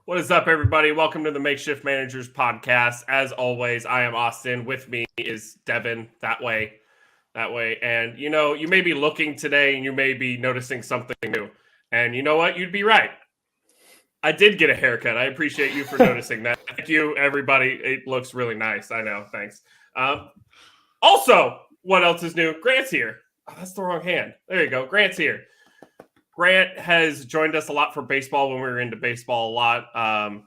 What is up, everybody? Welcome to the Makeshift Managers podcast. As always, I am Austin. With me is Devin. That way. And you may be looking today and you may be noticing something new. And you know what? You'd be right. I did get a haircut. I appreciate you for noticing that. Thank you, everybody. It looks really nice. I know. Thanks. Also, what else is new? Grant's here. Oh, that's the wrong hand. There you go. Grant's here. Grant has joined us a lot for baseball when we were into baseball a lot.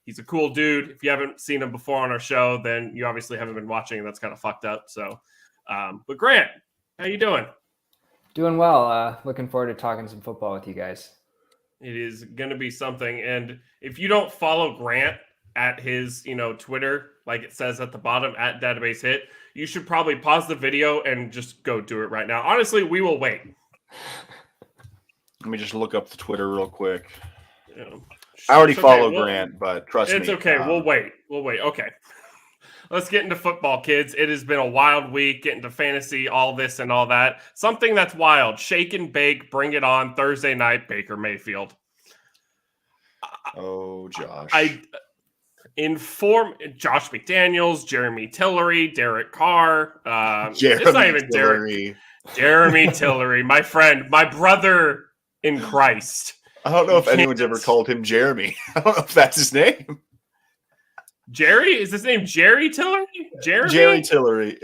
He's a cool dude. If you haven't seen him before on our show, then you obviously haven't been watching, and that's kind of fucked up. So, but Grant, how you doing? Doing well. Looking forward to talking some football with you guys. It is going to be something. And if you don't follow Grant at his, Twitter, like it says at the bottom, at Database Hit, you should probably pause the video and just go do it right now. Honestly, we will wait. Let me just look up the Twitter real quick. I already follow Grant, but trust me. It's okay. We'll wait. Okay. Let's get into football, kids. It has been a wild week, get into fantasy, all this and all that. Something that's wild. Shake and bake, bring it on. Thursday night, Baker Mayfield. Oh, Josh. I inform Josh McDaniels, Jeremy Tillery, Derek Carr. It's not even Tillery. Jeremy Tillery, my friend, my brother in Christ. I don't know if anyone's ever called him Jeremy. I don't know if that's his name. Jerry? Is his name Jerry Tillery? Jerry Tillery.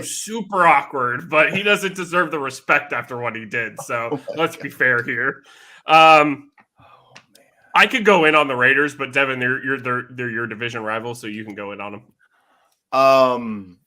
Super awkward, but he doesn't deserve the respect after what he did. So let's be fair here. I could go in on the Raiders, but Devin, they're your division rival, so you can go in on them.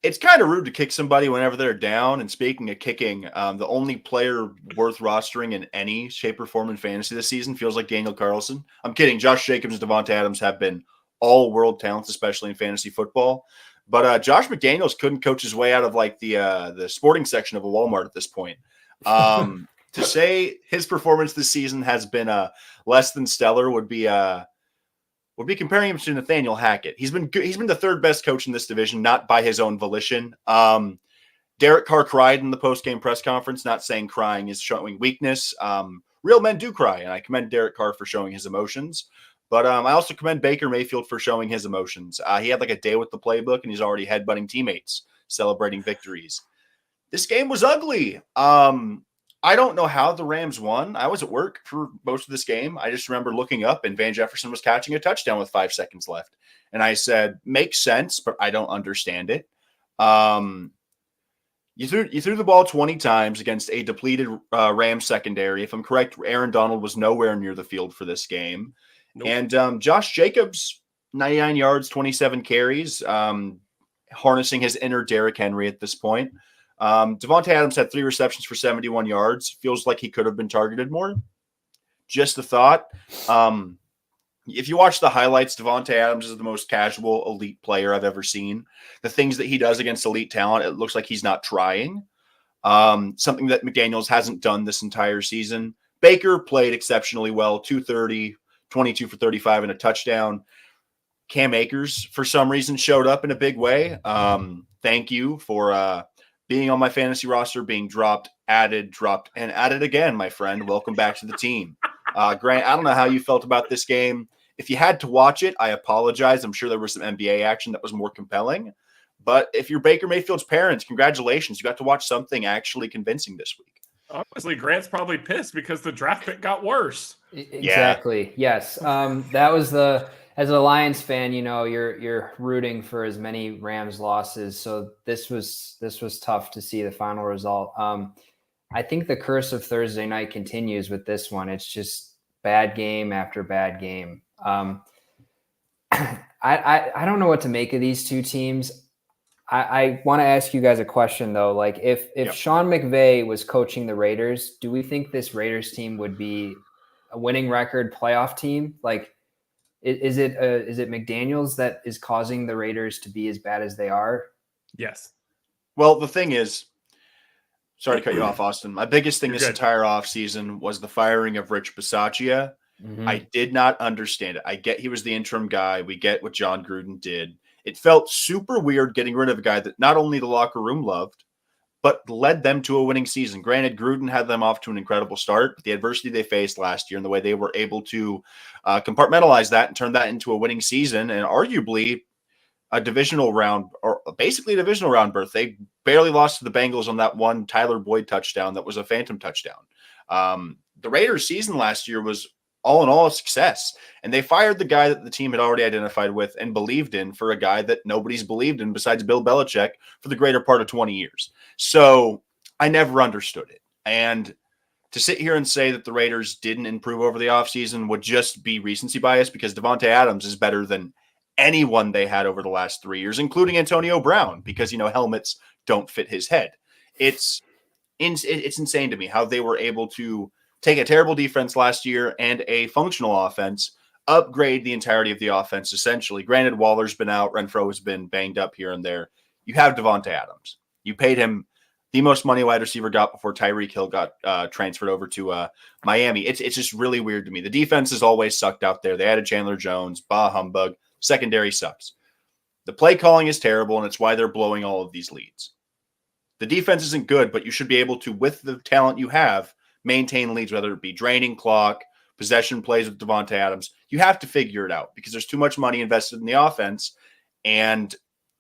It's kind of rude to kick somebody whenever they're down. And speaking of kicking, the only player worth rostering in any shape or form in fantasy this season feels like Daniel Carlson. I'm kidding. Josh Jacobs and Devontae Adams have been all-world talents, especially in fantasy football. But Josh McDaniels couldn't coach his way out of like the sporting section of a Walmart at this point. To say his performance this season has been less than stellar would be comparing him to Nathaniel Hackett. He's been good. He's been the third best coach in this division, not by his own volition. Derek Carr cried in the post-game press conference, not saying crying is showing weakness. Real men do cry, and I commend Derek Carr for showing his emotions. But I also commend Baker Mayfield for showing his emotions. He had like a day with the playbook, and he's already headbutting teammates, celebrating victories. This game was ugly. I don't know how the Rams won. I was at work for most of this game. I just remember looking up and Van Jefferson was catching a touchdown with 5 seconds left. And I said, makes sense, but I don't understand it. You threw the ball 20 times against a depleted Rams secondary. If I'm correct, Aaron Donald was nowhere near the field for this game. Nope. And Josh Jacobs, 99 yards, 27 carries, harnessing his inner Derrick Henry at this point. Devontae Adams had 3 receptions for 71 yards. Feels like he could have been targeted more. Just a thought. If you watch the highlights, Devontae Adams is the most casual elite player I've ever seen. The things that he does against elite talent, it looks like he's not trying. Something that McDaniels hasn't done this entire season. Baker played exceptionally well, 230, 22 for 35 and a touchdown. Cam Akers, for some reason, showed up in a big way. Thank you for being on my fantasy roster, being dropped, dropped, and added again, my friend. Welcome back to the team. Grant, I don't know how you felt about this game. If you had to watch it, I apologize. I'm sure there was some NBA action that was more compelling. But if you're Baker Mayfield's parents, congratulations. You got to watch something actually convincing this week. Honestly, Grant's probably pissed because the draft pick got worse. Exactly. Yeah. Yes. That was as a Lions fan, you're rooting for as many Rams losses. So this was tough to see the final result. I think the curse of Thursday night continues with this one. It's just bad game after bad game. I don't know what to make of these two teams. I want to ask you guys a question though. Like if Sean McVay was coaching the Raiders, do we think this Raiders team would be a winning record playoff team? Like, is it McDaniels that is causing the Raiders to be as bad as they are? Yes. Well, the thing is, sorry to cut you off, Austin. My biggest thing entire offseason was the firing of Rich Bisaccia. Mm-hmm. I did not understand it. I get he was the interim guy. We get what John Gruden did. It felt super weird getting rid of a guy that not only the locker room loved, but led them to a winning season. Granted, Gruden had them off to an incredible start, but the adversity they faced last year and the way they were able to compartmentalize that and turn that into a winning season and arguably a divisional round or basically a divisional round berth. They barely lost to the Bengals on that one Tyler Boyd touchdown that was a phantom touchdown. The Raiders season last year was all in all a success, and they fired the guy that the team had already identified with and believed in for a guy that nobody's believed in besides Bill Belichick for the greater part of 20 years. So I never understood it. And to sit here and say that the Raiders didn't improve over the offseason would just be recency bias because Devontae Adams is better than anyone they had over the last 3 years, including Antonio Brown, because, helmets don't fit his head. It's insane to me how they were able to take a terrible defense last year and a functional offense, upgrade the entirety of the offense, essentially. Granted, Waller's been out. Renfro has been banged up here and there. You have Devontae Adams. You paid him the most money wide receiver got before Tyreek Hill got transferred over to Miami. It's just really weird to me. The defense has always sucked out there. They added Chandler Jones, bah humbug. Secondary sucks. The play calling is terrible, and it's why they're blowing all of these leads. The defense isn't good, but you should be able to, with the talent you have, maintain leads, whether it be draining clock, possession plays with Devontae Adams. You have to figure it out because there's too much money invested in the offense, and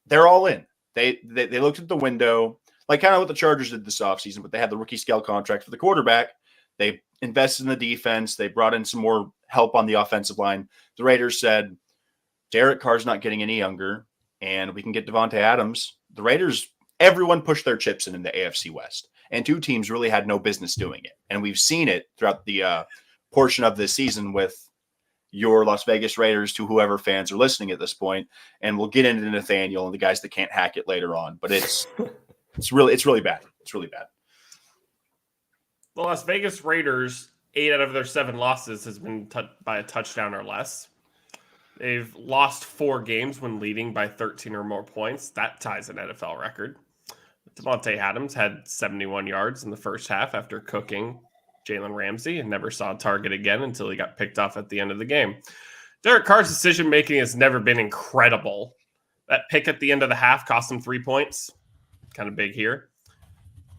they're all in. They looked at the window, like kind of what the Chargers did this offseason, but they had the rookie scale contract for the quarterback. They invested in the defense. They brought in some more help on the offensive line. The Raiders said, Derek Carr's not getting any younger, and we can get Devontae Adams. The Raiders, everyone pushed their chips in the AFC West, and two teams really had no business doing it. And we've seen it throughout the portion of this season with your Las Vegas Raiders to whoever fans are listening at this point. And we'll get into Nathaniel and the guys that can't hack it later on. But it's really bad. It's really bad. The Las Vegas Raiders, 8 out of their 7 losses has been by a touchdown or less. They've lost 4 games when leading by 13 or more points. That ties an NFL record. Devontae Adams had 71 yards in the first half after cooking Jalen Ramsey and never saw a target again until he got picked off at the end of the game. Derek Carr's decision-making has never been incredible. That pick at the end of the half cost him 3 points. Kind of big here.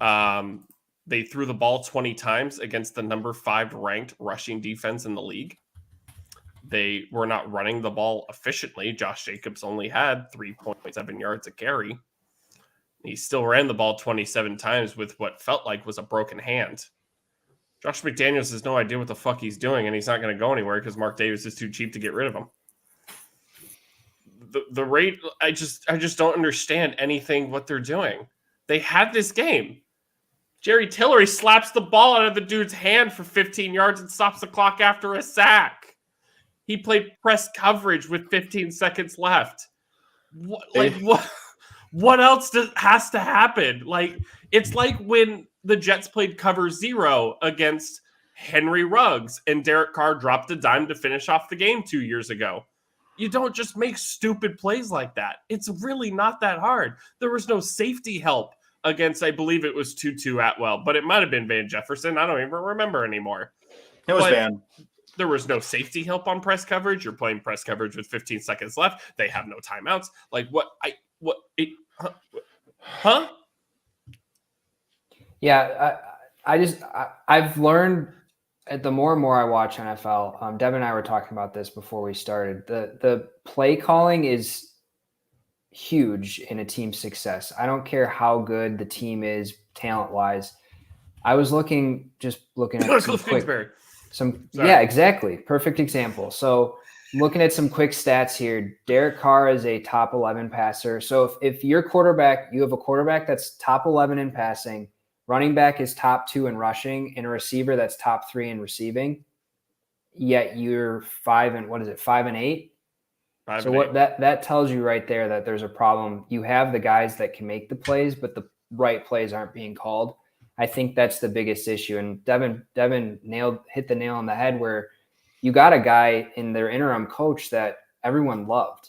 They threw the ball 20 times against the number 5 ranked rushing defense in the league. They were not running the ball efficiently. Josh Jacobs only had 3.7 yards a carry. He still ran the ball 27 times with what felt like was a broken hand. Josh McDaniels has no idea what the fuck he's doing, and he's not going to go anywhere because Mark Davis is too cheap to get rid of him. The rate, I just don't understand anything what they're doing. They had this game. Jerry Tillery slaps the ball out of the dude's hand for 15 yards and stops the clock after a sack. He played press coverage with 15 seconds left. What else has to happen? It's like when the Jets played cover 0 against Henry Ruggs and Derek Carr dropped a dime to finish off the game 2 years ago. You don't just make stupid plays like that. It's really not that hard. There was no safety help against, I believe it was Tutu Atwell, but it might have been Van Jefferson. I don't even remember anymore. It was Van. There was no safety help on press coverage. You're playing press coverage with 15 seconds left. They have no timeouts. Huh? Yeah, I've learned the more and more I watch NFL. Devin and I were talking about this before we started. The play calling is huge in a team's success. I don't care how good the team is talent wise. I was looking at yeah, exactly. Perfect example. So looking at some quick stats here, Derek Carr is a top 11 passer. So if your quarterback, you have a quarterback that's top 11 in passing, running back is top 2 in rushing, and a receiver that's top 3 in receiving, yet you're 5 and 8. That tells you right there that there's a problem. You have the guys that can make the plays, but the right plays aren't being called. I think that's the biggest issue. And Devin hit the nail on the head where you got a guy in their interim coach that everyone loved.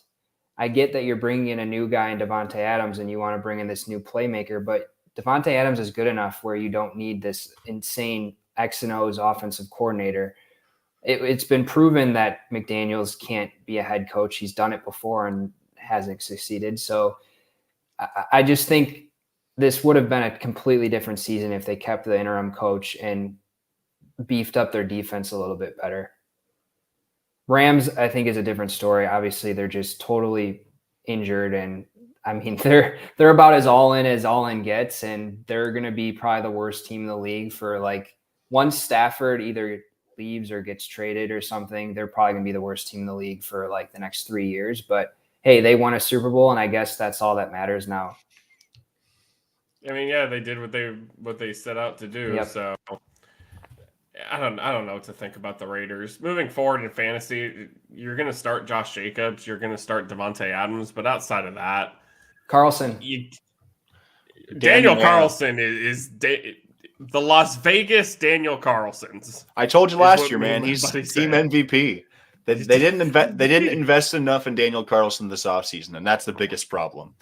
I get that you're bringing in a new guy in Devontae Adams and you want to bring in this new playmaker, but Devontae Adams is good enough where you don't need this insane X and O's offensive coordinator. It's been proven that McDaniels can't be a head coach. He's done it before and hasn't succeeded. So I just think this would have been a completely different season if they kept the interim coach and beefed up their defense a little bit better. Rams, I think, is a different story. Obviously, they're just totally injured, and I mean, they're about as all in gets, and they're going to be probably the worst team in the league for like once Stafford either leaves or gets traded or something, they're probably going to be the worst team in the league for like the next 3 years. But hey, they won a Super Bowl, and I guess that's all that matters now. I mean, yeah, they did what they set out to do. Yep. So I don't know what to think about the Raiders. Moving forward in fantasy, you're going to start Josh Jacobs, you're going to start Devontae Adams, but outside of that, Carlson. Daniel Carlson is the Las Vegas Daniel Carlsons. I told you last year, man, he's team MVP. They didn't invest enough in Daniel Carlson this offseason, and that's the biggest problem.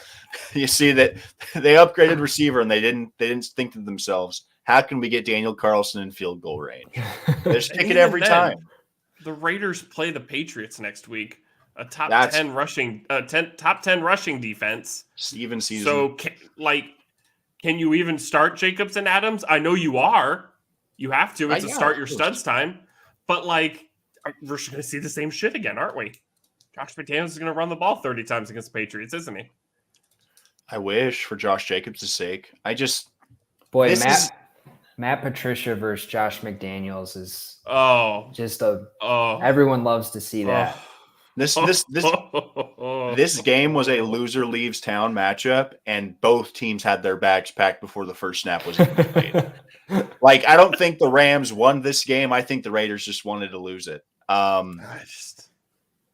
You see that they upgraded receiver, and they didn't think to themselves, how can we get Daniel Carlson in field goal range? They just kick it every time. The Raiders play the Patriots next week, a top 10 rushing defense. Even season. So, can you even start Jacobs and Adams? I know you are. You have to. It's a start your studs time. But we're just going to see the same shit again, aren't we? Josh McDaniels is going to run the ball 30 times against the Patriots, isn't he? I wish, for Josh Jacobs' sake. Matt Patricia versus Josh McDaniels is everyone loves to see that. This game was a loser leaves town matchup, and both teams had their bags packed before the first snap was even played. I don't think the Rams won this game. I think the Raiders just wanted to lose it.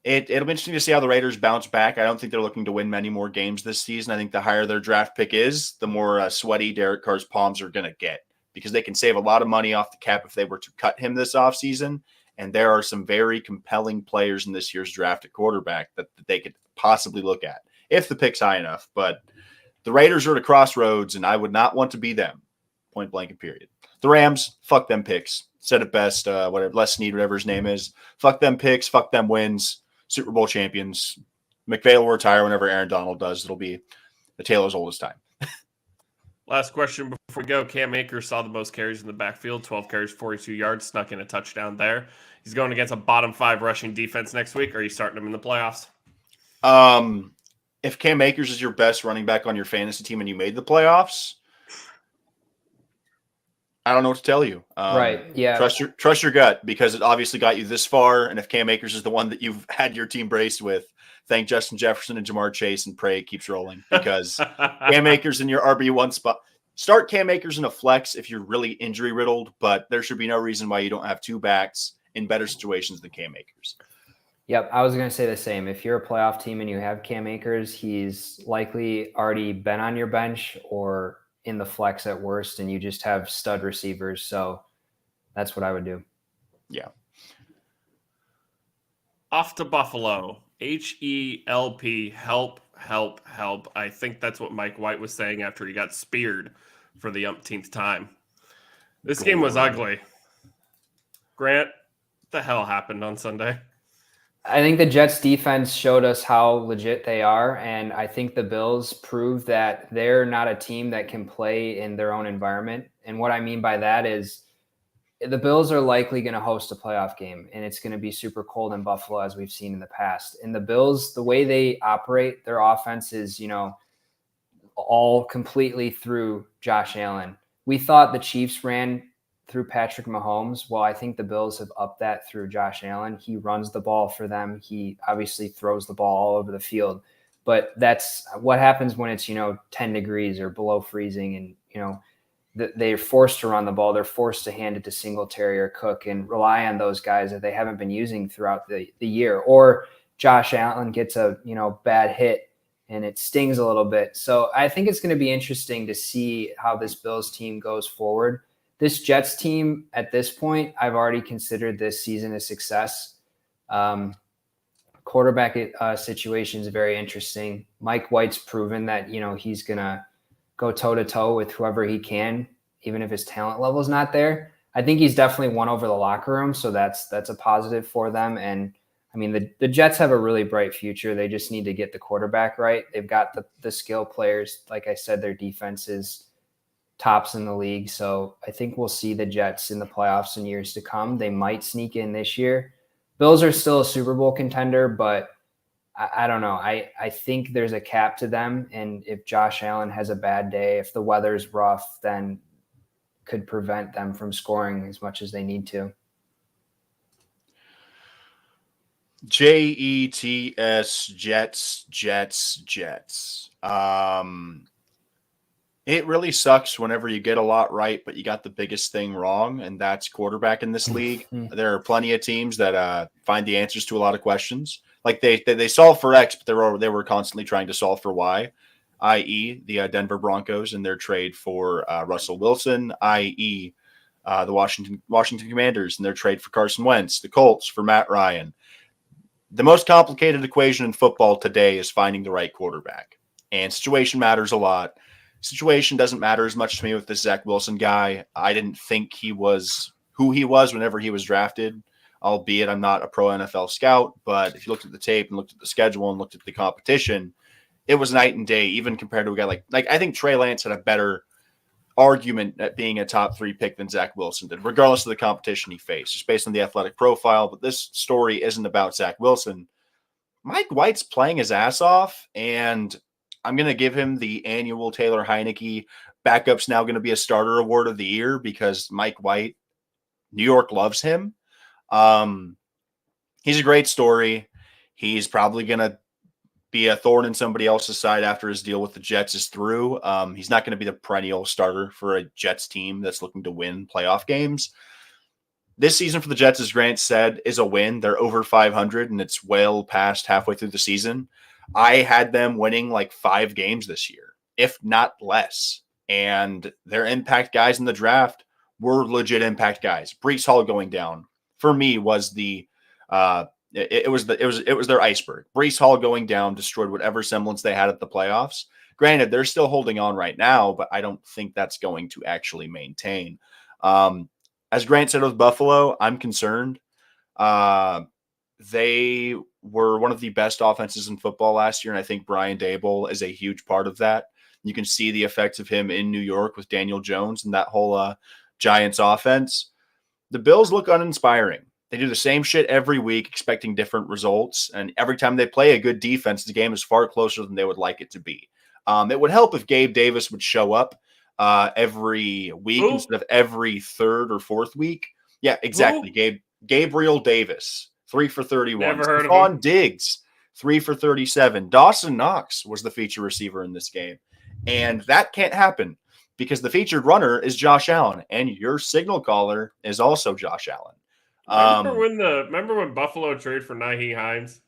It'll be interesting to see how the Raiders bounce back. I don't think they're looking to win many more games this season. I think the higher their draft pick is, the more sweaty Derek Carr's palms are going to get, because they can save a lot of money off the cap if they were to cut him this offseason. And there are some very compelling players in this year's draft at quarterback that they could possibly look at if the pick's high enough. But the Raiders are at a crossroads, and I would not want to be them, point blank and period. The Rams, fuck them picks. Said it best, Les Snead, whatever his name is. Fuck them picks, fuck them wins. Super Bowl champions. McVay will retire whenever Aaron Donald does. It'll be the Taylor's oldest time. Last question before we go. Cam Akers saw the most carries in the backfield, 12 carries, 42 yards, snuck in a touchdown there. He's going against a bottom 5 rushing defense next week. Are you starting him in the playoffs? If Cam Akers is your best running back on your fantasy team and you made the playoffs, I don't know what to tell you. Right. Yeah. Trust your gut, because it obviously got you this far. And if Cam Akers is the one that you've had your team braced with, thank Justin Jefferson and Jamar Chase and pray it keeps rolling, because Cam Akers in your RB1 spot. Start Cam Akers in a flex if you're really injury riddled, but there should be no reason why you don't have 2 backs in better situations than Cam Akers. Yep, I was going to say the same. If you're a playoff team and you have Cam Akers, he's likely already been on your bench or in the flex at worst, and you just have stud receivers. So that's what I would do. Yeah. Off to Buffalo. HELP, help. I think that's what Mike White was saying after he got speared for the umpteenth time. This game was ugly. Grant, what the hell happened on Sunday? I think the Jets defense showed us how legit they are, and I think the Bills proved that they're not a team that can play in their own environment. And what I mean by that is the Bills are likely going to host a playoff game, and it's going to be super cold in Buffalo, as we've seen in the past. And the Bills, the way they operate, their offense is, all completely through Josh Allen. We thought the Chiefs ran through Patrick Mahomes. Well, I think the Bills have upped that through Josh Allen. He runs the ball for them. He obviously throws the ball all over the field. But that's what happens when it's, 10 degrees or below freezing, and, they're forced to run the ball. They're forced to hand it to Singletary or Cook and rely on those guys that they haven't been using throughout the year. Or Josh Allen gets a bad hit and it stings a little bit. So I think it's going to be interesting to see how this Bills team goes forward. This Jets team at this point, I've already considered this season a success. Quarterback situation is very interesting. Mike White's proven that, he's going to go toe-to-toe with whoever he can, even if his talent level is not there. I think he's definitely won over the locker room, so that's a positive for them. And I mean, the Jets have a really bright future. They just need to get the quarterback right. They've got the skill players. Like I said, their defense is tops in the league. So I think we'll see the Jets in the playoffs in years to come. They might sneak in this year. Bills are still a Super Bowl contender, but I don't know. I think there's a cap to them. And if Josh Allen has a bad day, if the weather's rough, then could prevent them from scoring as much as they need to. Jets, Jets. It really sucks whenever you get a lot right, but you got the biggest thing wrong, and that's quarterback in this league. There are plenty of teams that find the answers to a lot of questions. Like they solve for X, but they were constantly trying to solve for Y, i.e. the Denver Broncos and their trade for Russell Wilson, i.e. The Washington Commanders and their trade for Carson Wentz, the Colts for Matt Ryan. The most complicated equation in football today is finding the right quarterback, and situation matters a lot. Situation doesn't matter as much to me with this Zach Wilson guy. I didn't think he was who he was whenever he was drafted, albeit I'm not a pro NFL scout. But if you looked at the tape and looked at the schedule and looked at the competition, it was night and day, even compared to a guy like I think Trey Lance had a better argument at being a top 3 pick than Zach Wilson did, regardless of the competition he faced, just based on the athletic profile. But this story isn't about Zach Wilson. Mike White's playing his ass off, and I'm going to give him the annual Taylor Heineke backup's now going to be a starter award of the year because Mike White, New York loves him. He's a great story. He's probably going to be a thorn in somebody else's side after his deal with the Jets is through. He's not going to be the perennial starter for a Jets team that's looking to win playoff games. This season for the Jets, as Grant said, is a win. They're over 500, and it's well past halfway through the season. I had them winning like 5 games this year, if not less. And their impact guys in the draft were legit impact guys. Breece Hall going down for me was it was their iceberg. Breece Hall going down destroyed whatever semblance they had at the playoffs. Granted, they're still holding on right now, but I don't think that's going to actually maintain. As Grant said with Buffalo, I'm concerned. They were one of the best offenses in football last year, and I think Brian Daboll is a huge part of that. You can see the effects of him in New York with Daniel Jones and that whole Giants offense. The Bills look uninspiring. They do the same shit every week, expecting different results, and every time they play a good defense, the game is far closer than they would like it to be. It would help if Gabe Davis would show up every week instead of every third or fourth week. Yeah, exactly. Gabriel Davis. 3 for 31. Never heard of him. Diggs, 3 for 37. Dawson Knox was the feature receiver in this game. And that can't happen because the featured runner is Josh Allen, and your signal caller is also Josh Allen. Remember when Buffalo traded for Nyheim Hines?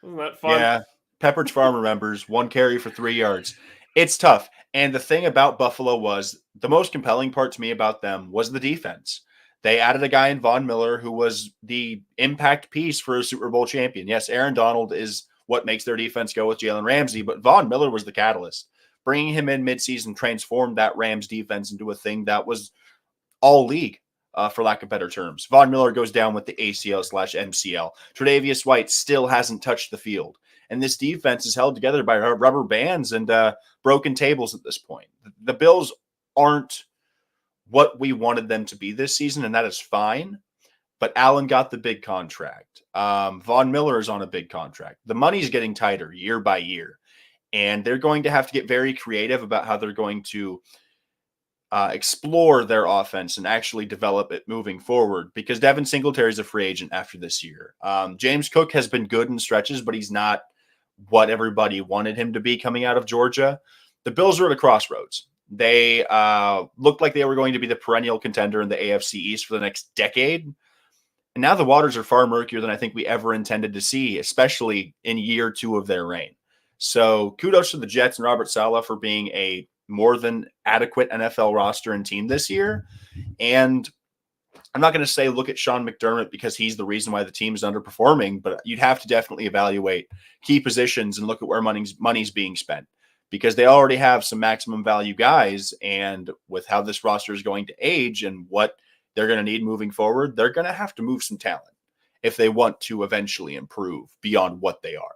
Wasn't that fun? Yeah. Pepperidge Farm remembers 1 carry for 3 yards. It's tough. And the thing about Buffalo was the most compelling part to me about them was the defense. They added a guy in Von Miller who was the impact piece for a Super Bowl champion. Yes, Aaron Donald is what makes their defense go with Jalen Ramsey, but Von Miller was the catalyst. Bringing him in midseason transformed that Rams defense into a thing that was all league, for lack of better terms. Von Miller goes down with the ACL/MCL. Tre'Davious White still hasn't touched the field. And this defense is held together by rubber bands and broken tables at this point. The Bills aren't what we wanted them to be this season, and that is fine. But Allen got the big contract. Von Miller is on a big contract. The money's getting tighter year by year, and they're going to have to get very creative about how they're going to explore their offense and actually develop it moving forward, because Devin Singletary is a free agent after this year. James Cook has been good in stretches, but he's not what everybody wanted him to be coming out of Georgia. The Bills are at a crossroads. They looked like they were going to be the perennial contender in the AFC East for the next decade. And now the waters are far murkier than I think we ever intended to see, especially in year 2 of their reign. So kudos to the Jets and Robert Saleh for being a more than adequate NFL roster and team this year. And I'm not going to say look at Sean McDermott because he's the reason why the team is underperforming, but you'd have to definitely evaluate key positions and look at where money's being spent, because they already have some maximum value guys. And with how this roster is going to age and what they're going to need moving forward, they're going to have to move some talent. if they want to eventually improve beyond what they are.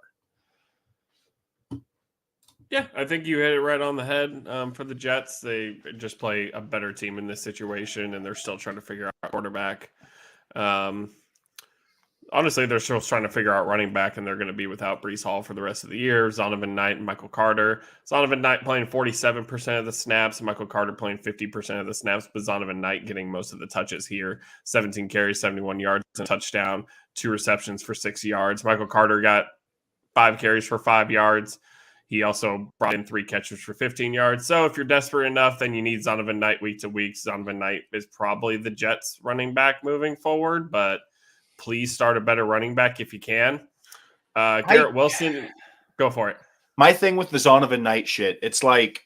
Yeah, I think you hit it right on the head. For the Jets, they just play a better team in this situation, and they're still trying to figure out quarterback. Honestly, they're still trying to figure out running back, and they're going to be without Breece Hall for the rest of the year. Zonovan Knight and Michael Carter. Zonovan Knight playing 47% of the snaps, and Michael Carter playing 50% of the snaps, but Zonovan Knight getting most of the touches here. 17 carries, 71 yards, and touchdown, 2 receptions for 6 yards. Michael Carter got 5 carries for 5 yards. He also brought in 3 catches for 15 yards. So if you're desperate enough, then you need Zonovan Knight week to week. Zonovan Knight is probably the Jets running back moving forward, but please start a better running back if you can. Garrett Wilson, go for it. My thing with the Zonovan Knight shit, it's like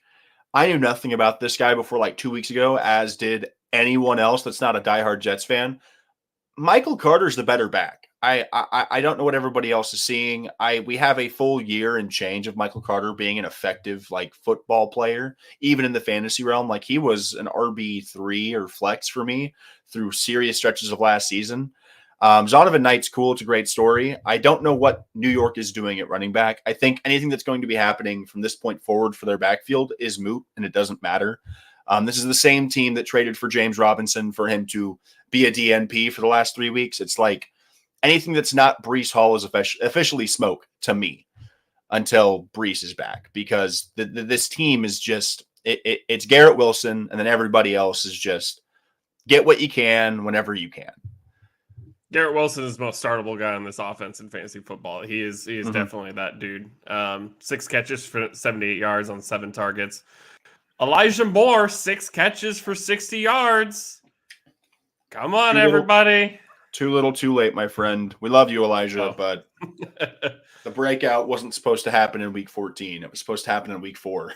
I knew nothing about this guy before like 2 weeks ago, as did anyone else that's not a diehard Jets fan. Michael Carter's the better back. I don't know what everybody else is seeing. We have a full year and change of Michael Carter being an effective like football player, even in the fantasy realm. Like he was an RB3 or flex for me through serious stretches of last season. Zonovan Knight's cool. It's a great story. I don't know what New York is doing at running back. I think anything that's going to be happening from this point forward for their backfield is moot, and it doesn't matter. This is the same team that traded for James Robinson for him to be a DNP for the last 3 weeks. It's like anything that's not Breece Hall is officially smoke to me until Breece is back, because this team is just it's Garrett Wilson, and then everybody else is just get what you can whenever you can. Garrett Wilson is the most startable guy on this offense in fantasy football. He is definitely that dude. 6 catches for 78 yards on 7 targets. Elijah Moore, 6 catches for 60 yards. Come on, everybody. Too little, too late, my friend. We love you, Elijah, but the breakout wasn't supposed to happen in week 14. It was supposed to happen in week 4.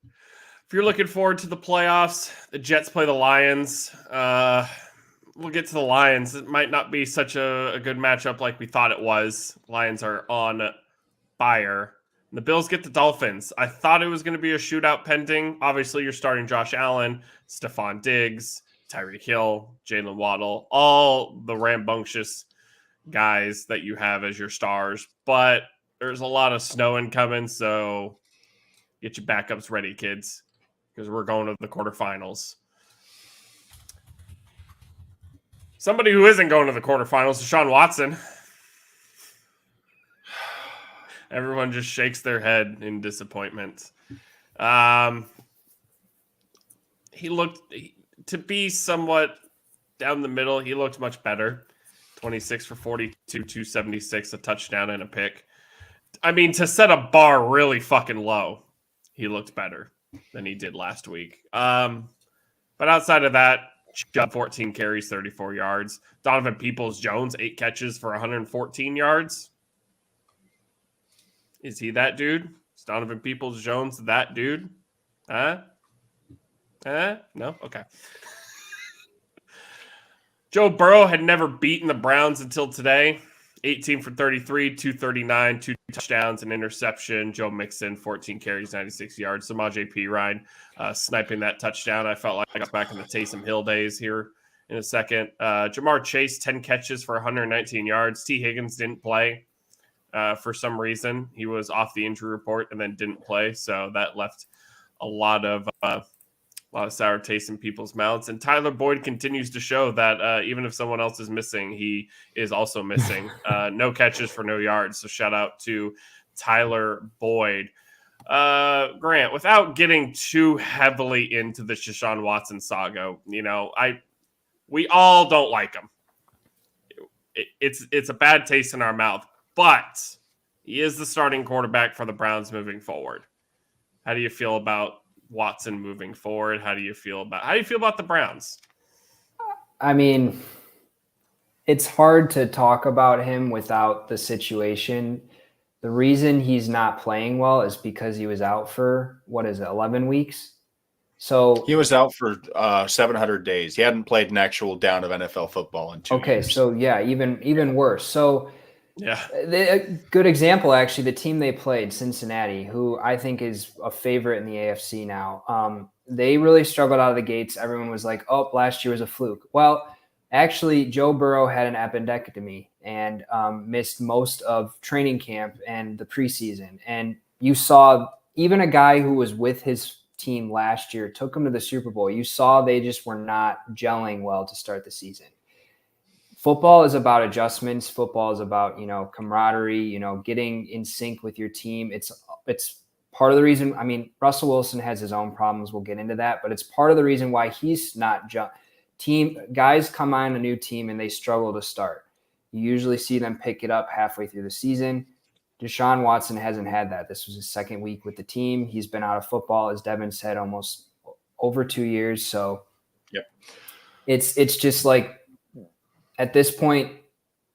If you're looking forward to the playoffs, the Jets play the Lions. We'll get to the Lions. It might not be such a good matchup like we thought it was. Lions are on fire. And the Bills get the Dolphins. I thought it was going to be a shootout pending. Obviously, you're starting Josh Allen, Stephon Diggs, Tyreek Hill, Jalen Waddle, all the rambunctious guys that you have as your stars. But there's a lot of snow incoming, so get your backups ready, kids, because we're going to the quarterfinals. Somebody who isn't going to the quarterfinals is Deshaun Watson. Everyone just shakes their head in disappointment. He looked, to be somewhat down the middle, he looked much better. 26 for 42, 276, a touchdown and a pick. I mean, to set a bar really fucking low, he looked better than he did last week. But outside of that, Chubb 14 carries, 34 yards. Donovan Peoples-Jones, 8 catches for 114 yards. Is he that dude? Is Donovan Peoples-Jones that dude? No? Okay. Joe Burrow had never beaten the Browns until today. 18 for 33, 239, 2 touchdowns, an interception. Joe Mixon, 14 carries, 96 yards. Samaje Perine sniping that touchdown. I felt like I got back in the Taysom Hill days here in a second. Jamar Chase, 10 catches for 119 yards. T. Higgins didn't play for some reason. He was off the injury report and then didn't play, so that left a lot of sour taste in people's mouths. And Tyler Boyd continues to show that even if someone else is missing, he is also missing. No catches for no yards. So shout out to Tyler Boyd. Grant, without getting too heavily into the Deshaun Watson saga, we all don't like him. It's a bad taste in our mouth, but he is the starting quarterback for the Browns moving forward. How do you feel about Watson moving forward? How do you feel about the Browns? I mean, it's hard to talk about him without the situation. The reason he's not playing well is because he was out for 11 weeks. So he was out for 700 days. He hadn't played an actual down of NFL football in 2 years. Okay, so yeah, even worse. So yeah, a good example, actually, the team they played, Cincinnati, who I think is a favorite in the AFC now. They really struggled out of the gates. Everyone was like, oh, last year was a fluke. Well, Actually, Joe Burrow had an appendectomy and missed most of training camp and the preseason. And you saw even a guy who was with his team last year, took him to the Super Bowl. You saw they just were not gelling well to start the season. Football is about adjustments. Football is about, camaraderie, getting in sync with your team. It's part of the reason. I mean, Russell Wilson has his own problems. We'll get into that, but it's part of the reason why he's not guys come on a new team and they struggle to start. You usually see them pick it up halfway through the season. Deshaun Watson hasn't had that. This was his second week with the team. He's been out of football, as Devin said, almost over 2 years. So yep. It's just like, at this point,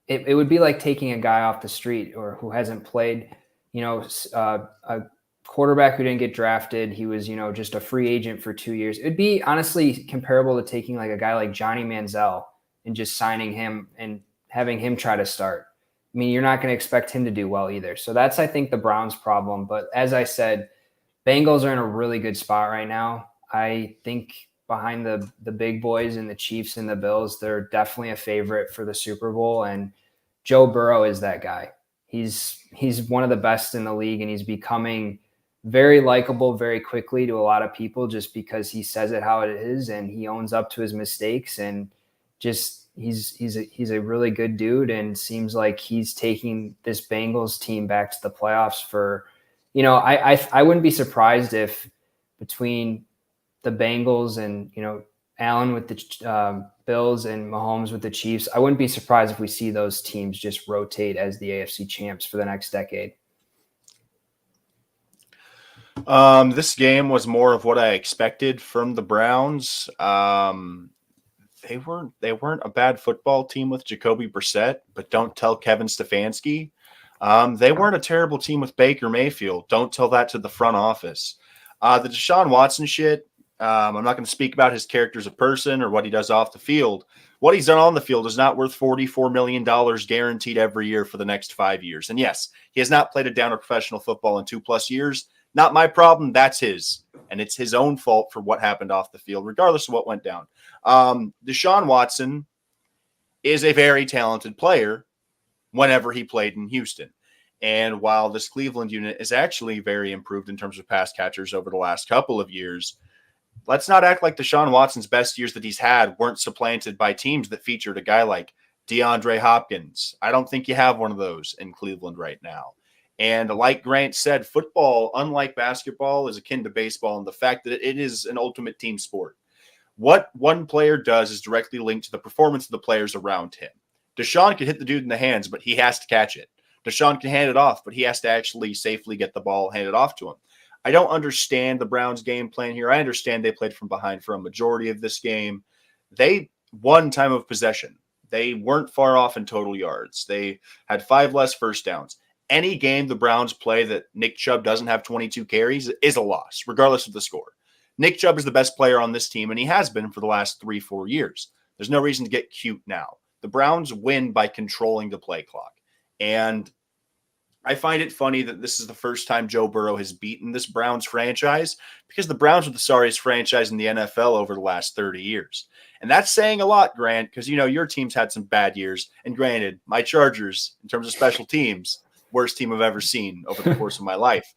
it would be like taking a guy off the street or who hasn't played, a quarterback who didn't get drafted. He was, just a free agent for 2 years. It'd be honestly comparable to taking like a guy like Johnny Manziel and just signing him and having him try to start. I mean, you're not going to expect him to do well either. So that's, I think, the Browns' problem. But as I said, Bengals are in a really good spot right now. I think behind the big boys and the Chiefs and the Bills, they're definitely a favorite for the Super Bowl. And Joe Burrow is that guy. He's one of the best in the league, and he's becoming very likable very quickly to a lot of people just because he says it how it is and he owns up to his mistakes, and just he's a really good dude, and seems like he's taking this Bengals team back to the playoffs for, I wouldn't be surprised if between the Bengals and, Allen with the Bills and Mahomes with the Chiefs, I wouldn't be surprised if we see those teams just rotate as the AFC champs for the next decade. This game was more of what I expected from the Browns. They weren't a bad football team with Jacoby Brissett, but don't tell Kevin Stefanski. They weren't a terrible team with Baker Mayfield. Don't tell that to the front office. The Deshaun Watson shit, I'm not going to speak about his character as a person or what he does off the field. What he's done on the field is not worth $44 million guaranteed every year for the next 5 years. And yes, he has not played a down of professional football in 2+ years. Not my problem. That's his. And it's his own fault for what happened off the field, regardless of what went down. Deshaun Watson is a very talented player whenever he played in Houston. And while this Cleveland unit is actually very improved in terms of pass catchers over the last couple of years, let's not act like Deshaun Watson's best years that he's had weren't supplanted by teams that featured a guy like DeAndre Hopkins. I don't think you have one of those in Cleveland right now. And like Grant said, football, unlike basketball, is akin to baseball in the fact that it is an ultimate team sport. What one player does is directly linked to the performance of the players around him. Deshaun can hit the dude in the hands, but he has to catch it. Deshaun can hand it off, but he has to actually safely get the ball handed off to him. I don't understand the Browns' game plan here. I understand they played from behind for a majority of this game. They won time of possession. They weren't far off in total yards. They had 5 less first downs. Any game the Browns play that Nick Chubb doesn't have 22 carries is a loss, regardless of the score. Nick Chubb is the best player on this team, and he has been for the last 3-4 years. There's no reason to get cute now. The Browns win by controlling the play clock. And I find it funny that this is the first time Joe Burrow has beaten this Browns franchise, because the Browns were the sorriest franchise in the NFL over the last 30 years. And that's saying a lot, Grant, because, your team's had some bad years. And granted, my Chargers, in terms of special teams, worst team I've ever seen over the course of my life.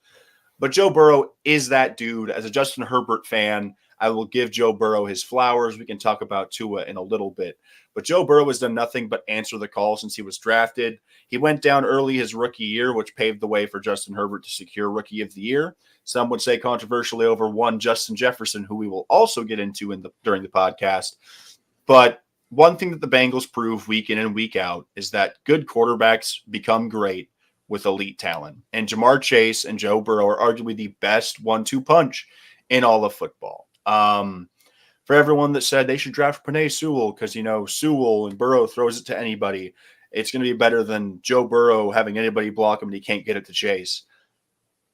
But Joe Burrow is that dude. As a Justin Herbert fan, I will give Joe Burrow his flowers. We can talk about Tua in a little bit. But Joe Burrow has done nothing but answer the call since he was drafted. He went down early his rookie year, which paved the way for Justin Herbert to secure Rookie of the Year. Some would say controversially over one Justin Jefferson, who we will also get into during the podcast. But one thing that the Bengals prove week in and week out is that good quarterbacks become great with elite talent. And Jamar Chase and Joe Burrow are arguably the best 1-2 punch in all of football. For everyone that said they should draft Penei Sewell because, Sewell and Burrow throws it to anybody, it's going to be better than Joe Burrow having anybody block him and he can't get it to Chase.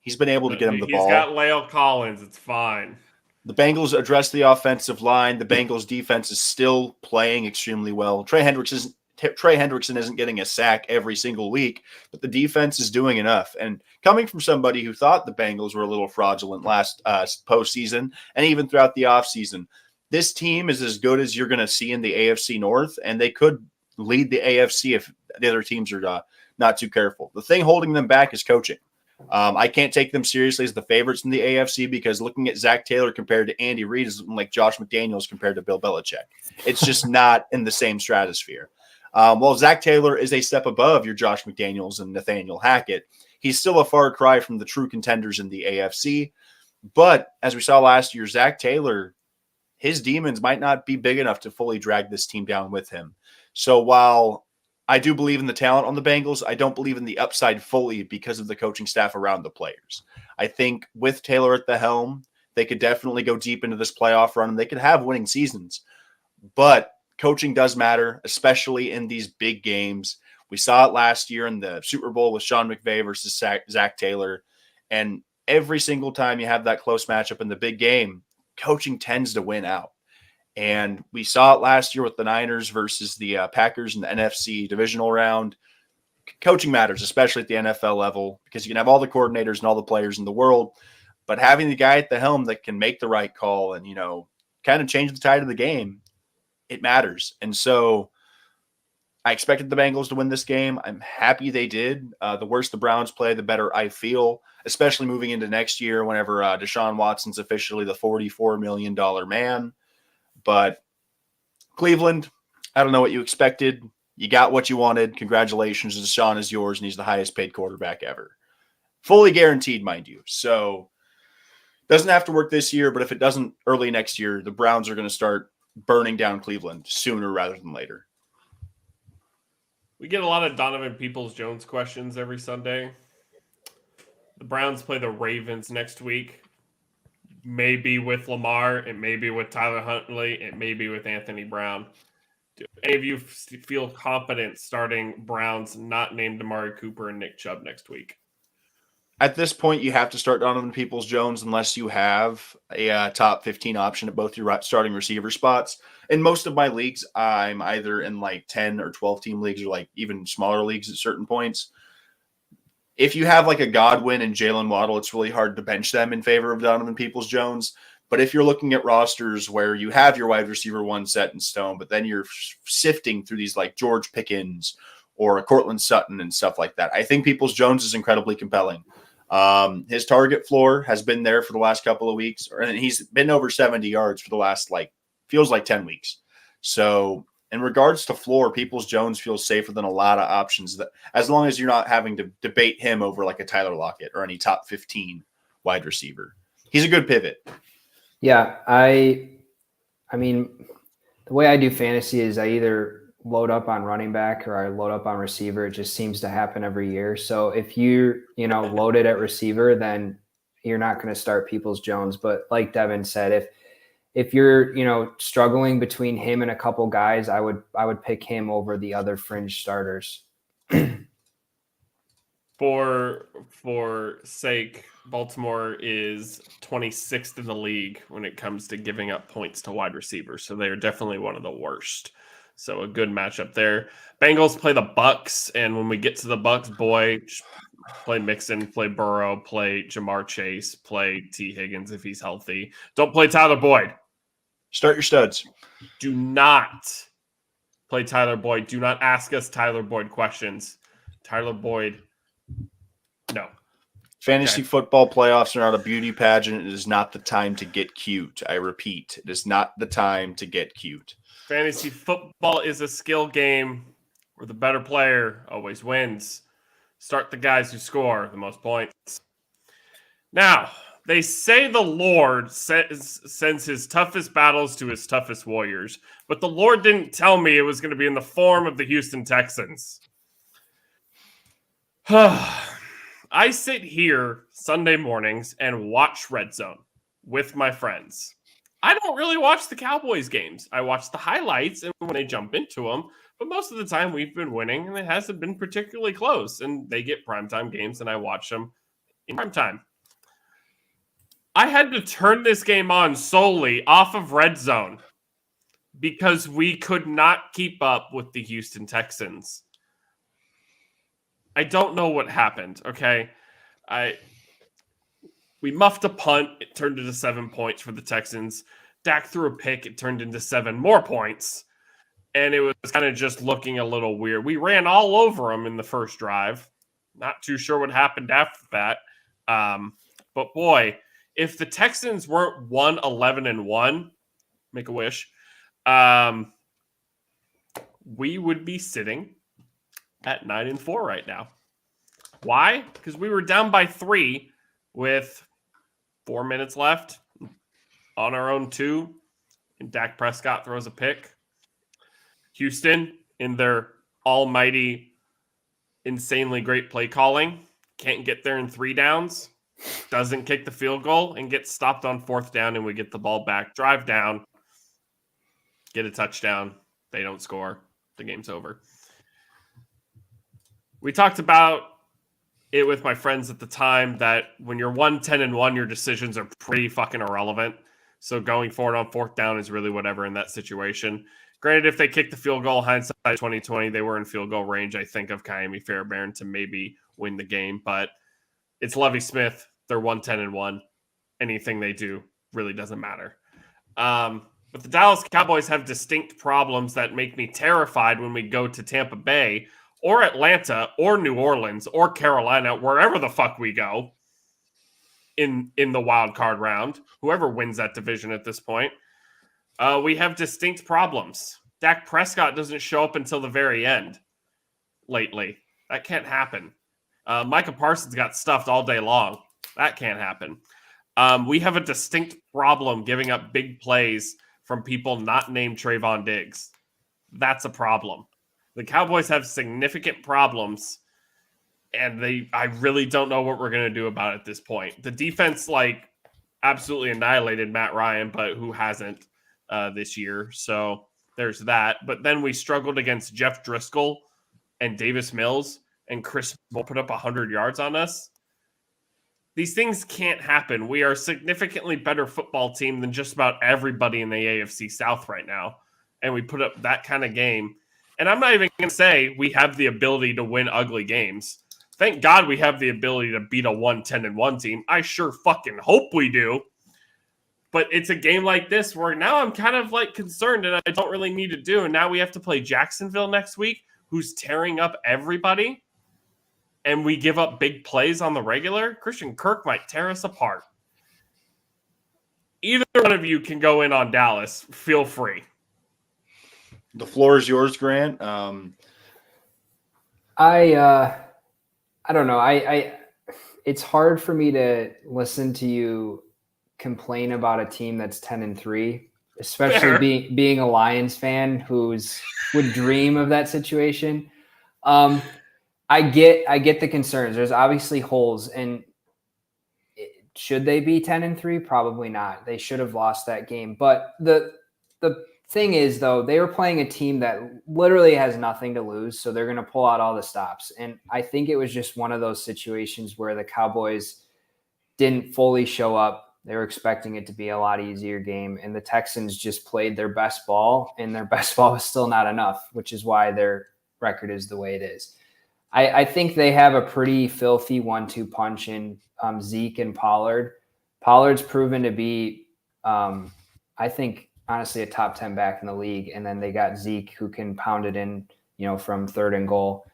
He's been able to get him the ball. He's got La'el Collins. It's fine. The Bengals address the offensive line. The Bengals defense is still playing extremely well. Trey Hendrickson isn't getting a sack every single week, but the defense is doing enough. And coming from somebody who thought the Bengals were a little fraudulent last postseason and even throughout the offseason, this team is as good as you're going to see in the AFC North, and they could lead the AFC if the other teams are not too careful. The thing holding them back is coaching. I can't take them seriously as the favorites in the AFC because looking at Zach Taylor compared to Andy Reid is like Josh McDaniels compared to Bill Belichick. It's just not in the same stratosphere. While Zach Taylor is a step above your Josh McDaniels and Nathaniel Hackett, he's still a far cry from the true contenders in the AFC. But as we saw last year, Zach Taylor, his demons might not be big enough to fully drag this team down with him. So while I do believe in the talent on the Bengals, I don't believe in the upside fully because of the coaching staff around the players. I think with Taylor at the helm, they could definitely go deep into this playoff run and they could have winning seasons. But coaching does matter, especially in these big games. We saw it last year in the Super Bowl with Sean McVay versus Zach Taylor. And every single time you have that close matchup in the big game, coaching tends to win out. And we saw it last year with the Niners versus the Packers in the NFC divisional round. Coaching matters, especially at the NFL level, because you can have all the coordinators and all the players in the world, but having the guy at the helm that can make the right call and, kind of change the tide of the game, it matters. And so I expected the Bengals to win this game. I'm happy they did. The worse the Browns play, the better I feel, especially moving into next year whenever Deshaun Watson's officially the $44 million man. But Cleveland, I don't know what you expected. You got what you wanted. Congratulations. Deshaun is yours, and he's the highest paid quarterback ever. Fully guaranteed, mind you. So doesn't have to work this year, but if it doesn't early next year, the Browns are going to start burning down Cleveland sooner rather than later. We get a lot of Donovan Peoples-Jones questions every Sunday. The Browns play the Ravens next week. Maybe with Lamar, it may be with Tyler Huntley, it may be with Anthony Brown. Do any of you feel confident starting Browns not named Amari Cooper and Nick Chubb next week? At this point, you have to start Donovan Peoples-Jones unless you have a top 15 option at both your starting receiver spots. In most of my leagues, I'm either in like 10 or 12 team leagues or like even smaller leagues at certain points. If you have like a Godwin and Jalen Waddle, it's really hard to bench them in favor of Donovan Peoples-Jones. But if you're looking at rosters where you have your wide receiver one set in stone, but then you're sifting through these like George Pickens or a Cortland Sutton and stuff like that, I think Peoples-Jones is incredibly compelling. His target floor has been there for the last couple of weeks, and he's been over 70 yards for the last feels like 10 weeks. So in regards to floor, Peoples-Jones feels safer than a lot of options, that as long as you're not having to debate him over like a Tyler Lockett or any top 15 wide receiver. He's a good pivot. Yeah, I mean, the way I do fantasy is I either load up on running back or I load up on receiver. It just seems to happen every year. So if you're, loaded at receiver, then you're not going to start Peoples-Jones. But like Devin said, if you're, struggling between him and a couple guys, I would pick him over the other fringe starters. For sake, Baltimore is 26th in the league when it comes to giving up points to wide receivers. So they're definitely one of the worst. So a good matchup there. Bengals play the Bucs, and when we get to the Bucs, boy, play Mixon, play Burrow, play Jamar Chase, play T. Higgins if he's healthy. Don't play Tyler Boyd. Start your studs. Do not play Tyler Boyd. Do not ask us Tyler Boyd questions. Tyler Boyd, no. Fantasy football playoffs are not a beauty pageant. It is not the time to get cute. I repeat, it is not the time to get cute. Fantasy football is a skill game where the better player always wins. Start the guys who score the most points. Now, they say the Lord sends his toughest battles to his toughest warriors, but the Lord didn't tell me it was going to be in the form of the Houston Texans. I sit here Sunday mornings and watch Red Zone with my friends. I don't really watch the Cowboys games. I watch the highlights and when they jump into them, but most of the time we've been winning and it hasn't been particularly close, and they get primetime games and I watch them in primetime. I had to turn this game on solely off of Red Zone because we could not keep up with the Houston Texans. I don't know what happened, okay? We muffed a punt. It turned into 7 points for the Texans. Dak threw a pick. It turned into 7 more points. And it was kind of just looking a little weird. We ran all over them in the first drive. Not too sure what happened after that. But boy, if the Texans weren't 1-11-1, make a wish, we would be sitting at 9-4 right now. Why? Because we were down by 3 with 4 minutes left on our own 2, and Dak Prescott throws a pick. Houston, in their almighty, insanely great play calling, can't get there in 3 downs, doesn't kick the field goal, and gets stopped on 4th down, and we get the ball back, drive down, get a touchdown. They don't score. The game's over. We talked about it with my friends at the time that when you're 1-10-1, your decisions are pretty fucking irrelevant. So going forward on 4th down is really whatever in that situation. Granted, if they kicked the field goal, hindsight 2020, they were in field goal range, I think, of Miami Fairbairn to maybe win the game. But it's Lovie Smith. They're 1-10-1. Anything they do really doesn't matter. But the Dallas Cowboys have distinct problems that make me terrified when we go to Tampa Bay or Atlanta or New Orleans or Carolina, wherever the fuck we go in the wild card round, whoever wins that division at this point. We have distinct problems. Dak Prescott doesn't show up until the very end lately. That can't happen. Micah Parsons got stuffed all day long. That can't happen. We have a distinct problem giving up big plays from people not named Trayvon Diggs. That's a problem. The Cowboys have significant problems, and I really don't know what we're going to do about it at this point. The defense, absolutely annihilated Matt Ryan, but who hasn't this year? So there's that. But then we struggled against Jeff Driscoll and Davis Mills, and Chris Moore put up 100 yards on us. These things can't happen. We are a significantly better football team than just about everybody in the AFC South right now. And we put up that kind of game. And I'm not even going to say we have the ability to win ugly games. Thank God we have the ability to beat a 1-10-1 team. I sure fucking hope we do. But it's a game like this where now I'm kind of concerned and I don't really need to do. And now we have to play Jacksonville next week, who's tearing up everybody. And we give up big plays on the regular. Christian Kirk might tear us apart. Either one of you can go in on Dallas. Feel free. The floor is yours, Grant. I don't know. It's hard for me to listen to you complain about a team that's 10-3, especially being a Lions fan would dream of that situation. I get the concerns. There's obviously holes, and should they be 10-3? Probably not. They should have lost that game. But the thing is, though, they were playing a team that literally has nothing to lose, so they're going to pull out all the stops. And I think it was just one of those situations where the Cowboys didn't fully show up. They were expecting it to be a lot easier game, and the Texans just played their best ball, and their best ball was still not enough, which is why their record is the way it is. I think they have a pretty filthy 1-2 punch in Zeke and Pollard. Pollard's proven to be, I think, honestly, a top 10 back in the league. And then they got Zeke, who can pound it in, from 3rd and goal.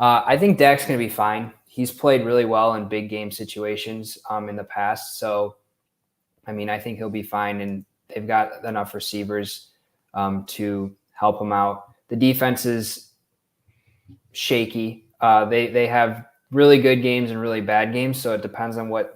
I think Dak's going to be fine. He's played really well in big game situations in the past. So, I think he'll be fine. And they've got enough receivers to help him out. The defense is shaky. They have really good games and really bad games. So it depends on what,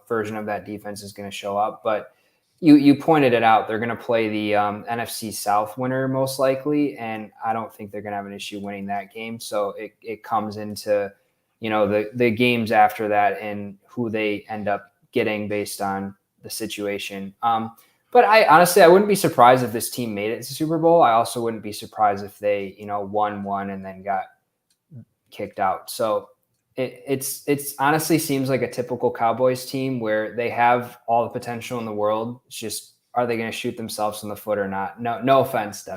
version of that defense is going to show up. But you pointed it out. They're going to play the NFC South winner most likely. And I don't think they're going to have an issue winning that game. So it comes into, the games after that and who they end up getting based on the situation. But I wouldn't be surprised if this team made it to the Super Bowl. I also wouldn't be surprised if they, won and then got kicked out. So it's honestly seems like a typical Cowboys team where they have all the potential in the world. It's just, are they going to shoot themselves in the foot or not? No offense,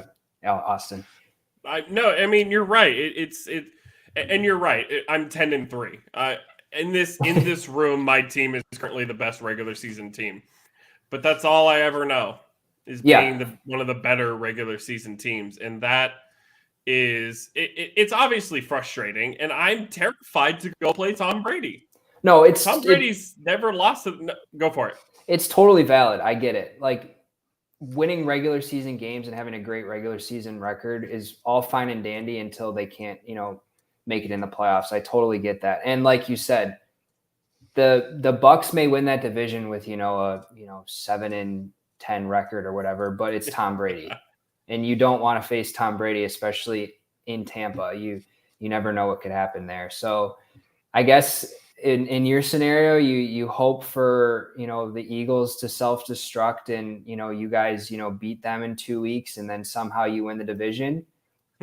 Austin. You're right. And you're right. I'm 10-3. In this room, my team is currently the best regular season team, but that's all I ever know. is being one of the better regular season teams, and that is it's obviously frustrating. And I'm terrified to go play Tom Brady. No, Tom Brady's never lost. Go for it. It's totally valid. I get it. Like winning regular season games and having a great regular season record is all fine and dandy until they can't, make it in the playoffs. I totally get that. And like you said, the Bucs may win that division with, a 7-10 record or whatever, but it's Tom Brady. And you don't want to face Tom Brady, especially in Tampa. You never know what could happen there. So I guess in your scenario, you hope for, the Eagles to self-destruct and, you guys, beat them in 2 weeks and then somehow you win the division,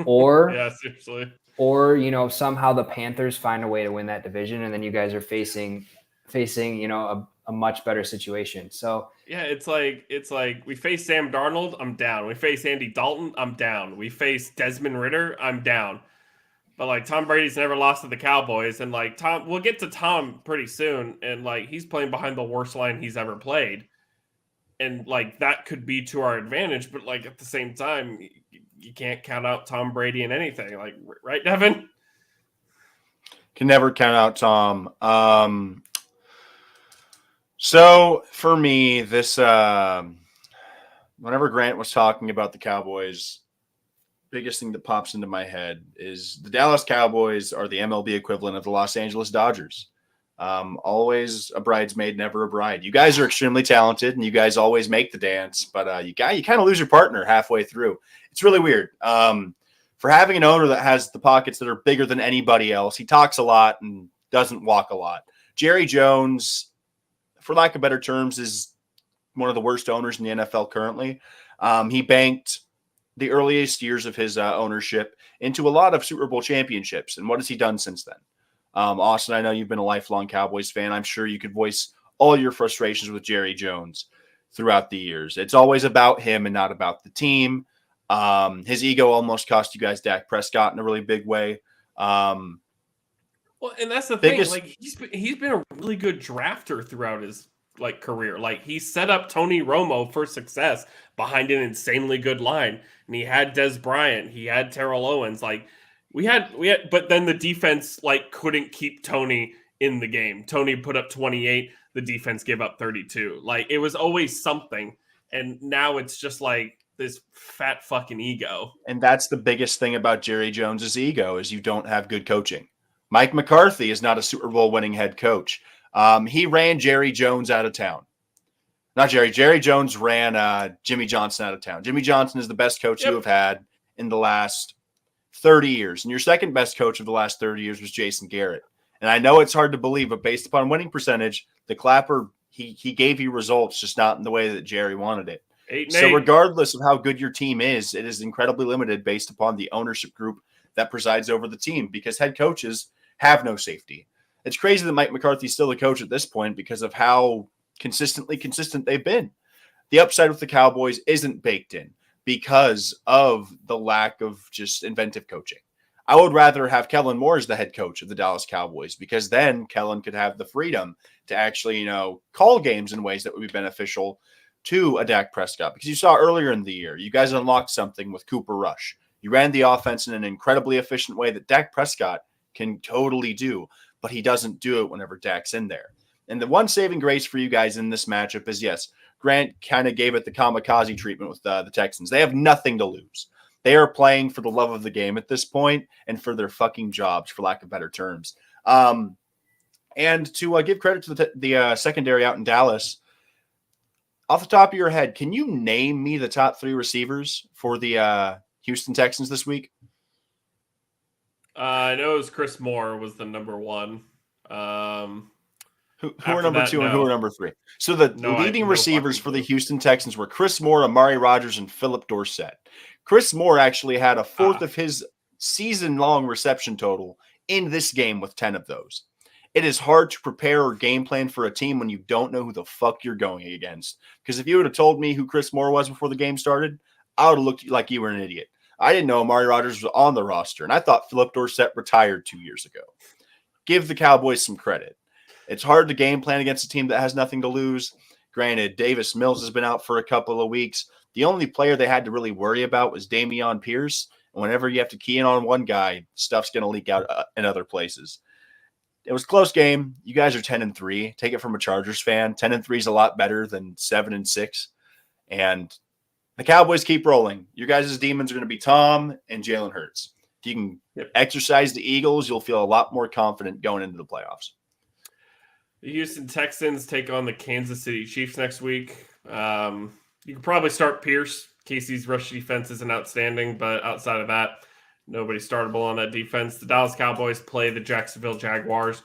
or, yeah, seriously. Or, somehow the Panthers find a way to win that division and then you guys are facing, a much better situation. So yeah, it's like we face Sam Darnold, I'm down. We face Andy Dalton, I'm down. We face Desmond Ridder, I'm down. But like Tom Brady's never lost to the Cowboys, and like we'll get to Tom pretty soon, and like he's playing behind the worst line he's ever played, and like that could be to our advantage. But like at the same time, you can't count out Tom Brady in anything. Like, right, Devin? Can never count out Tom. So for me, this whenever Grant was talking about the Cowboys, biggest thing that pops into my head is the Dallas Cowboys are the MLB equivalent of the Los Angeles Dodgers. Always a bridesmaid, never a bride. You guys are extremely talented and you guys always make the dance, but you kind of lose your partner halfway through. It's really weird. For having an owner that has the pockets that are bigger than anybody else, he talks a lot and doesn't walk a lot. Jerry Jones, for lack of better terms, is one of the worst owners in the NFL currently. He banked the earliest years of his ownership into a lot of Super Bowl championships. And what has he done since then? Austin, I know you've been a lifelong Cowboys fan. I'm sure you could voice all your frustrations with Jerry Jones throughout the years. It's always about him and not about the team. His ego almost cost you guys Dak Prescott in a really big way. Well, and that's the thing. Like he's been a really good drafter throughout his career. Like he set up Tony Romo for success behind an insanely good line, and he had Des Bryant, he had Terrell Owens. Like we had, but then the defense couldn't keep Tony in the game. Tony put up 28, the defense gave up 32. Like it was always something, and now it's just like this fat fucking ego. And that's the biggest thing about Jerry Jones's ego is you don't have good coaching. Mike McCarthy is not a Super Bowl winning head coach. He ran Jerry Jones out of town. Not Jerry. Jerry Jones ran Jimmy Johnson out of town. Jimmy Johnson is the best coach you have had in the last 30 years. And your second best coach of the last 30 years was Jason Garrett. And I know it's hard to believe, but based upon winning percentage, the Clapper, he gave you results, just not in the way that Jerry wanted it. 8-8. Regardless of how good your team is, it is incredibly limited based upon the ownership group that presides over the team because head coaches have no safety. It's crazy that Mike McCarthy's still the coach at this point because of how consistent they've been. The upside with the Cowboys isn't baked in because of the lack of just inventive coaching. I would rather have Kellen Moore as the head coach of the Dallas Cowboys because then Kellen could have the freedom to actually, call games in ways that would be beneficial to a Dak Prescott. Because you saw earlier in the year, you guys unlocked something with Cooper Rush. You ran the offense in an incredibly efficient way that Dak Prescott can totally do, but he doesn't do it whenever Dak's in there. And the one saving grace for you guys in this matchup is, yes, Grant kind of gave it the kamikaze treatment with the Texans. They have nothing to lose. They are playing for the love of the game at this point and for their fucking jobs, for lack of better terms. And to give credit to the secondary out in Dallas, off the top of your head, can you name me the top 3 receivers for the Houston Texans this week? I know it was Chris Moore was the number 1. Who are number 2 and who are number 3? So the leading receivers for the Houston Texans were Chris Moore, Amari Rodgers, and Phillip Dorsett. Chris Moore actually had a fourth of his season-long reception total in this game with 10 of those. It is hard to prepare or game plan for a team when you don't know who the fuck you're going against. Because if you would have told me who Chris Moore was before the game started, I would have looked like you were an idiot. I didn't know Amari Rodgers was on the roster, and I thought Phillip Dorsett retired 2 years ago. Give the Cowboys some credit. It's hard to game plan against a team that has nothing to lose. Granted, Davis Mills has been out for a couple of weeks, The only player they had to really worry about was Dameon Pierce. And whenever you have to key in on one guy, stuff's going to leak out in other places. It was a close game. You guys are 10-3. Take it from a Chargers fan. 10-3 is a lot better than 7-6. And the Cowboys keep rolling. Your guys' demons are going to be Tom and Jalen Hurts. If you can exercise the Eagles, you'll feel a lot more confident going into the playoffs. The Houston Texans take on the Kansas City Chiefs next week. You can probably start Pierce. Casey's rush defense isn't outstanding, but outside of that, nobody's startable on that defense. The Dallas Cowboys play the Jacksonville Jaguars.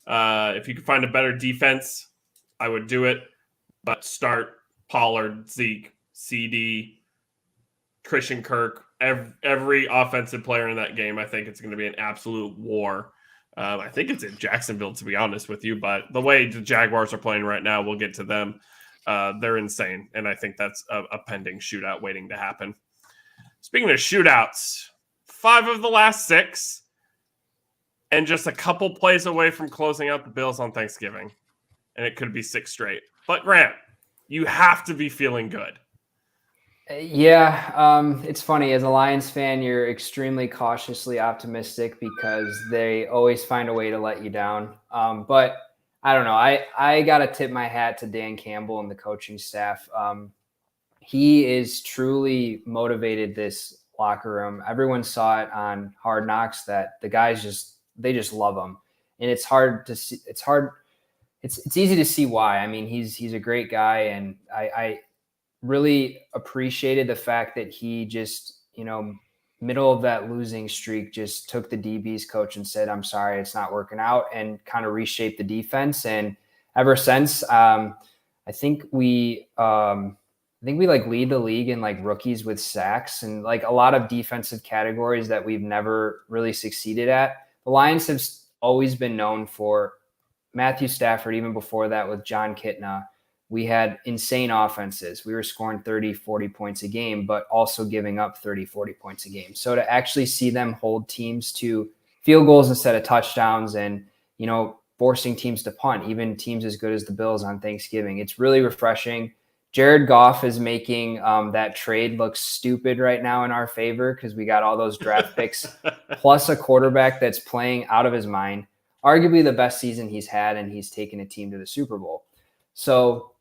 If you could find a better defense, I would do it. But start Pollard, Zeke, CD, Christian Kirk, every offensive player in that game. I think it's going to be an absolute war. I think it's in Jacksonville, to be honest with you. But the way the Jaguars are playing right now, we'll get to them. They're insane. And I think that's a pending shootout waiting to happen. Speaking of shootouts, 5 of the last 6, and just a couple plays away from closing out the Bills on Thanksgiving. And it could be 6 straight. But Grant, you have to be feeling good. Yeah, it's funny. As a Lions fan, you're extremely cautiously optimistic because they always find a way to let you down. But I don't know. I got to tip my hat to Dan Campbell and the coaching staff. He is truly motivated this locker room. Everyone saw it on Hard Knocks that the guys they just love him. And it's hard to see. It's easy to see why. I mean, he's a great guy, and I really appreciated the fact that he just, middle of that losing streak, just took the DB's coach and said, "I'm sorry, it's not working out," and kind of reshaped the defense. And ever since, I think we lead the league in rookies with sacks and a lot of defensive categories that we've never really succeeded at. The Lions have always been known for Matthew Stafford. Even before that with John Kitna, we had insane offenses. We were scoring 30, 40 points a game, but also giving up 30, 40 points a game. So to actually see them hold teams to field goals instead of touchdowns and, forcing teams to punt, even teams as good as the Bills on Thanksgiving, it's really refreshing. Jared Goff is making that trade look stupid right now in our favor because we got all those draft picks plus a quarterback that's playing out of his mind, arguably the best season he's had, and he's taken a team to the Super Bowl. So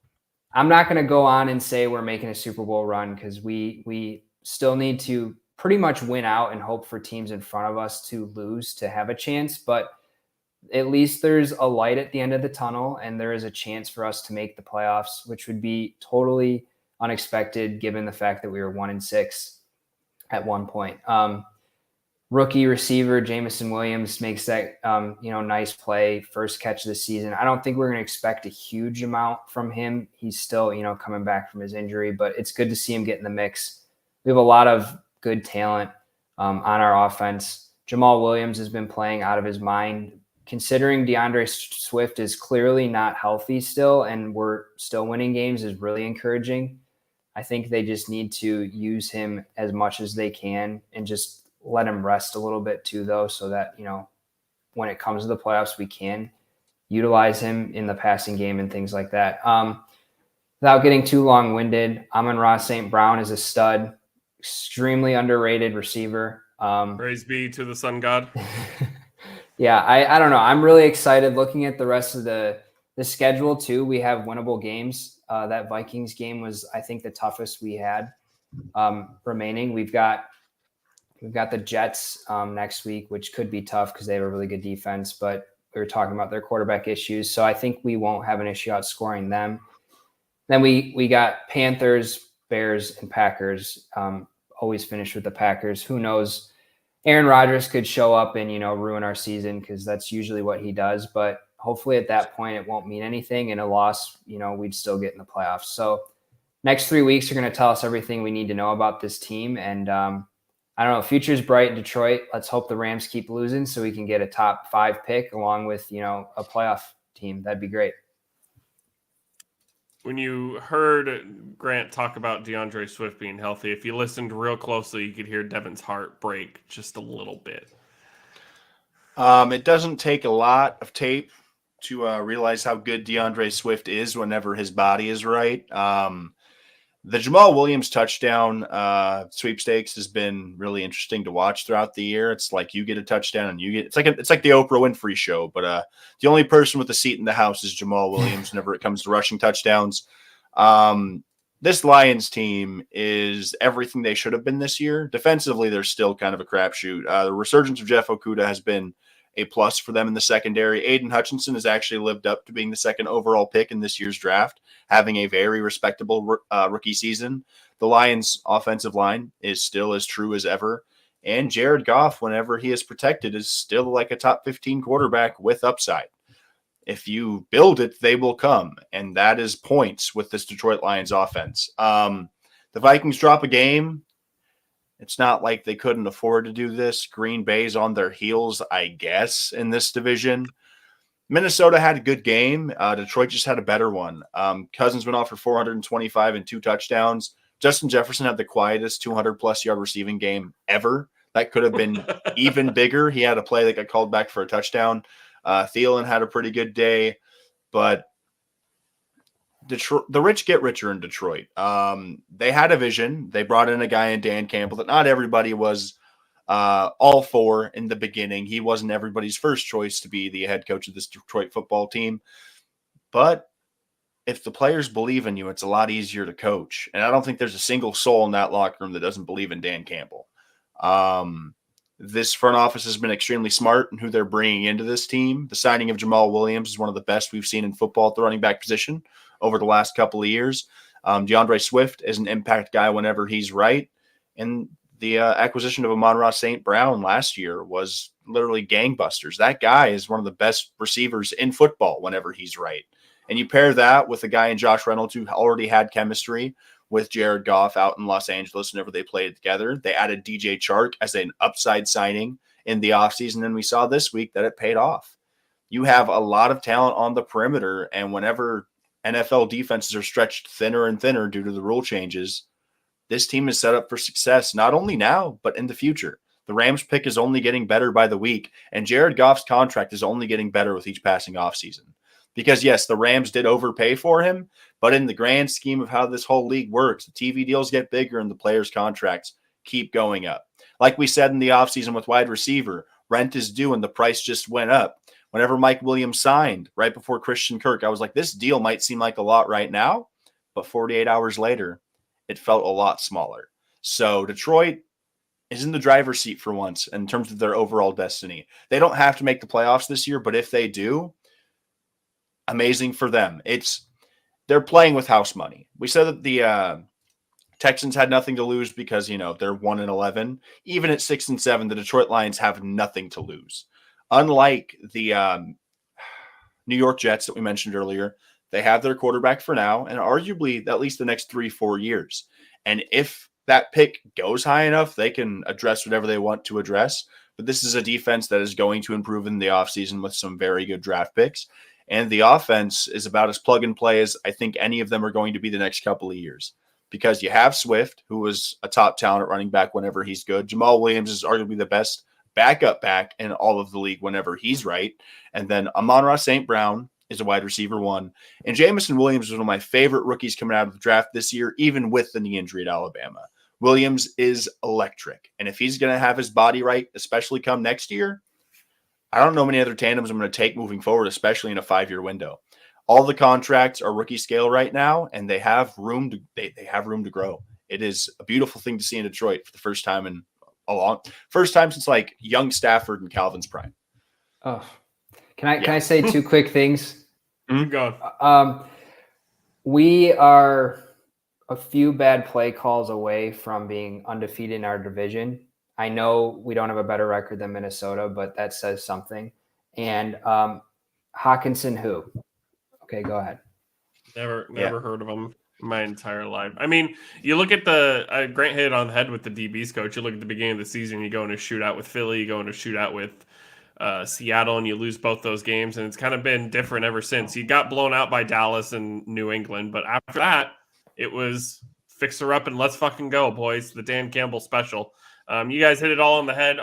I'm not going to go on and say we're making a Super Bowl run because we still need to pretty much win out and hope for teams in front of us to lose to have a chance. But at least there's a light at the end of the tunnel, and there is a chance for us to make the playoffs, which would be totally unexpected given the fact that we were 1-6 at one point. Rookie receiver Jameson Williams makes that nice play, first catch of the season. I don't think we're going to expect a huge amount from him. He's still coming back from his injury, but it's good to see him get in the mix. We have a lot of good talent on our offense. Jamal Williams has been playing out of his mind. Considering DeAndre Swift is clearly not healthy still, and we're still winning games, is really encouraging. I think they just need to use him as much as they can and just let him rest a little bit too, though, so that, when it comes to the playoffs, we can utilize him in the passing game and things like that. Without getting too long-winded, Amon-Ra St. Brown is a stud, extremely underrated receiver. Praise be to the sun god. Yeah, I don't know. I'm really excited looking at the rest of the schedule too. We have winnable games. That Vikings game was, I think, the toughest we had remaining. We've got the Jets next week, which could be tough because they have a really good defense, but we were talking about their quarterback issues. So I think we won't have an issue outscoring them. Then we got Panthers, Bears, and Packers. Always finish with the Packers. Who knows? Aaron Rodgers could show up and, ruin our season because that's usually what he does. But hopefully at that point it won't mean anything. And a loss, we'd still get in the playoffs. So next 3 weeks are going to tell us everything we need to know about this team. And I don't know, future's bright in Detroit. Let's hope the Rams keep losing so we can get a top 5 pick along with, a playoff team. That'd be great. When you heard Grant talk about DeAndre Swift being healthy, if you listened real closely, you could hear Devin's heart break just a little bit. It doesn't take a lot of tape to realize how good DeAndre Swift is whenever his body is right. The Jamal Williams touchdown sweepstakes has been really interesting to watch throughout the year. It's like you get a touchdown and it's like the Oprah Winfrey show, but the only person with a seat in the house is Jamal Williams whenever it comes to rushing touchdowns. This Lions team is everything they should have been this year. Defensively, they're still kind of a crapshoot. The resurgence of Jeff Okudah has been a plus for them in the secondary. Aiden Hutchinson has actually lived up to being the second overall pick in this year's draft, having a very respectable rookie season. The Lions' offensive line is still as true as ever. And Jared Goff, whenever he is protected, is still like a top 15 quarterback with upside. If you build it, they will come. And that is points with this Detroit Lions offense. The Vikings drop a game. It's not like they couldn't afford to do this. Green Bay's on their heels, I guess, in this division. Minnesota had a good game. Detroit just had a better one. Cousins went off for 425 and 2 touchdowns. Justin Jefferson had the quietest 200-plus yard receiving game ever. That could have been even bigger. He had a play that got called back for a touchdown. Thielen had a pretty good day. But Detroit, the rich get richer in Detroit. They had a vision. They brought in a guy in Dan Campbell that not everybody was all for in the beginning. He wasn't everybody's first choice to be the head coach of this Detroit football team. But if the players believe in you, it's a lot easier to coach. And I don't think there's a single soul in that locker room that doesn't believe in Dan Campbell. This front office has been extremely smart in who they're bringing into this team. The signing of Jamal Williams is one of the best we've seen in football at the running back position over the last couple of years. DeAndre Swift is an impact guy whenever he's right. And the acquisition of Amon-Ra St. Brown last year was literally gangbusters. That guy is one of the best receivers in football whenever he's right. And you pair that with a guy in Josh Reynolds who already had chemistry with Jared Goff out in Los Angeles whenever they played together. They added DJ Chark as an upside signing in the offseason, and we saw this week that it paid off. You have a lot of talent on the perimeter, and whenever NFL defenses are stretched thinner and thinner due to the rule changes, this team is set up for success, not only now, but in the future. The Rams pick is only getting better by the week, and Jared Goff's contract is only getting better with each passing offseason. Because, yes, the Rams did overpay for him, but in the grand scheme of how this whole league works, the TV deals get bigger and the players' contracts keep going up. Like we said in the offseason with wide receiver, rent is due and the price just went up. Whenever Mike Williams signed right before Christian Kirk, I was like, this deal might seem like a lot right now, but 48 hours later, it felt a lot smaller. So Detroit is in the driver's seat for once in terms of their overall destiny. They don't have to make the playoffs this year, but if they do, amazing for them. They're playing with house money. We said that the Texans had nothing to lose because, they're 1-11. Even at 6-7, the Detroit Lions have nothing to lose. Unlike the New York Jets that we mentioned earlier, they have their quarterback for now and arguably at least the next 3-4 years. And if that pick goes high enough, they can address whatever they want to address. But this is a defense that is going to improve in the offseason with some very good draft picks. And the offense is about as plug and play as I think any of them are going to be the next couple of years. Because you have Swift, who was a top talent at running back whenever he's good. Jamal Williams is arguably the best backup back in all of the league whenever he's right. And then Amon-Ra St. Brown is a wide receiver 1. And Jamison Williams is one of my favorite rookies coming out of the draft this year, even with the knee injury at Alabama. Williams is electric. And if he's going to have his body right, especially come next year, I don't know many other tandems I'm going to take moving forward, especially in a 5-year window. All the contracts are rookie scale right now, and they have room to they have room to grow. It is a beautiful thing to see in Detroit for the first time since like young Stafford and Calvin's prime. Oh, can I say 2 quick things? Mm-hmm. Go. We are a few bad play calls away from being undefeated in our division. I know we don't have a better record than Minnesota, but that says something. And Hawkinson, who? Okay, go ahead. Never heard of him in my entire life. I mean, you look at the Grant hit it on the head with the DBs coach. You look at the beginning of the season, you go in a shootout with Philly, you go in a shootout with Seattle, and you lose both those games. And it's kind of been different ever since. You got blown out by Dallas and New England, but after that, it was fix her up and let's fucking go, boys. The Dan Campbell special. You guys hit it all on the head.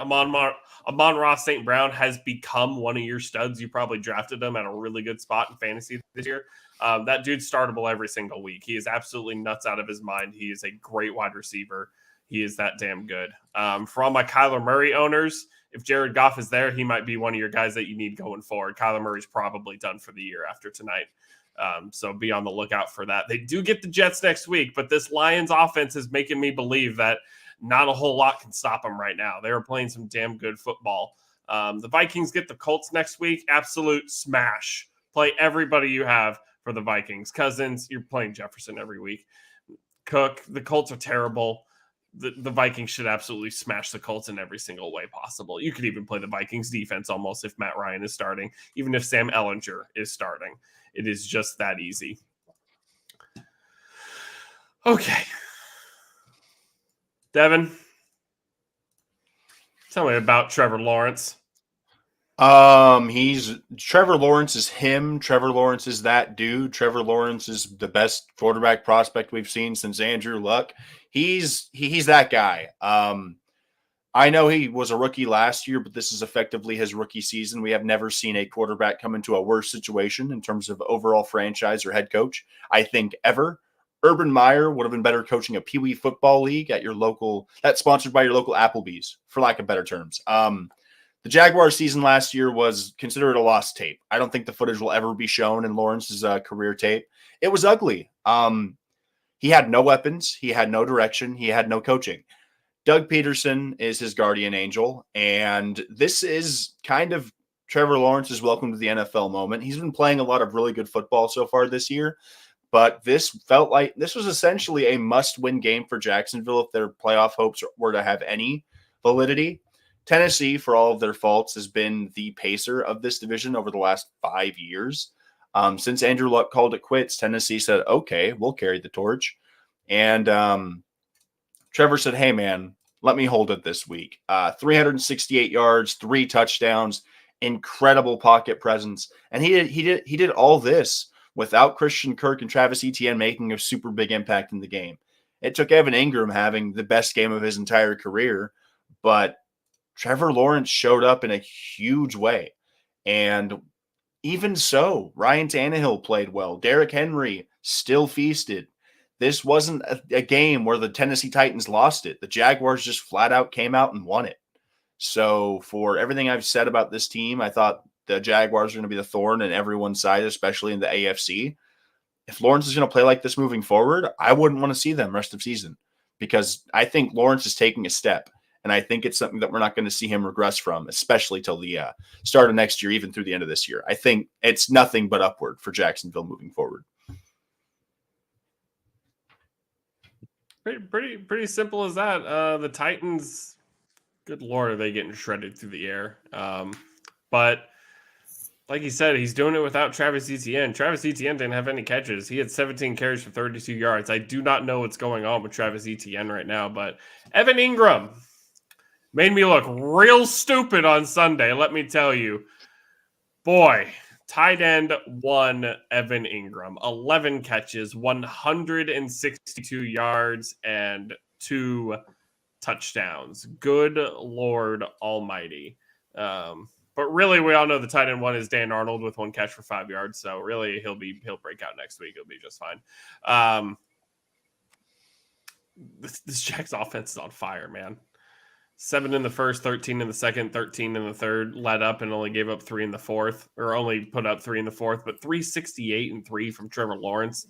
Amon-Ra St. Brown has become one of your studs. You probably drafted him at a really good spot in fantasy this year. That dude's startable every single week. He is absolutely nuts out of his mind. He is a great wide receiver. He is that damn good. For all my Kyler Murray owners, if Jared Goff is there, he might be one of your guys that you need going forward. Kyler Murray's probably done for the year after tonight. So be on the lookout for that. They do get the Jets next week, but this Lions offense is making me believe that not a whole lot can stop them right now. They are playing some damn good football. The Vikings get the Colts next week. Absolute smash. Play everybody you have for the Vikings. Cousins, you're playing Jefferson every week. Cook, the Colts are terrible. The Vikings should absolutely smash the Colts in every single way possible. You could even play the Vikings defense almost if Matt Ryan is starting, even if Sam Ehlinger is starting. It is just that easy. Okay. Devin, tell me about Trevor Lawrence. Trevor Lawrence is him. Trevor Lawrence is that dude. Trevor Lawrence is the best quarterback prospect we've seen since Andrew Luck. He's that guy. I know he was a rookie last year, but this is effectively his rookie season. We have never seen a quarterback come into a worse situation in terms of overall franchise or head coach, I think, ever. Urban Meyer would have been better coaching a Pee Wee football league at your local, that's sponsored by your local Applebee's, for lack of better terms. The Jaguars season last year was considered a lost tape. I don't think the footage will ever be shown in Lawrence's career tape. It was ugly. He had no weapons. He had no direction. He had no coaching. Doug Peterson is his guardian angel, and this is kind of Trevor Lawrence's welcome to the NFL moment. He's been playing a lot of really good football so far this year, but this felt like this was essentially a must-win game for Jacksonville if their playoff hopes were to have any validity. Tennessee, for all of their faults, has been the pacer of this division over the last 5 years. Since Andrew Luck called it quits, Tennessee said, okay, we'll carry the torch. And Trevor said, hey, man, let me hold it this week. 368 yards, 3 touchdowns, incredible pocket presence. And he did all this without Christian Kirk and Travis Etienne making a super big impact in the game. It took Evan Ingram having the best game of his entire career, but Trevor Lawrence showed up in a huge way. And even so, Ryan Tannehill played well. Derrick Henry still feasted. This wasn't a game where the Tennessee Titans lost it. The Jaguars just flat out came out and won it. So for everything I've said about this team, I thought the Jaguars are going to be the thorn in everyone's side, especially in the AFC. If Lawrence is going to play like this moving forward, I wouldn't want to see them rest of season because I think Lawrence is taking a step. And I think it's something that we're not going to see him regress from, especially till the start of next year, even through the end of this year. I think it's nothing but upward for Jacksonville moving forward. Pretty simple as that. The Titans, good Lord, are they getting shredded through the air? But like he said, he's doing it without Travis Etienne. Travis Etienne didn't have any catches. He had 17 carries for 32 yards. I do not know what's going on with Travis Etienne right now, but Evan Ingram made me look real stupid on Sunday, let me tell you. Boy, tight end 1, Evan Ingram. 11 catches, 162 yards, and 2 touchdowns. Good Lord Almighty. But really, we all know the tight end 1 is Dan Arnold with 1 catch for 5 yards. So really, he'll break out next week. He'll be just fine. This Jags offense is on fire, man. 7 in the first, 13 in the second, 13 in the third, led up and only gave up 3 in the fourth, or only put up 3 in the fourth, but 368 and 3 from Trevor Lawrence,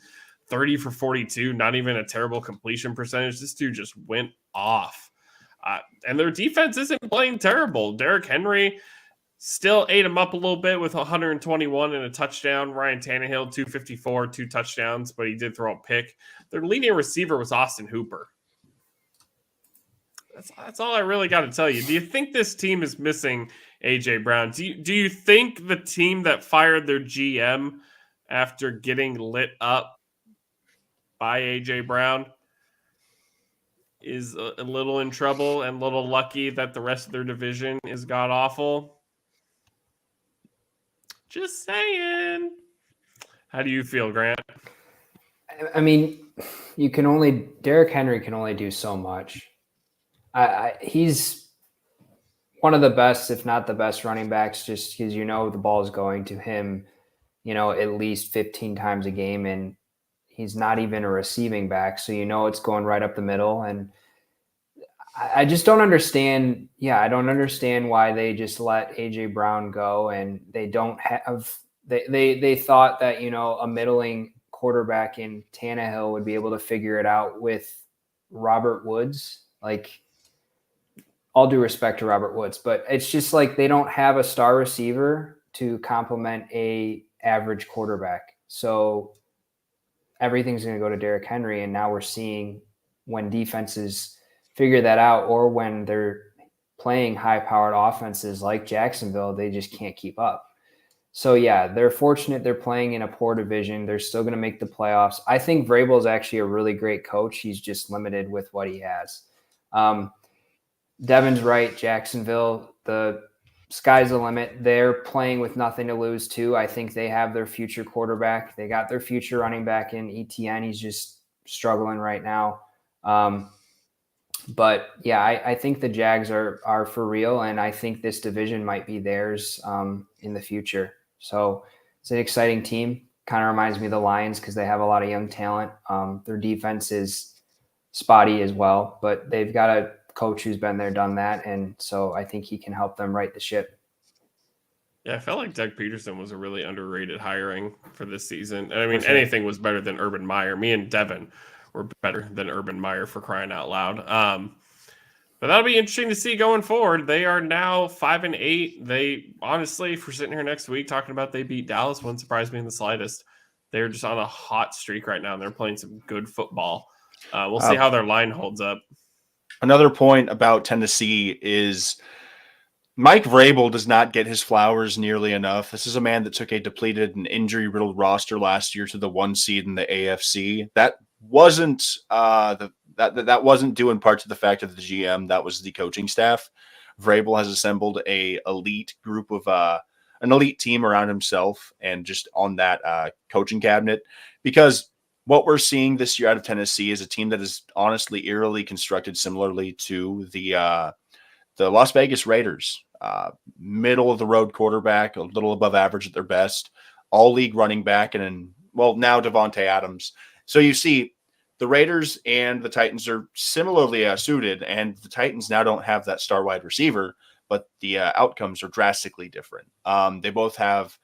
30 for 42, not even a terrible completion percentage. This dude just went off. And their defense isn't playing terrible. Derrick Henry still ate him up a little bit with 121 and a touchdown. Ryan Tannehill, 254, 2 touchdowns, but he did throw a pick. Their leading receiver was Austin Hooper. That's all I really got to tell you. Do you think this team is missing A.J. Brown? Do you think the team that fired their GM after getting lit up by A.J. Brown is a little in trouble and a little lucky that the rest of their division is god-awful? Just saying. How do you feel, Grant? I mean, Derrick Henry can only do so much. one of the best, if not the best running backs, just because the ball is going to him, at least 15 times a game, and he's not even a receiving back. So, it's going right up the middle. And I just don't understand. Yeah, I don't understand why they just let AJ Brown go, and they don't have they thought that, a middling quarterback in Tannehill would be able to figure it out with Robert Woods. Like, all due respect to Robert Woods, but it's just like they don't have a star receiver to complement a average quarterback. So everything's going to go to Derrick Henry. And now we're seeing when defenses figure that out, or when they're playing high-powered offenses like Jacksonville, they just can't keep up. So, yeah, they're fortunate they're playing in a poor division. They're still going to make the playoffs. I think Vrabel is actually a really great coach. He's just limited with what he has. Devin's right, Jacksonville, the sky's the limit. They're playing with nothing to lose, too. I think they have their future quarterback. They got their future running back in ETN. He's just struggling right now. But yeah, I think the Jags are for real, and I think this division might be theirs in the future. So it's an exciting team. Kind of reminds me of the Lions because they have a lot of young talent. Their defense is spotty as well, but they've got a coach who's been there, done that, and so I think he can help them right the ship. Yeah, I felt like Doug Peterson was a really underrated hiring for this season. I mean, anything was better than Urban Meyer. Me and Devin were better than Urban Meyer, for crying out loud. But that'll be interesting to see going forward. They are now 5-8. They honestly, if we're sitting here next week talking about they beat Dallas, wouldn't surprise me in the slightest. They're just on a hot streak right now. They're playing some good football. We'll see how their line holds up. Another point about Tennessee is Mike Vrabel does not get his flowers nearly enough. This is a man that took a depleted and injury-riddled roster last year to the 1 seed in the AFC. That wasn't that wasn't due in part to the fact of the GM. That was the coaching staff. Vrabel has assembled an elite team around himself, and just on that coaching cabinet, because what we're seeing this year out of Tennessee is a team that is honestly eerily constructed similarly to the Las Vegas Raiders. Middle of the road quarterback, a little above average at their best, all league running back, and now Devontae Adams. So you see, the Raiders and the Titans are similarly suited, and the Titans now don't have that star wide receiver, but the outcomes are drastically different. They both have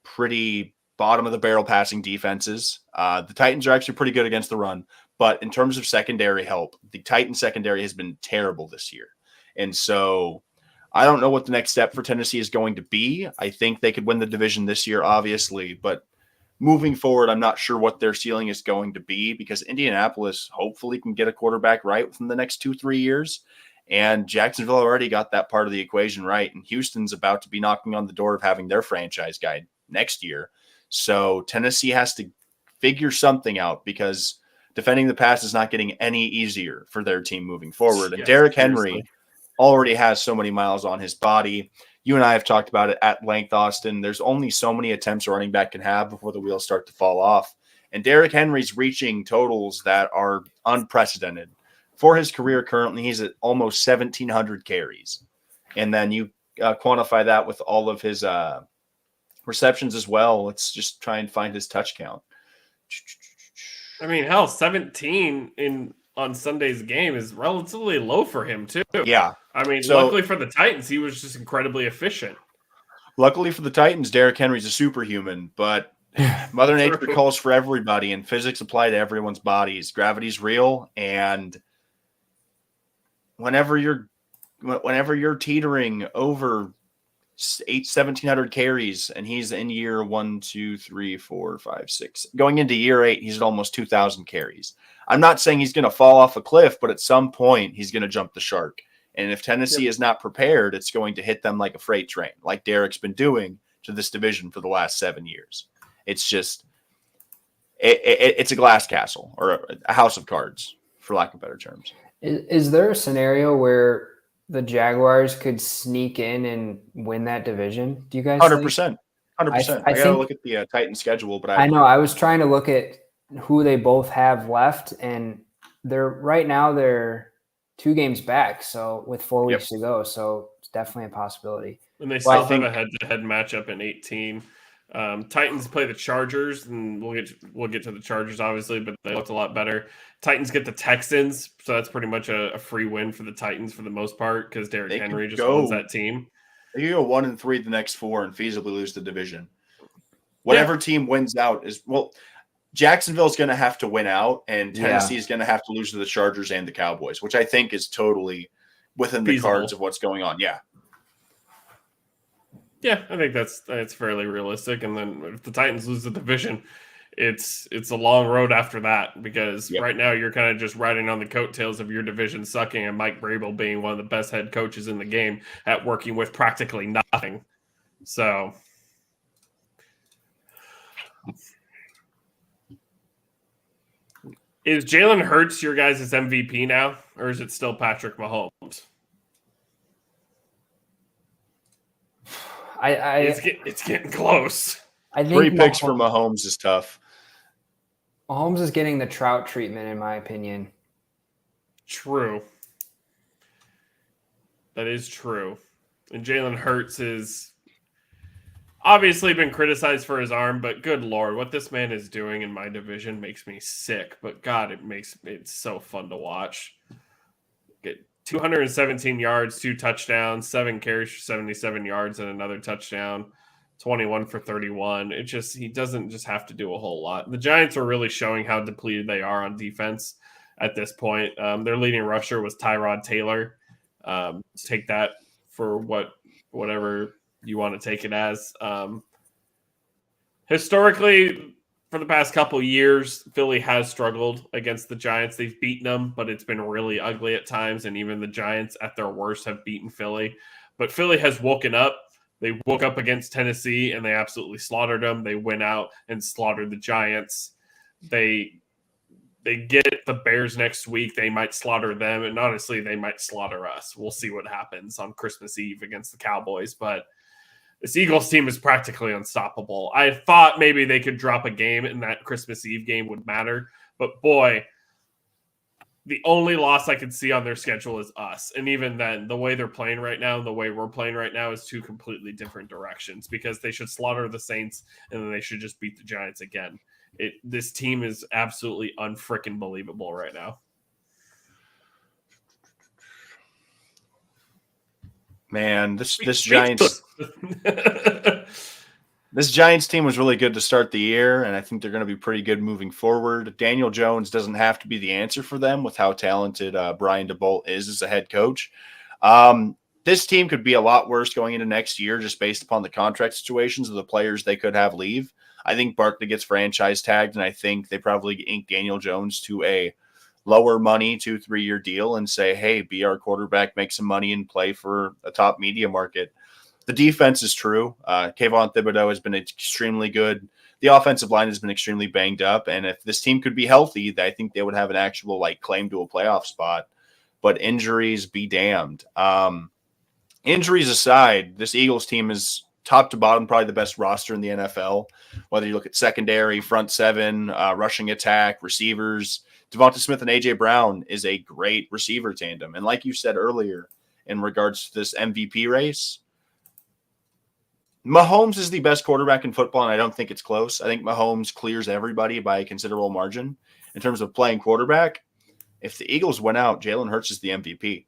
pretty bottom of the barrel passing defenses. The Titans are actually pretty good against the run, but in terms of secondary help, the Titans secondary has been terrible this year. And so I don't know what the next step for Tennessee is going to be. I think they could win the division this year, obviously, but moving forward, I'm not sure what their ceiling is going to be, because Indianapolis hopefully can get a quarterback right within the next 2-3 years. And Jacksonville already got that part of the equation right. And Houston's about to be knocking on the door of having their franchise guy next year. So Tennessee has to figure something out, because defending the pass is not getting any easier for their team moving forward. And Derrick Henry already has so many miles on his body. You and I have talked about it at length, Austin. There's only so many attempts a running back can have before the wheels start to fall off. And Derrick Henry's reaching totals that are unprecedented. For his career currently, he's at almost 1,700 carries. And then you quantify that with all of his receptions as well. Let's just try and find his touch count. I mean, hell, 17 on Sunday's game is relatively low for him, too. Yeah. I mean, luckily for the Titans, he was just incredibly efficient. Luckily for the Titans, Derrick Henry's a superhuman, but Mother Nature calls for everybody, and physics apply to everyone's bodies. Gravity's real, and whenever you're teetering over 1,700 carries, and he's in year 1, 2, 3, 4, 5, 6, going into year 8, he's at almost 2,000 carries. I'm not saying he's going to fall off a cliff, but at some point he's going to jump the shark. And if Tennessee is not prepared, it's going to hit them like a freight train, like Derrick's been doing to this division for the last 7 years. It's just, it's a glass castle, or a house of cards, for lack of better terms. Is there a scenario where the Jaguars could sneak in and win that division? Do you guys 100%. 100%. I got to look at the Titans schedule, but I know I was trying to look at who they both have left, and they're 2 games back, so with 4 weeks to go. So definitely a possibility. And they still have a head-to-head matchup in 18. Titans play the Chargers, and we'll get to the Chargers obviously, but they looked a lot better. Titans get the Texans, so that's pretty much a free win for the Titans for the most part because Derrick Henry just owns that team. They can go 1-3 the next 4 and feasibly lose the division. Whatever team wins out Jacksonville's going to have to win out, and Tennessee is going to have to lose to the Chargers and the Cowboys, which I think is totally within the cards of what's going on. Yeah. Yeah, I think that's fairly realistic. And then if the Titans lose the division, it's a long road after that because right now you're kind of just riding on the coattails of your division sucking and Mike Vrabel being one of the best head coaches in the game at working with practically nothing. So is Jalen Hurts your guys' MVP now, or is it still Patrick Mahomes? It's getting close. I think 3 picks for Mahomes is tough. Mahomes is getting the Trout treatment, in my opinion. True. That is true. And Jalen Hurts is obviously been criticized for his arm, but good Lord, what this man is doing in my division makes me sick. But God, it's so fun to watch. Get 217 yards, 2 touchdowns, 7 carries for 77 yards, and another touchdown. 21 for 31. He doesn't just have to do a whole lot. The Giants are really showing how depleted they are on defense at this point. Their leading rusher was Tyrod Taylor. Take that for whatever you want to take it as. Historically, for the past couple years, Philly has struggled against the Giants. They've beaten them, but it's been really ugly at times, and even the Giants at their worst have beaten Philly. But Philly has woken up. They woke up against Tennessee, and they absolutely slaughtered them. They went out and slaughtered the Giants. They get the Bears next week. They might slaughter them, and honestly, they might slaughter us. We'll see what happens on Christmas Eve against the Cowboys, but this Eagles team is practically unstoppable. I thought maybe they could drop a game and that Christmas Eve game would matter, but boy, the only loss I could see on their schedule is us. And even then, the way they're playing right now and the way we're playing right now is 2 completely different directions because they should slaughter the Saints and then they should just beat the Giants again. This team is absolutely unfreaking believable right now. Man, this Giants this Giants team was really good to start the year, and I think they're going to be pretty good moving forward. Daniel Jones doesn't have to be the answer for them with how talented Brian DeBolt is as a head coach. This team could be a lot worse going into next year just based upon the contract situations of the players they could have leave. I think Barkley gets franchise tagged, and I think they probably ink Daniel Jones to a lower money 2-3 year deal and say, hey, be our quarterback, make some money and play for a top media market. The defense is true. Kayvon Thibodeau has been extremely good. The offensive line has been extremely banged up. And if this team could be healthy, I think they would have an actual claim to a playoff spot. But injuries be damned. Injuries aside, this Eagles team is top to bottom probably the best roster in the NFL. Whether you look at secondary, front seven, rushing attack, receivers, Devonta Smith and A.J. Brown is a great receiver tandem. And like you said earlier, in regards to this MVP race, Mahomes is the best quarterback in football, and I don't think it's close. I think Mahomes clears everybody by a considerable margin. In terms of playing quarterback, if the Eagles win out, Jalen Hurts is the MVP.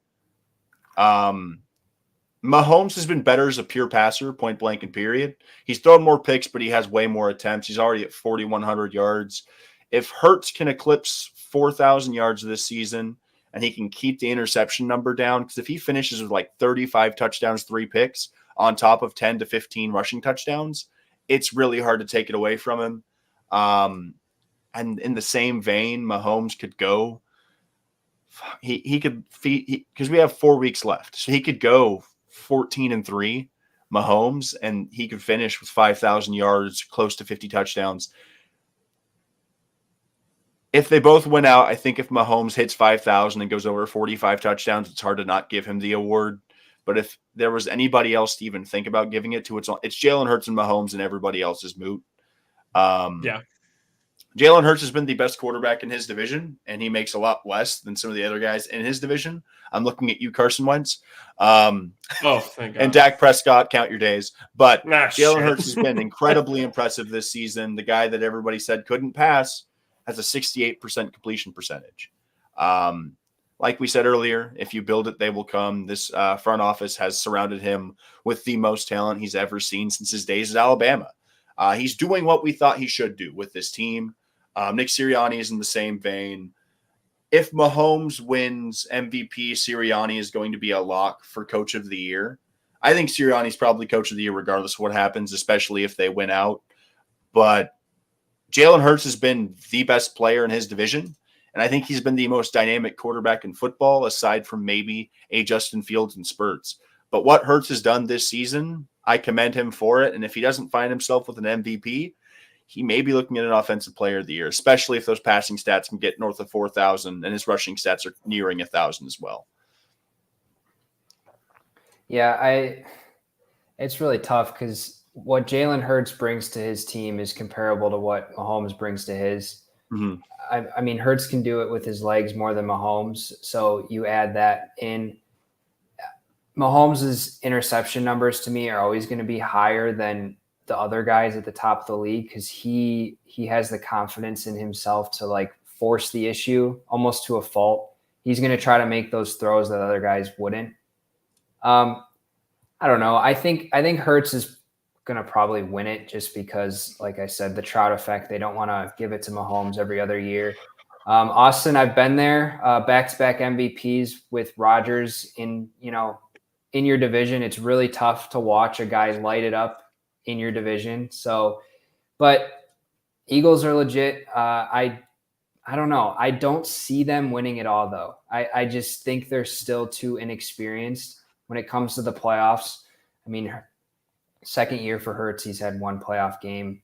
Mahomes has been better as a pure passer, point blank and period. He's thrown more picks, but he has way more attempts. He's already at 4,100 yards. If Hurts can eclipse 4,000 yards this season and he can keep the interception number down, because if he finishes with 35 touchdowns, 3 picks on top of 10 to 15 rushing touchdowns, it's really hard to take it away from him. And in the same vein, Mahomes could go. He could feed because we have 4 weeks left, so he could go 14-3, Mahomes, and he could finish with 5,000 yards, close to 50 touchdowns. If they both win out, I think if Mahomes hits 5,000 and goes over 45 touchdowns, it's hard to not give him the award. But if there was anybody else to even think about giving it to, it's Jalen Hurts and Mahomes, and everybody else is moot. Yeah. Jalen Hurts has been the best quarterback in his division, and he makes a lot less than some of the other guys in his division. I'm looking at you, Carson Wentz. Thank God. And Dak Prescott, count your days. But Jalen Hurts Shit. has been incredibly impressive this season. The guy that everybody said couldn't pass has a 68% completion percentage. Like we said earlier, if you build it, they will come. This front office has surrounded him with the most talent he's ever seen since his days at Alabama. He's doing what we thought he should do with this team. Nick Sirianni is in the same vein. If Mahomes wins MVP, Sirianni is going to be a lock for Coach of the Year. I think Sirianni's probably Coach of the Year regardless of what happens, especially if they win out. But Jalen Hurts has been the best player in his division, and I think he's been the most dynamic quarterback in football, aside from maybe a Justin Fields and spurts. But what Hurts has done this season, I commend him for it. And if he doesn't find himself with an MVP, he may be looking at an offensive player of the year, especially if those passing stats can get north of 4,000 and his rushing stats are nearing 1,000 as well. Yeah, it's really tough because what Jalen Hurts brings to his team is comparable to what Mahomes brings to his. Mm-hmm. I mean, Hurts can do it with his legs more than Mahomes. So you add that in. Mahomes' interception numbers to me are always going to be higher than the other guys at the top of the league because he has the confidence in himself to like force the issue almost to a fault. He's going to try to make those throws that other guys wouldn't. I don't know. I think Hurts is going to probably win it just because, like I said, the Trout effect. They don't want to give it to Mahomes every other year. Austin, I've been there, back-to-back MVPs with Rodgers in your division. It's really tough to watch a guy light it up in your division. So, but Eagles are legit. I don't know. I don't see them winning it all though. I just think they're still too inexperienced when it comes to the playoffs. I mean, second year for Hurts, he's had one playoff game.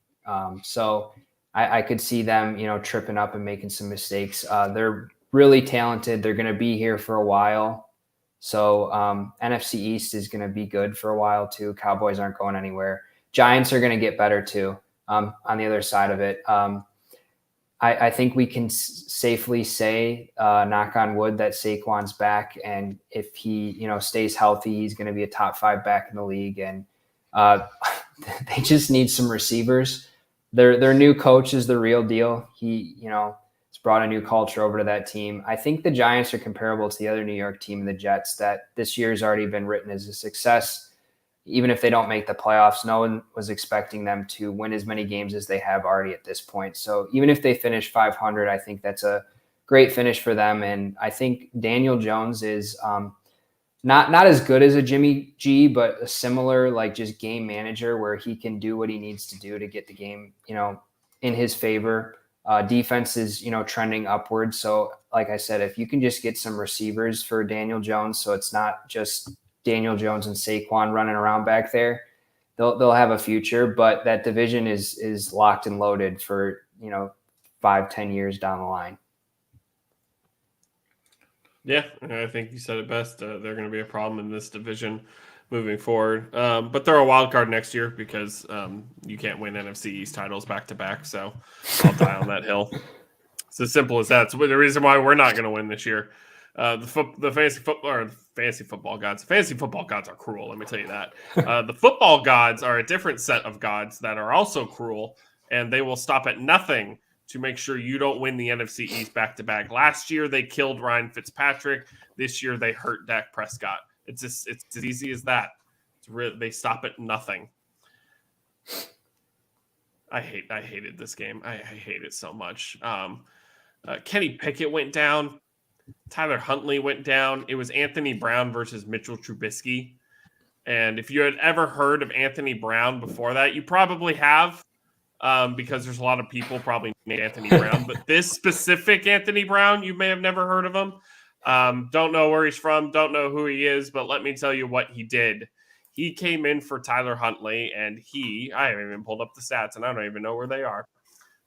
So I could see them, tripping up and making some mistakes. They're really talented. They're going to be here for a while. So NFC East is going to be good for a while too. Cowboys aren't going anywhere. Giants are going to get better too. On the other side of it, I think we can safely say, knock on wood, that Saquon's back, and if he stays healthy, he's going to be a top 5 back in the league. And they just need some receivers. Their new coach is the real deal. He has brought a new culture over to that team. I think the Giants are comparable to the other New York team, the Jets, that this year's already been written as a success. Even if they don't make the playoffs, no one was expecting them to win as many games as they have already at this point. So even if they finish 500, I think that's a great finish for them. And I think Daniel Jones is not as good as a Jimmy G, but a similar, like, just game manager where he can do what he needs to do to get the game, in his favor. Defense is, trending upward. So like I said, if you can just get some receivers for Daniel Jones, so it's not just Daniel Jones and Saquon running around back there, they'll have a future. But that division is locked and loaded for 5-10 years down the line. Yeah, I think you said it best. They're going to be a problem in this division moving forward. But they're a wild card next year because you can't win NFC East titles back to back. So I'll die on that hill. It's as simple as that. It's the reason why we're not going to win this year. The fantasy football gods. Fantasy football gods are cruel. Let me tell you that. The football gods are a different set of gods that are also cruel, and they will stop at nothing to make sure you don't win the NFC East back to back. Last year they killed Ryan Fitzpatrick. This year they hurt Dak Prescott. It's as easy as that. They stop at nothing. I hated this game. I hate it so much. Kenny Pickett went down. Tyler Huntley went down. It was Anthony Brown versus Mitchell Trubisky. And if you had ever heard of Anthony Brown before that, you probably have, because there's a lot of people probably named Anthony Brown. But this specific Anthony Brown, you may have never heard of him. Don't know where he's from. Don't know who he is. But let me tell you what he did. He came in for Tyler Huntley, and I haven't even pulled up the stats, and I don't even know where they are.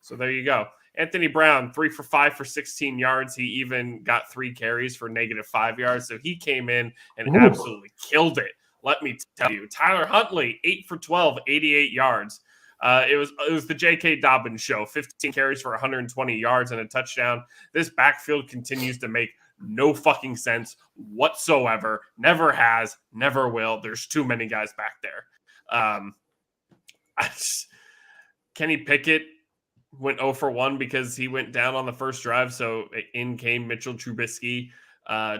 So there you go. Anthony Brown, 3 for 5 for 16 yards. He even got 3 carries for -5 yards. So he came in and absolutely killed it. Let me tell you. Tyler Huntley, 8 for 12, 88 yards. It was the J.K. Dobbins show. 15 carries for 120 yards and a touchdown. This backfield continues to make no fucking sense whatsoever. Never has, never will. There's too many guys back there. Kenny Pickett went 0 for 1 because he went down on the first drive. So in came Mitchell Trubisky,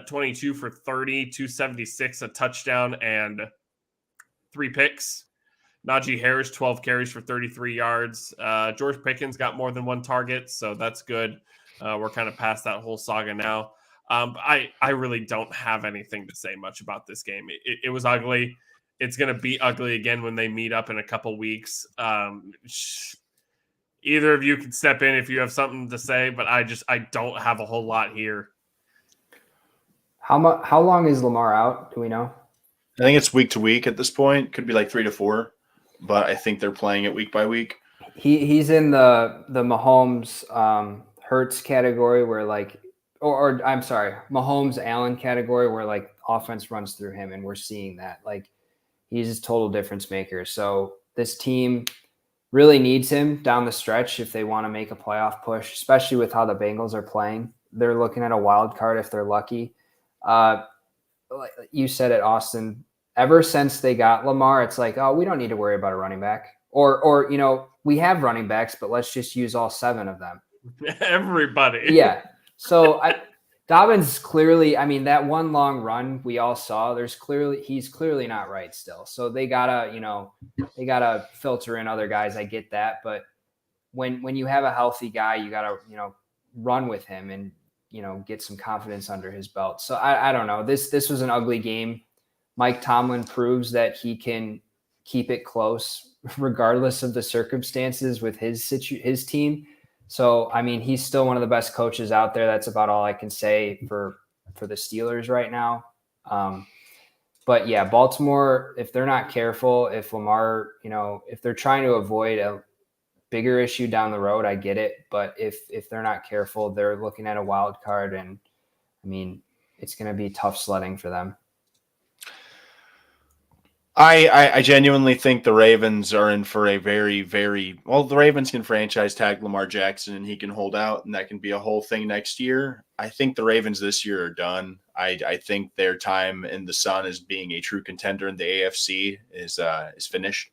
22 for 30, 276, a touchdown, and 3 picks. Najee Harris, 12 carries for 33 yards. George Pickens got more than 1 target, so that's good. We're kind of past that whole saga now. I really don't have anything to say much about this game. It was ugly. It's going to be ugly again when they meet up in a couple weeks. Either of you can step in if you have something to say, but I don't have a whole lot here. How long is Lamar out? Do we know? I think it's week to week at this point. Could be like 3 to 4, but I think they're playing it week by week. He's in the Mahomes Hurts category where like, or I'm sorry, Mahomes Allen category where like offense runs through him, and we're seeing that. Like he's a total difference maker. So this team really needs him down the stretch if they want to make a playoff push, especially with how the Bengals are playing. They're looking at a wild card if they're lucky. Like you said it, Austin. Ever since they got Lamar, it's like, oh, we don't need to worry about a running back. Or we have running backs, but let's just use all 7 of them. Everybody. Yeah. So Dobbins clearly, that one long run we all saw, he's clearly not right still. So they gotta filter in other guys. I get that. But when you have a healthy guy, you gotta, run with him and, get some confidence under his belt. So I don't know. This was an ugly game. Mike Tomlin proves that he can keep it close regardless of the circumstances with his team. So, he's still one of the best coaches out there. That's about all I can say for the Steelers right now. But yeah, Baltimore, if they're not careful, if Lamar, if they're trying to avoid a bigger issue down the road, I get it. But if they're not careful, they're looking at a wild card, and it's going to be tough sledding for them. I genuinely think the Ravens are in for a very, very well. The Ravens can franchise tag Lamar Jackson and he can hold out, and that can be a whole thing next year. I think the Ravens this year are done. I think their time in the sun as being a true contender in the AFC is finished.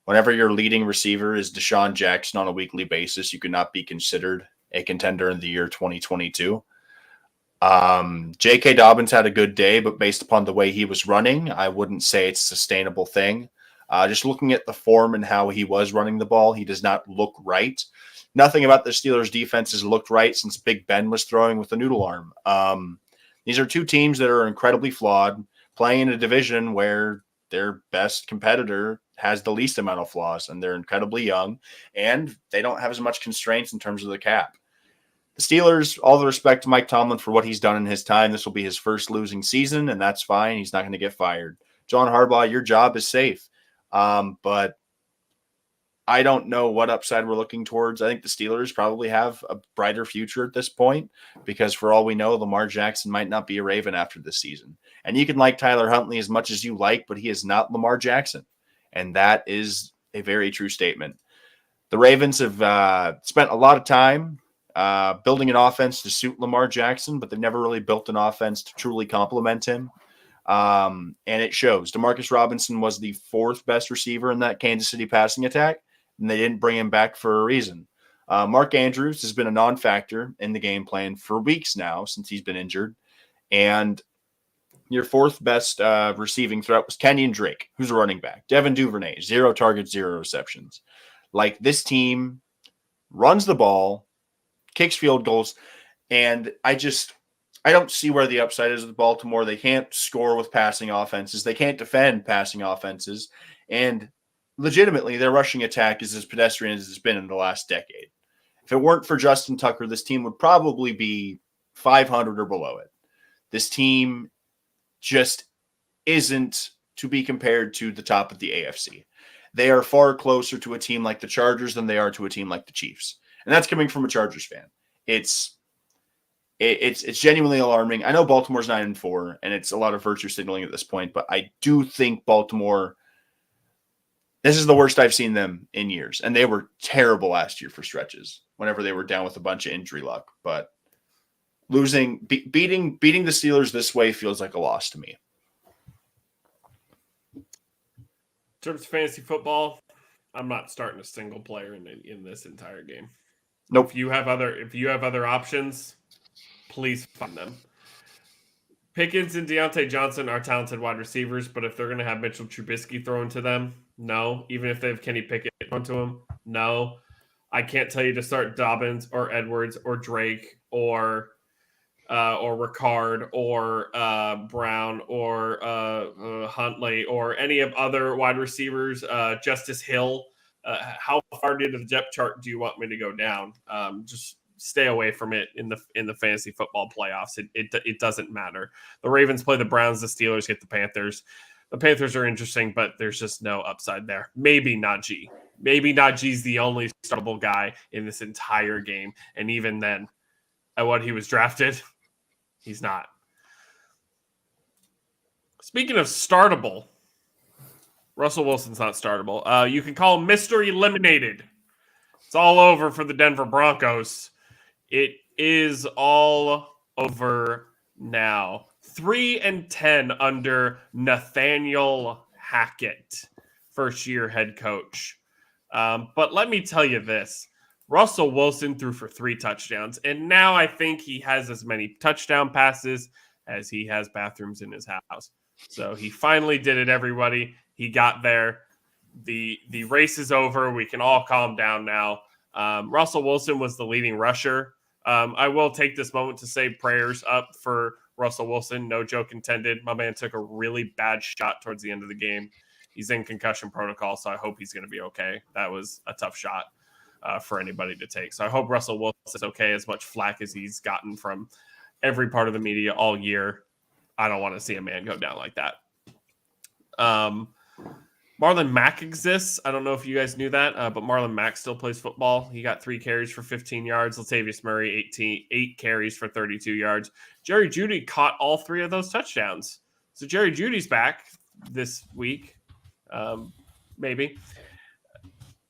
Whenever your leading receiver is Deshaun Jackson on a weekly basis, you cannot be considered a contender in the year 2022. J.K. Dobbins had a good day, but based upon the way he was running, I wouldn't say it's a sustainable thing. Just looking at the form and how he was running the ball, he does not look right. Nothing about the Steelers' defense has looked right since Big Ben was throwing with the noodle arm. These are 2 teams that are incredibly flawed, playing in a division where their best competitor has the least amount of flaws, and they're incredibly young, and they don't have as much constraints in terms of the cap. The Steelers, all the respect to Mike Tomlin for what he's done in his time. This will be his first losing season, and that's fine. He's not going to get fired. John Harbaugh, your job is safe. But I don't know what upside we're looking towards. I think the Steelers probably have a brighter future at this point because for all we know, Lamar Jackson might not be a Raven after this season. And you can like Tyler Huntley as much as you like, but he is not Lamar Jackson. And that is a very true statement. The Ravens have spent a lot of time building an offense to suit Lamar Jackson, but they've never really built an offense to truly complement him. And it shows. Demarcus Robinson was the 4th best receiver in that Kansas City passing attack, and they didn't bring him back for a reason. Mark Andrews has been a non-factor in the game plan for weeks now since he's been injured. And your 4th best receiving threat was Kenyon Drake, who's a running back. Devin Duvernay, 0 targets, 0 receptions. Like, this team runs the ball, kicks field goals, and I don't see where the upside is with Baltimore. They can't score with passing offenses. They can't defend passing offenses. And legitimately, their rushing attack is as pedestrian as it's been in the last decade. If it weren't for Justin Tucker, this team would probably be 500 or below it. This team just isn't to be compared to the top of the AFC. They are far closer to a team like the Chargers than they are to a team like the Chiefs. And that's coming from a Chargers fan. It's genuinely alarming. I know Baltimore's 9-4, and it's a lot of virtue signaling at this point, but I do think Baltimore This is the worst I've seen them in years. And they were terrible last year for stretches whenever they were down with a bunch of injury luck. But beating the Steelers this way feels like a loss to me. In terms of fantasy football, I'm not starting a single player in this entire game. Nope. If you have other options, please find them. Pickens and Deontay Johnson are talented wide receivers, but if they're going to have Mitchell Trubisky thrown to them, no. Even if they have Kenny Pickett thrown to him, no. I can't tell you to start Dobbins or Edwards or Drake or Ricard or Brown or Huntley or any of other wide receivers. Justice Hill. How far into the depth chart do you want me to go down? Just stay away from it in the fantasy football playoffs. It doesn't matter. The Ravens play the Browns. The Steelers get the Panthers. The Panthers are interesting, but there's just no upside there. Maybe Najee. Maybe Najee's the only startable guy in this entire game. And even then, at what he was drafted, he's not. Speaking of startable, Russell Wilson's not startable. You can call him Mr. Eliminated. It's all over for the Denver Broncos. It is all over now. 3-10 under Nathaniel Hackett, first-year head coach. But let me tell you this. Russell Wilson threw for 3 touchdowns, and now I think he has as many touchdown passes as he has bathrooms in his house. So he finally did it, everybody. He got there. The race is over. We can all calm down now. Russell Wilson was the leading rusher. I will take this moment to say prayers up for Russell Wilson. No joke intended. My man took a really bad shot towards the end of the game. He's in concussion protocol, so I hope he's going to be okay. That was a tough shot for anybody to take. So I hope Russell Wilson is okay, as much flack as he's gotten from every part of the media all year. I don't want to see a man go down like that. Marlon Mack exists. I don't know if you guys knew that, but Marlon Mack still plays football. He got 3 carries for 15 yards. Latavius Murray, 8 carries for 32 yards. Jerry Jeudy caught all 3 of those touchdowns. So Jerry Jeudy's back this week, maybe.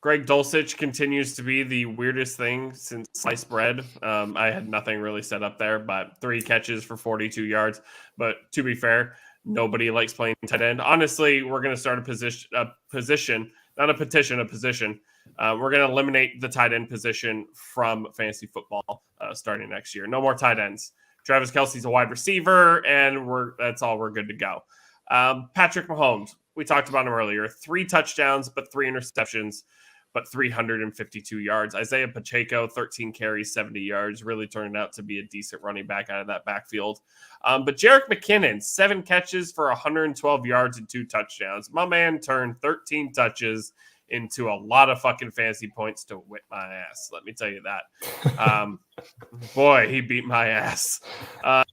Greg Dulcich continues to be the weirdest thing since sliced bread. I had nothing really set up there, but 3 catches for 42 yards. But to be fair, nobody likes playing tight end. Honestly, we're going to start a position, not a petition, a position. We're going to eliminate the tight end position from fantasy football starting next year. No more tight ends. Travis Kelce's a wide receiver, and that's all. We're good to go. Patrick Mahomes, we talked about him earlier. 3 touchdowns, but 3 interceptions, but 352 yards. Isaiah Pacheco, 13 carries, 70 yards, really turned out to be a decent running back out of that backfield. But Jerick McKinnon, 7 catches for 112 yards and 2 touchdowns. My man turned 13 touches into a lot of fucking fantasy points to whip my ass. Let me tell you that. Boy, he beat my ass.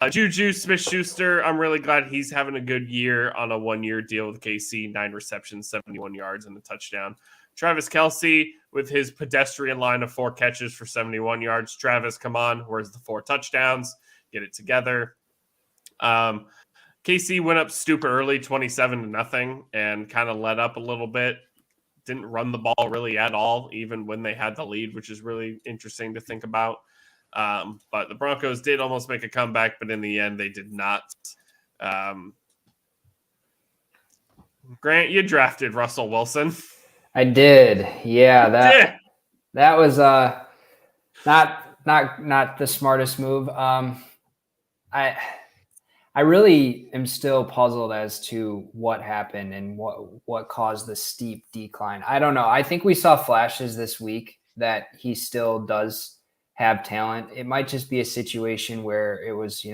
Juju Smith-Schuster, I'm really glad he's having a good year on a 1-year deal with KC. 9 receptions, 71 yards and a touchdown. Travis Kelce with his pedestrian line of 4 catches for 71 yards. Travis, come on. Where's the 4 touchdowns? Get it together. KC went up stupid early, 27-0, and kind of let up a little bit. Didn't run the ball really at all, even when they had the lead, which is really interesting to think about. But the Broncos did almost make a comeback, but in the end, they did not. Grant, you drafted Russell Wilson. I did. Yeah, that was not the smartest move. I really am still puzzled as to what happened and what caused the steep decline. I don't know. I think we saw flashes this week that he still does have talent. It might just be a situation where it was,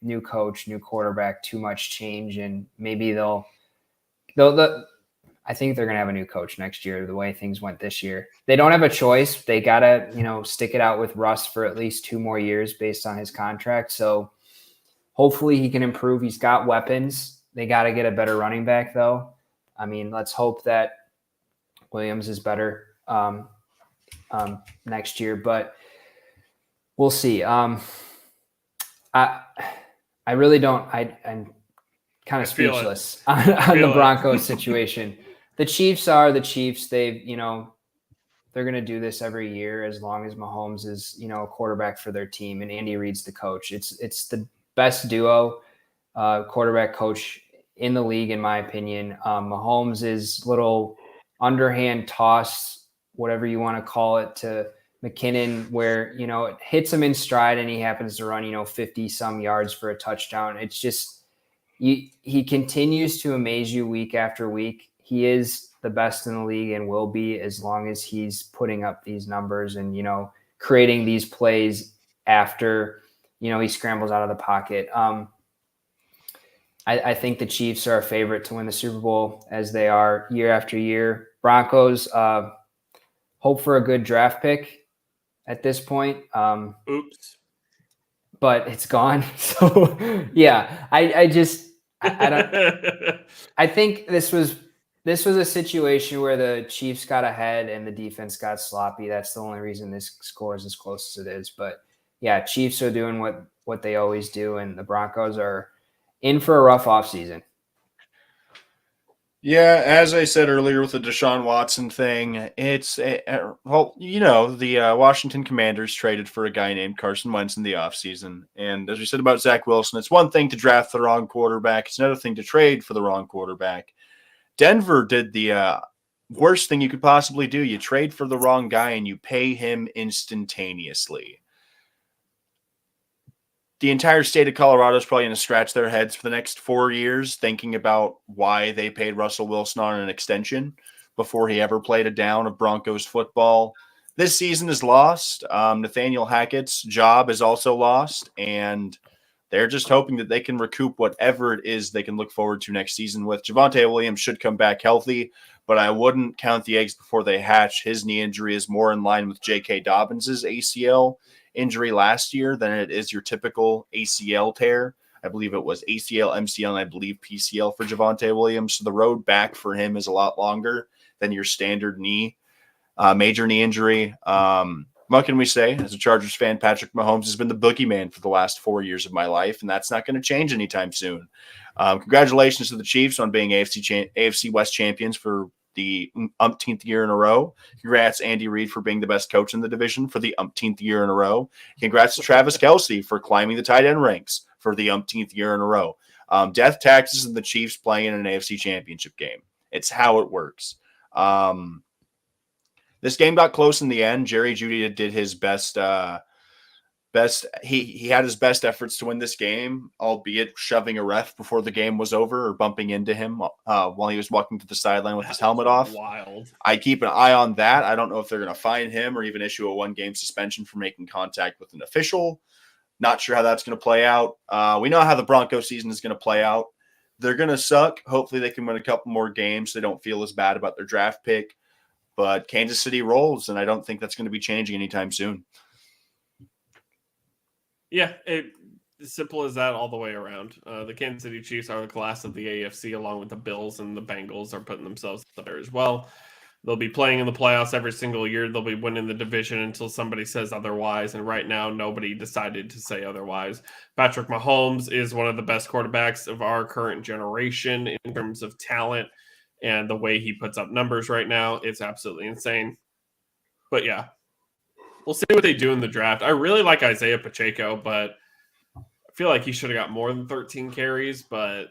new coach, new quarterback, too much change, and maybe I think they're going to have a new coach next year, the way things went this year. They don't have a choice. They got to, stick it out with Russ for at least 2 more years based on his contract. So hopefully he can improve. He's got weapons. They got to get a better running back, though. I mean, let's hope that Williams is better next year, but we'll see. I really don't. I'm kind of speechless on the Broncos situation. the Chiefs are the Chiefs. They've, they're going to do this every year as long as Mahomes is, a quarterback for their team and Andy Reid's the coach. It's the best duo, quarterback coach in the league, in my opinion. Mahomes is little underhand toss, whatever you want to call it, to McKinnon, where, it hits him in stride and he happens to run, 50 some yards for a touchdown. It's just, he continues to amaze you week after week. He is the best in the league and will be as long as he's putting up these numbers and, creating these plays after, he scrambles out of the pocket. I think the Chiefs are a favorite to win the Super Bowl, as they are year after year. Broncos hope for a good draft pick at this point. Oops. But it's gone. So yeah, I don't. I think this was a situation where the Chiefs got ahead and the defense got sloppy. That's the only reason this score is as close as it is. But yeah, Chiefs are doing what they always do, and the Broncos are in for a rough offseason. Yeah, as I said earlier with the Deshaun Watson thing, it's the Washington Commanders traded for a guy named Carson Wentz in the offseason. And as we said about Zach Wilson, it's one thing to draft the wrong quarterback. It's another thing to trade for the wrong quarterback. Denver did the worst thing you could possibly do. You trade for the wrong guy and you pay him instantaneously. The entire state of Colorado is probably going to scratch their heads for the next 4 years thinking about why they paid Russell Wilson on an extension before he ever played a down of Broncos football. This season is lost. Nathaniel Hackett's job is also lost, and they're just hoping that they can recoup whatever it is they can look forward to next season with. Javonte Williams should come back healthy, but I wouldn't count the eggs before they hatch. His knee injury is more in line with J.K. Dobbins' ACL injury last year than it is your typical ACL tear. I believe it was ACL, MCL, and I believe PCL for Javonte Williams. So the road back for him is a lot longer than your standard major knee injury. What can we say? As a Chargers fan, Patrick Mahomes has been the boogeyman for the last 4 years of my life, and that's not going to change anytime soon. Congratulations to the Chiefs on being AFC West champions for the umpteenth year in a row. Congrats, Andy Reid, for being the best coach in the division for the umpteenth year in a row. Congrats to Travis Kelce for climbing the tight end ranks for the umpteenth year in a row. Death, taxes, and the Chiefs playing in an AFC championship game. It's how it works. This game got close in the end. Jerry Jeudy did his best. He had his best efforts to win this game, albeit shoving a ref before the game was over or bumping into him while he was walking to the sideline with his helmet off. Wild. I keep an eye on that. I don't know if they're going to fine him or even issue a 1-game suspension for making contact with an official. Not sure how that's going to play out. We know how the Broncos season is going to play out. They're going to suck. Hopefully they can win a couple more games so they don't feel as bad about their draft pick. But Kansas City rolls, and I don't think that's going to be changing anytime soon. Yeah, as simple as that all the way around. The Kansas City Chiefs are the class of the AFC, along with the Bills, and the Bengals are putting themselves up there as well. They'll be playing in the playoffs every single year. They'll be winning the division until somebody says otherwise, and right now nobody decided to say otherwise. Patrick Mahomes is one of the best quarterbacks of our current generation in terms of talent, and the way he puts up numbers right now, it's absolutely insane. But yeah, we'll see what they do in the draft. I really like Isaiah Pacheco, but I feel like he should have got more than 13 carries, but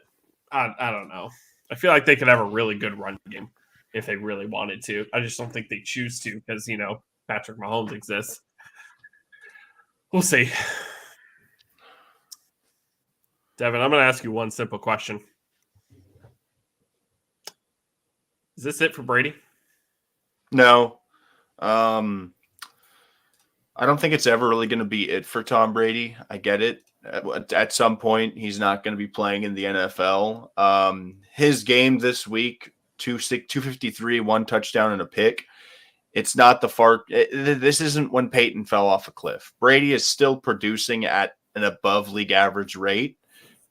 I don't know. I feel like they could have a really good run game if they really wanted to. I just don't think they choose to because, Patrick Mahomes exists. We'll see. Devin, I'm going to ask you one simple question. Is this it for Brady? No. I don't think it's ever really going to be it for Tom Brady. I get it. At some point, he's not going to be playing in the NFL. His game this week, 253, 1 touchdown and a pick. It's not this isn't when Peyton fell off a cliff. Brady is still producing at an above league average rate.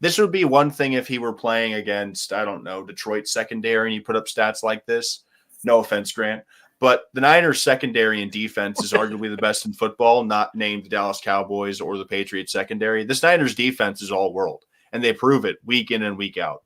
This would be one thing if he were playing against, I don't know, Detroit secondary and he put up stats like this. No offense, Grant. But the Niners secondary and defense is arguably the best in football, not named the Dallas Cowboys or the Patriots secondary. This Niners defense is all world, and they prove it week in and week out.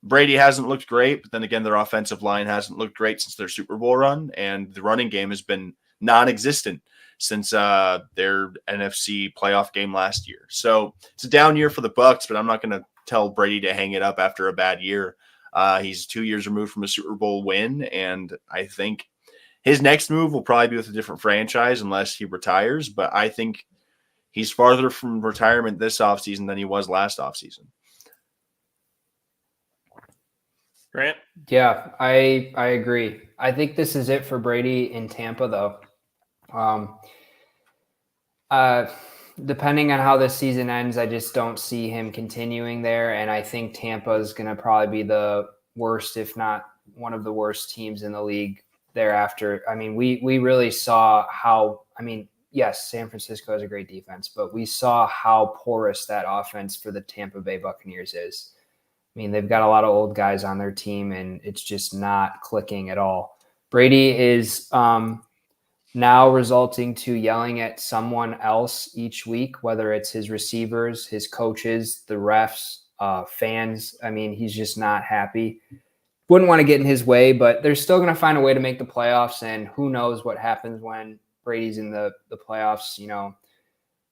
Brady hasn't looked great, but then again, their offensive line hasn't looked great since their Super Bowl run, and the running game has been non-existent since their NFC playoff game last year. So it's a down year for the Bucs, but I'm not going to tell Brady to hang it up after a bad year. He's 2 years removed from a Super Bowl win, and I think his next move will probably be with a different franchise unless he retires, but I think he's farther from retirement this offseason than he was last offseason. Grant? Yeah, I agree. I think this is it for Brady in Tampa, though. Depending on how this season ends, I just don't see him continuing there, and I think Tampa is going to probably be the worst, if not one of the worst teams in the league thereafter. I mean, we really saw how. I mean, yes, San Francisco has a great defense, but we saw how porous that offense for the Tampa Bay Buccaneers is. I mean, they've got a lot of old guys on their team, and it's just not clicking at all. Brady is now resulting to yelling at someone else each week, whether it's his receivers, his coaches, the refs, fans. I mean, he's just not happy. Wouldn't want to get in his way, but they're still going to find a way to make the playoffs, and who knows what happens when Brady's in the playoffs, you know,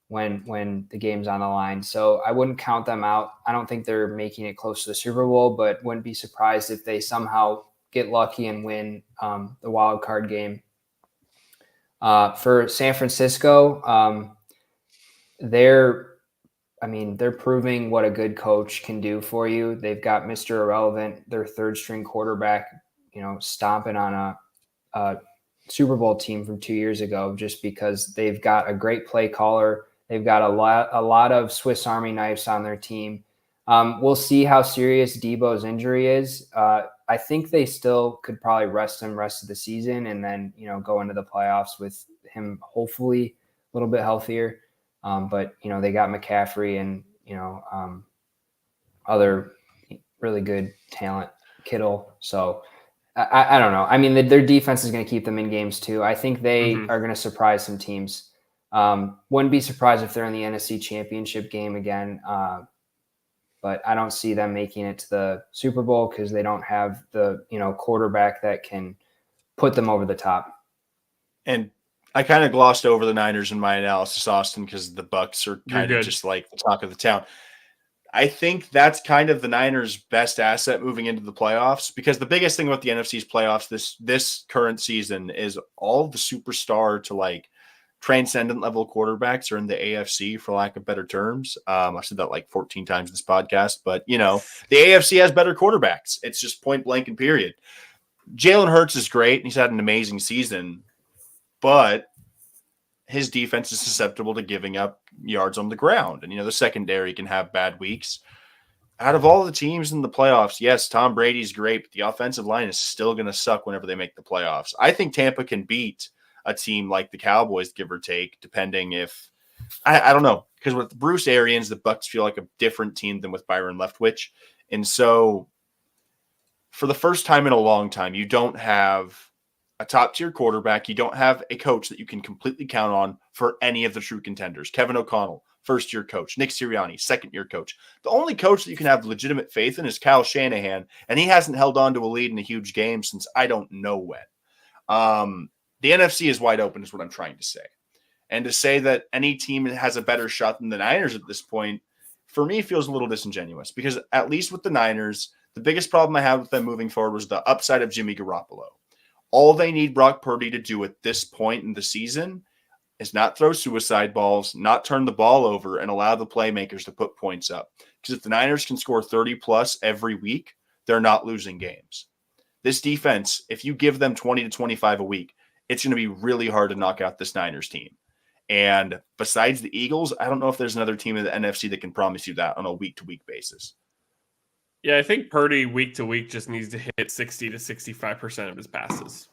when the game's on the line. So I wouldn't count them out. I don't think they're making it close to the Super Bowl, but wouldn't be surprised if they somehow get lucky and win the wild card game. For San Francisco, they're proving what a good coach can do for you. They've got Mr. Irrelevant, their third string quarterback, you know, stomping on a Super Bowl team from 2 years ago, just because they've got a great play caller. They've got a lot of Swiss Army knives on their team. We'll see how serious Debo's injury is. I think they still could probably rest him rest of the season and then, you know, go into the playoffs with him hopefully a little bit healthier. But, you know, they got McCaffrey and, you know, other really good talent, Kittle. So I don't know. I mean, their defense is going to keep them in games too. I think they are going to surprise some teams. Wouldn't be surprised if they're in the NFC Championship game again. But I don't see them making it to the Super Bowl because they don't have the, you know, quarterback that can put them over the top. And I kind of glossed over the Niners in my analysis, Austin, because the Bucs are kind of just like the talk of the town. I think that's kind of the Niners' best asset moving into the playoffs, because the biggest thing about the NFC's playoffs this current season is all the superstar to like transcendent level quarterbacks are in the AFC, for lack of better terms. I said that like 14 times in this podcast, but you know, the AFC has better quarterbacks. It's just point blank and period. Jalen Hurts is great, and he's had an amazing season, but his defense is susceptible to giving up yards on the ground. And, you know, the secondary can have bad weeks. Out of all the teams in the playoffs, yes, Tom Brady's great, but the offensive line is still going to suck whenever they make the playoffs. I think Tampa can beat a team like the Cowboys, give or take, depending if I don't know, because with Bruce Arians, the Bucs feel like a different team than with Byron Leftwich. And so for the first time in a long time, you don't have a top-tier quarterback. You don't have a coach that you can completely count on for any of the true contenders. Kevin O'Connell, first-year coach. Nick Sirianni, second-year coach. The only coach that you can have legitimate faith in is Kyle Shanahan, and he hasn't held on to a lead in a huge game since I don't know when. The NFC is wide open is what I'm trying to say. And to say that any team has a better shot than the Niners at this point, for me, feels a little disingenuous, because at least with the Niners, the biggest problem I have with them moving forward was the upside of Jimmy Garoppolo. All they need Brock Purdy to do at this point in the season is not throw suicide balls, not turn the ball over, and allow the playmakers to put points up. Because if the Niners can score 30-plus every week, they're not losing games. This defense, if you give them 20 to 25 a week, it's going to be really hard to knock out this Niners team. And besides the Eagles, I don't know if there's another team in the NFC that can promise you that on a week-to-week basis. Yeah, I think Purdy week to week just needs to hit 60 to 65% of his passes.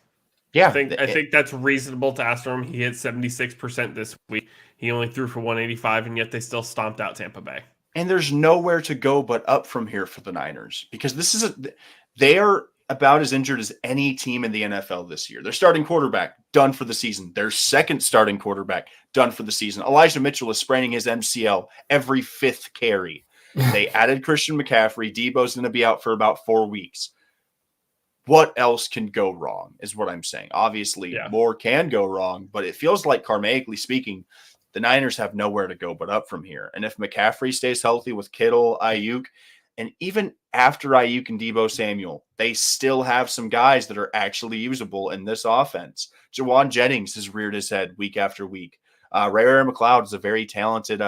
Yeah. I think that's reasonable to ask for him. He hit 76% this week. He only threw for 185, and yet they still stomped out Tampa Bay. And there's nowhere to go but up from here for the Niners, because they are about as injured as any team in the NFL this year. Their starting quarterback, done for the season. Their second starting quarterback, done for the season. Elijah Mitchell is spraining his MCL every fifth carry. They added Christian McCaffrey. Debo's going to be out for about 4 weeks. What else can go wrong is what I'm saying. Obviously, more can go wrong, but it feels like, karmaically speaking, the Niners have nowhere to go but up from here. And if McCaffrey stays healthy with Kittle, Ayuk, and even after Ayuk and Deebo Samuel, they still have some guys that are actually usable in this offense. Jawan Jennings has reared his head week after week. Ray McLeod is a very talented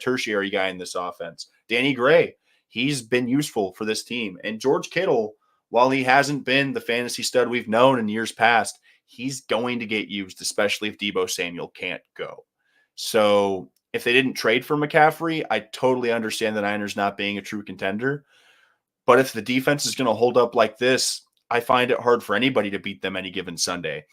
tertiary guy in this offense. Danny Gray, he's been useful for this team. And George Kittle, while he hasn't been the fantasy stud we've known in years past, he's going to get used, especially if Deebo Samuel can't go. So if they didn't trade for McCaffrey, I totally understand the Niners not being a true contender. But if the defense is going to hold up like this, I find it hard for anybody to beat them any given Sunday.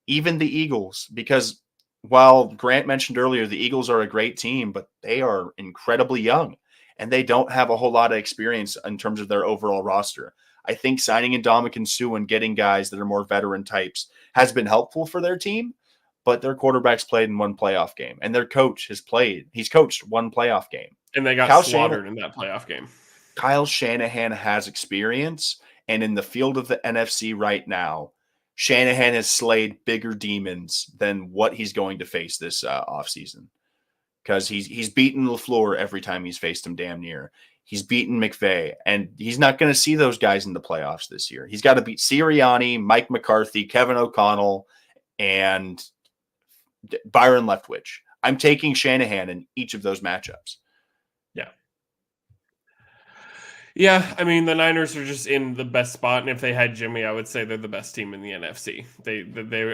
Even the Eagles, because while Grant mentioned earlier, the Eagles are a great team, but they are incredibly young and they don't have a whole lot of experience in terms of their overall roster. I think signing Ndamukong Suh and getting guys that are more veteran types has been helpful for their team, but their quarterback's played in one playoff game and their coach has played. He's coached one playoff game. And they got slaughtered in that playoff game. Kyle Shanahan has experience, and in the field of the NFC right now, Shanahan has slayed bigger demons than what he's going to face this offseason, because he's beaten LaFleur every time he's faced him damn near. He's beaten McVay, and he's not going to see those guys in the playoffs this year. He's got to beat Sirianni, Mike McCarthy, Kevin O'Connell, and Byron Leftwich. I'm taking Shanahan in each of those matchups. Yeah, I mean, the Niners are just in the best spot, and if they had Jimmy, I would say they're the best team in the NFC.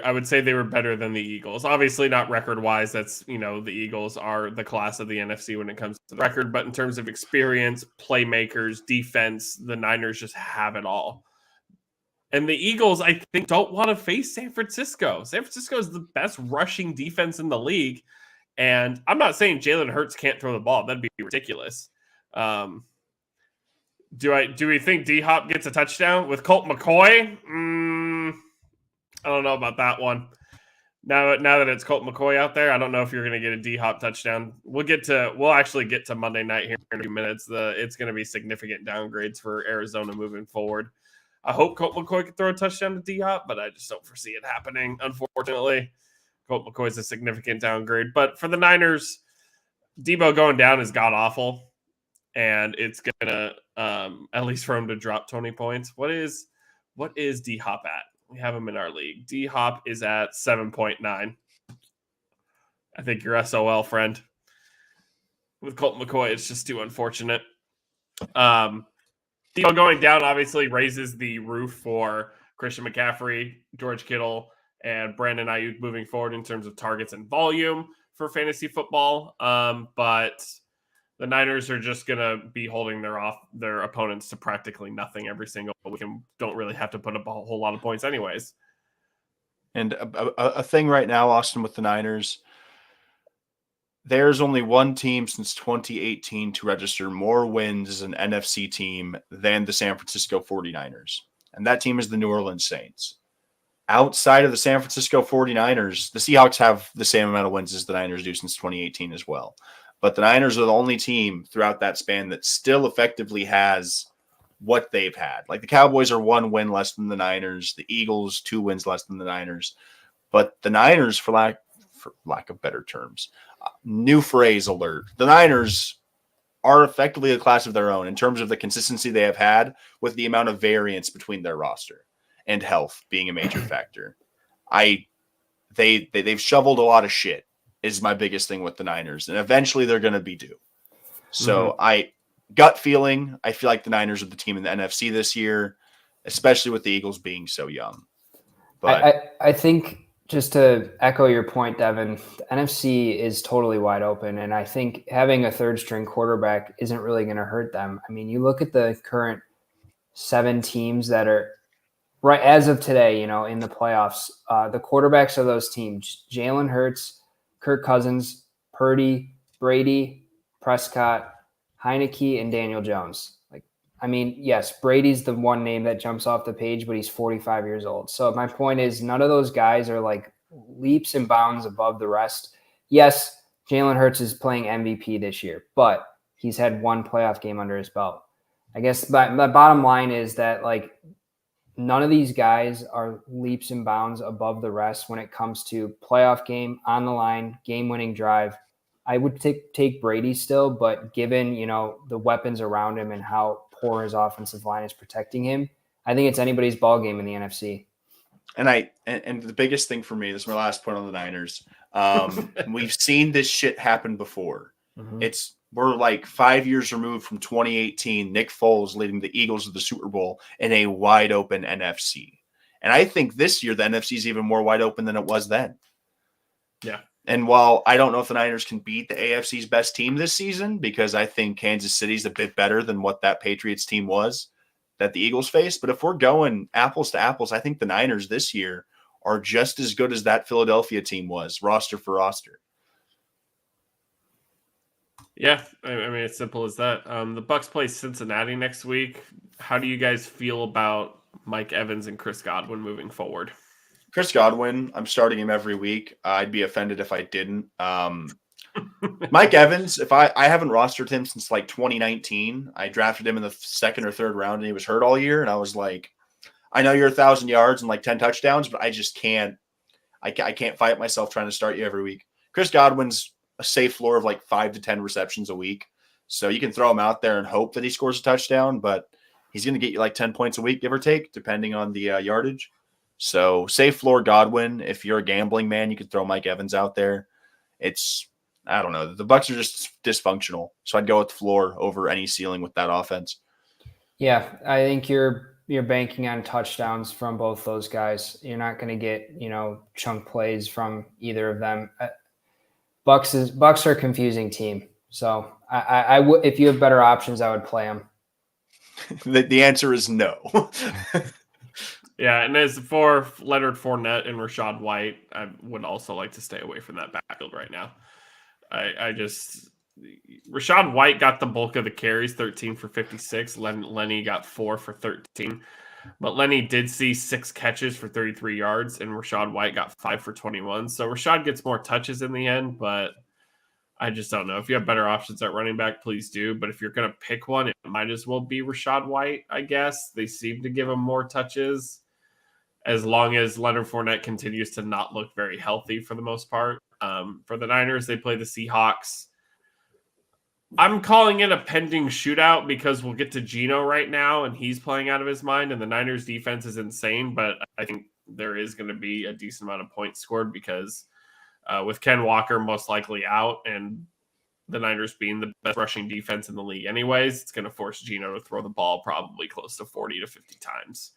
I would say they were better than the Eagles. Obviously, not record-wise. That's, the Eagles are the class of the NFC when it comes to the record, but in terms of experience, playmakers, defense, the Niners just have it all. And the Eagles, I think, don't want to face San Francisco. San Francisco is the best rushing defense in the league, and I'm not saying Jalen Hurts can't throw the ball. That'd be ridiculous. Do we think D-Hop gets a touchdown with Colt McCoy? I don't know about that one. Now that it's Colt McCoy out there, I don't know if you're going to get a D-Hop touchdown. We'll actually get to Monday night here in a few minutes. It's going to be significant downgrades for Arizona moving forward. I hope Colt McCoy can throw a touchdown to D-Hop, but I just don't foresee it happening, unfortunately. Colt McCoy is a significant downgrade. But for the Niners, Debo going down is god-awful. And it's gonna at least for him to drop 20 points. What is D-Hop at? We have him in our league. D-Hop is at 7.9. I think you're SOL, friend. With Colt McCoy, it's just too unfortunate. Debo going down obviously raises the roof for Christian McCaffrey, George Kittle, and Brandon Ayuk moving forward in terms of targets and volume for fantasy football. But the Niners are just going to be holding their opponents to practically nothing every single week and don't really have to put up a whole lot of points anyways. And a thing right now, Austin, with the Niners, there's only one team since 2018 to register more wins as an NFC team than the San Francisco 49ers. And that team is the New Orleans Saints. Outside of the San Francisco 49ers, the Seahawks have the same amount of wins as the Niners do since 2018 as well. But the Niners are the only team throughout that span that still effectively has what they've had. Like the Cowboys are 1 win less than the Niners, the Eagles 2 wins less than the Niners. But the Niners, for lack of better terms, new phrase alert, the Niners are effectively a class of their own in terms of the consistency they have had with the amount of variance between their roster and health being a major factor. They've shoveled a lot of shit. Is my biggest thing with the Niners, and eventually they're going to be due. So gut feeling, I feel like the Niners are the team in the NFC this year, especially with the Eagles being so young. But I think, just to echo your point, Devin, the NFC is totally wide open, and I think having a third-string quarterback isn't really going to hurt them. I mean, you look at the current 7 teams that are right as of today, in the playoffs. The quarterbacks of those teams: Jalen Hurts, Kirk Cousins, Purdy, Brady, Prescott, Heineke, and Daniel Jones. Yes, Brady's the one name that jumps off the page, but he's 45 years old. So my point is, none of those guys are like leaps and bounds above the rest. Yes, Jalen Hurts is playing MVP this year, but he's had one playoff game under his belt. I guess the bottom line is that like none of these guys are leaps and bounds above the rest when it comes to playoff game, on the line, game-winning drive. I would take Brady still, but given, the weapons around him and how poor his offensive line is protecting him, I think it's anybody's ball game in the NFC. And the biggest thing for me, this is my last point on the Niners. We've seen this shit happen before. Mm-hmm. We're like 5 years removed from 2018, Nick Foles leading the Eagles to the Super Bowl in a wide open NFC. And I think this year the NFC is even more wide open than it was then. Yeah. And while I don't know if the Niners can beat the AFC's best team this season, because I think Kansas City's a bit better than what that Patriots team was that the Eagles faced. But if we're going apples to apples, I think the Niners this year are just as good as that Philadelphia team was, roster for roster. Yeah, I mean, it's simple as that. The Bucs play Cincinnati next week. How do you guys feel about Mike Evans and Chris Godwin moving forward? Chris Godwin, I'm starting him every week. I'd be offended if I didn't. Mike Evans, if I haven't rostered him since like 2019. I drafted him in the second or third round and he was hurt all year. And I was like, I know you're 1,000 yards and like 10 touchdowns, but I just can't. I can't fight myself trying to start you every week. Chris Godwin's a safe floor of like 5 to 10 receptions a week. So you can throw him out there and hope that he scores a touchdown, but he's going to get you like 10 points a week, give or take, depending on the yardage. So safe floor Godwin. If you're a gambling man, you could throw Mike Evans out there. I don't know. The Bucs are just dysfunctional. So I'd go with the floor over any ceiling with that offense. Yeah, I think you're banking on touchdowns from both those guys. You're not going to get, chunk plays from either of them. Bucs are a confusing team. So I would, if you have better options, I would play them. The answer is no. Yeah, and as for Leonard Fournette and Rachaad White, I would also like to stay away from that backfield right now. Rachaad White got the bulk of the carries, 13 for 56. Lenny got 4 for 13. But Lenny did see 6 catches for 33 yards, and Rachaad White got 5 for 21. So Rachaad gets more touches in the end, but I just don't know. If you have better options at running back, please do. But if you're going to pick one, it might as well be Rachaad White, I guess. They seem to give him more touches as long as Leonard Fournette continues to not look very healthy for the most part. For the Niners, they play the Seahawks. I'm calling it a pending shootout because we'll get to Geno right now, and he's playing out of his mind, and the Niners defense is insane, but I think there is going to be a decent amount of points scored because with Ken Walker most likely out and the Niners being the best rushing defense in the league anyways, it's going to force Geno to throw the ball probably close to 40 to 50 times.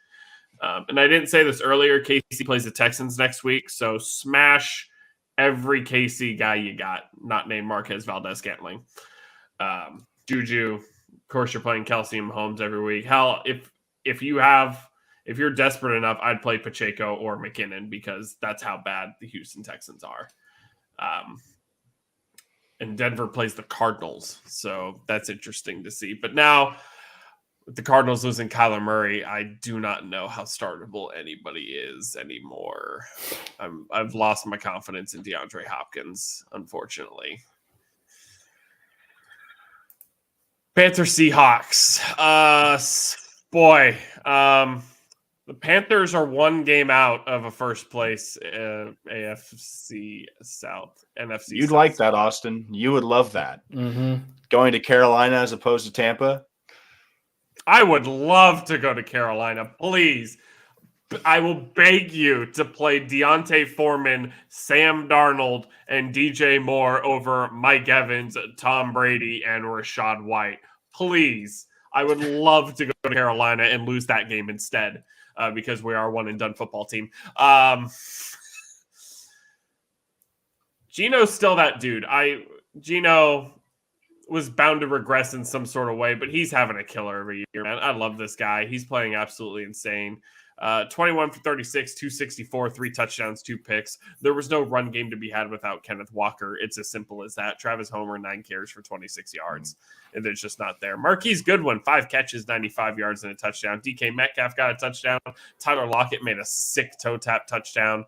And I didn't say this earlier, KC plays the Texans next week, so smash every KC guy you got, not named Marquez Valdez-Scantling. Juju, of course, you're playing Kelsey and Mahomes every week. Hell, if you're desperate enough, I'd play Pacheco or McKinnon because that's how bad the Houston Texans are. And Denver plays the Cardinals, so that's interesting to see. But now, with the Cardinals losing Kyler Murray, I do not know how startable anybody is anymore. I've lost my confidence in DeAndre Hopkins, unfortunately. Panthers Seahawks. The Panthers are one game out of a first place AFC South, NFC. You'd South. like that, Austin. You would love that. Mm-hmm. Going to Carolina as opposed to Tampa. I would love to go to Carolina. Please. I will beg you to play Deontay Foreman, Sam Darnold, and DJ Moore over Mike Evans, Tom Brady, and Rachaad White. Please. I would love to go to Carolina and lose that game instead because we are one and done football team. Geno's still that dude. Geno was bound to regress in some sort of way, but he's having a killer every year, man. I love this guy. He's playing absolutely insane. 21 for 36, 264, 3 touchdowns, 2 picks. There was no run game to be had without Kenneth Walker. It's as simple as that. Travis Homer, 9 carries for 26 yards. And it's just not there. Marquise Goodwin, 5 catches, 95 yards and a touchdown. DK Metcalf got a touchdown. Tyler Lockett made a sick toe tap touchdown.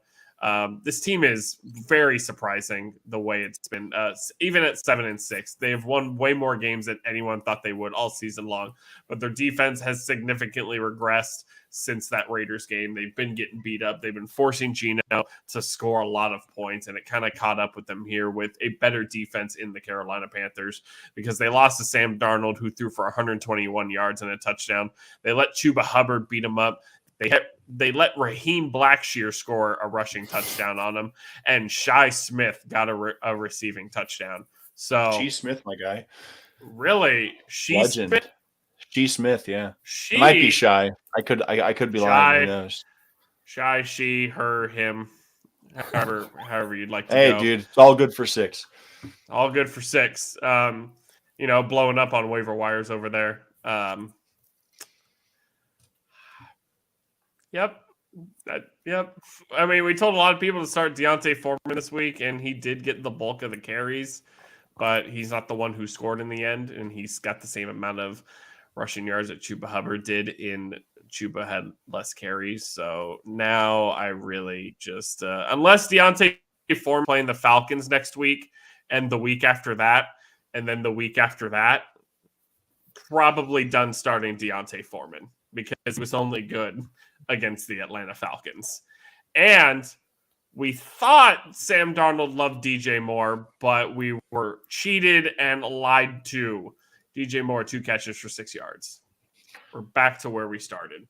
This team is very surprising the way it's been. Even at 7-6, they've won way more games than anyone thought they would all season long. But their defense has significantly regressed since that Raiders game. They've been getting beat up. They've been forcing Geno to score a lot of points, and it kind of caught up with them here with a better defense in the Carolina Panthers because they lost to Sam Darnold, who threw for 121 yards and a touchdown. They let Chuba Hubbard beat him up. They let Raheem Blackshear score a rushing touchdown on him, and Shi Smith got a receiving touchdown. So G. Smith, my guy. Really? Legend. Smith? G. Smith, yeah. It might be Shy. I could be lying. Who knows? Shy, she, her, him, however you'd like to Hey, go. dude, it's all good for 6. All good for 6. Blowing up on waiver wires over there. Yep. I mean, we told a lot of people to start Deontay Foreman this week, and he did get the bulk of the carries, but he's not the one who scored in the end, and he's got the same amount of rushing yards that Chuba Hubbard did. Chuba had less carries, so now I really just unless Deontay Foreman playing the Falcons next week, and the week after that, and then the week after that, probably done starting Deontay Foreman because it was only good against the Atlanta Falcons. And we thought Sam Darnold loved DJ Moore, but we were cheated and lied to. DJ Moore, 2 catches for 6 yards. We're back to where we started.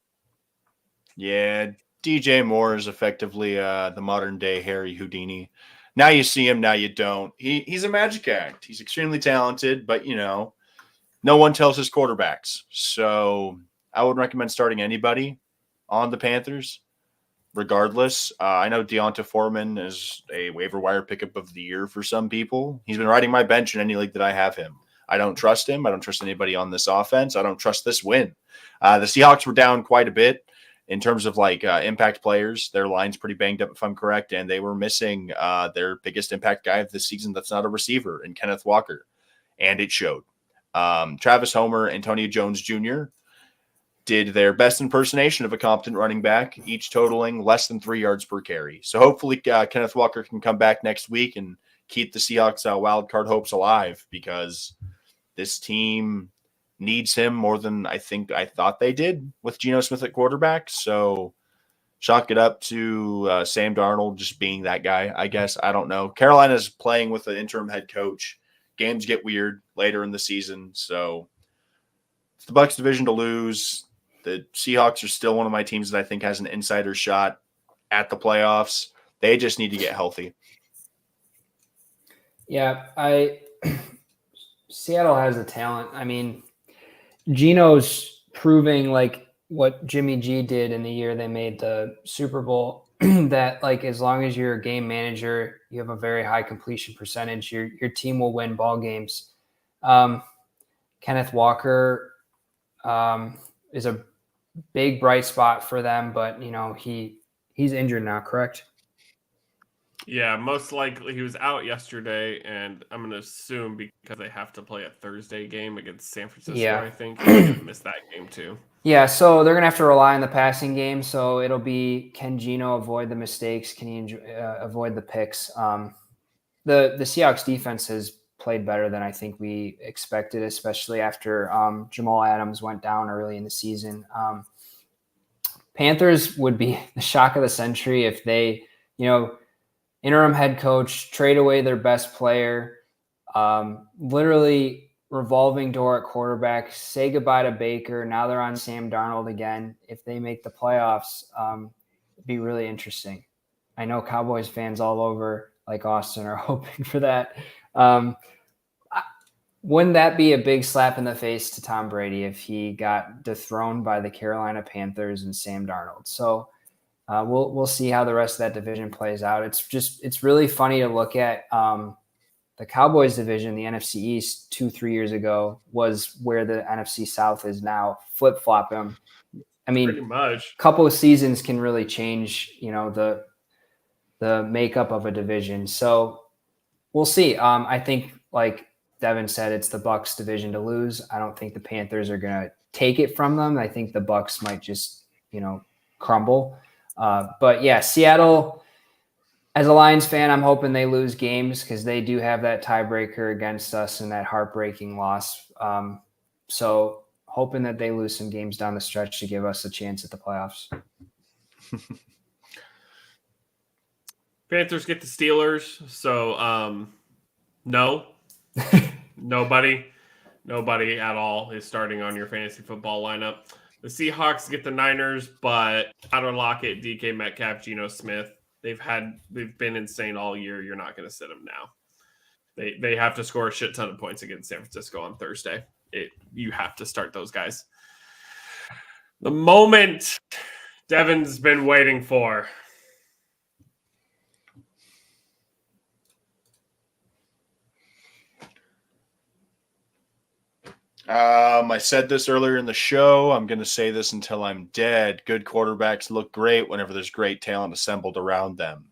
Yeah, DJ Moore is effectively the modern day Harry Houdini. Now you see him, now you don't. He's a magic act. He's extremely talented, but no one tells his quarterbacks. So I would recommend starting anybody on the Panthers, regardless. I know Deontay Foreman is a waiver wire pickup of the year for some people. He's been riding my bench in any league that I have him. I don't trust him. I don't trust anybody on this offense. I don't trust this win. The Seahawks were down quite a bit in terms of impact players. Their line's pretty banged up, if I'm correct, and they were missing their biggest impact guy of this season that's not a receiver, in Kenneth Walker, and it showed. Travis Homer, Antonio Jones Jr., did their best impersonation of a competent running back, each totaling less than 3 yards per carry. So hopefully Kenneth Walker can come back next week and keep the Seahawks wild card hopes alive, because this team needs him more than I thought they did with Geno Smith at quarterback. So chalk it up to Sam Darnold just being that guy, I guess. I don't know. Carolina's playing with an interim head coach. Games get weird later in the season. So it's the Bucs division to lose. The Seahawks are still one of my teams that I think has an insider shot at the playoffs. They just need to get healthy. Yeah, Seattle has the talent. I mean, Geno's proving what Jimmy G did in the year they made the Super Bowl, that as long as you're a game manager, you have a very high completion percentage, your team will win ball games. Kenneth Walker is a big bright spot for them, but he's injured now, correct? Yeah, most likely he was out yesterday, and I'm going to assume because they have to play a Thursday game against San Francisco, I think he's going to miss that game too. Yeah, so they're going to have to rely on the passing game. So it'll be, can Geno avoid the mistakes? Can he avoid the picks? The Seahawks defense has played better than I think we expected, especially after Jamal Adams went down early in the season. Panthers would be the shock of the century if they, interim head coach, trade away their best player, literally revolving door at quarterback, say goodbye to Baker. Now they're on Sam Darnold again. If they make the playoffs, it'd be really interesting. I know Cowboys fans all over Austin are hoping for that. Wouldn't that be a big slap in the face to Tom Brady if he got dethroned by the Carolina Panthers and Sam Darnold? So we'll see how the rest of that division plays out. It's really funny to look at the Cowboys division. The NFC East 2-3 years ago was where the NFC South is now. Flip-flop them. I mean, pretty much. A couple of seasons can really change, the makeup of a division. So we'll see. I think, like Devin said, it's the Bucs division to lose. I don't think the Panthers are going to take it from them. I think the Bucs might just, crumble. But yeah, Seattle, As a Lions fan, I'm hoping they lose games because they do have that tiebreaker against us and that heartbreaking loss. So hoping that they lose some games down the stretch to give us a chance at the playoffs. Panthers get the Steelers. So, no, nobody at all is starting on your fantasy football lineup. The Seahawks get the Niners, but Tyler Lockett, DK Metcalf, Geno Smith, they've been insane all year. You're not going to sit them now. They have to score a shit ton of points against San Francisco on Thursday. You have to start those guys. The moment Devin's been waiting for. I said this earlier in the show. I'm going to say this until I'm dead. Good quarterbacks look great whenever there's great talent assembled around them.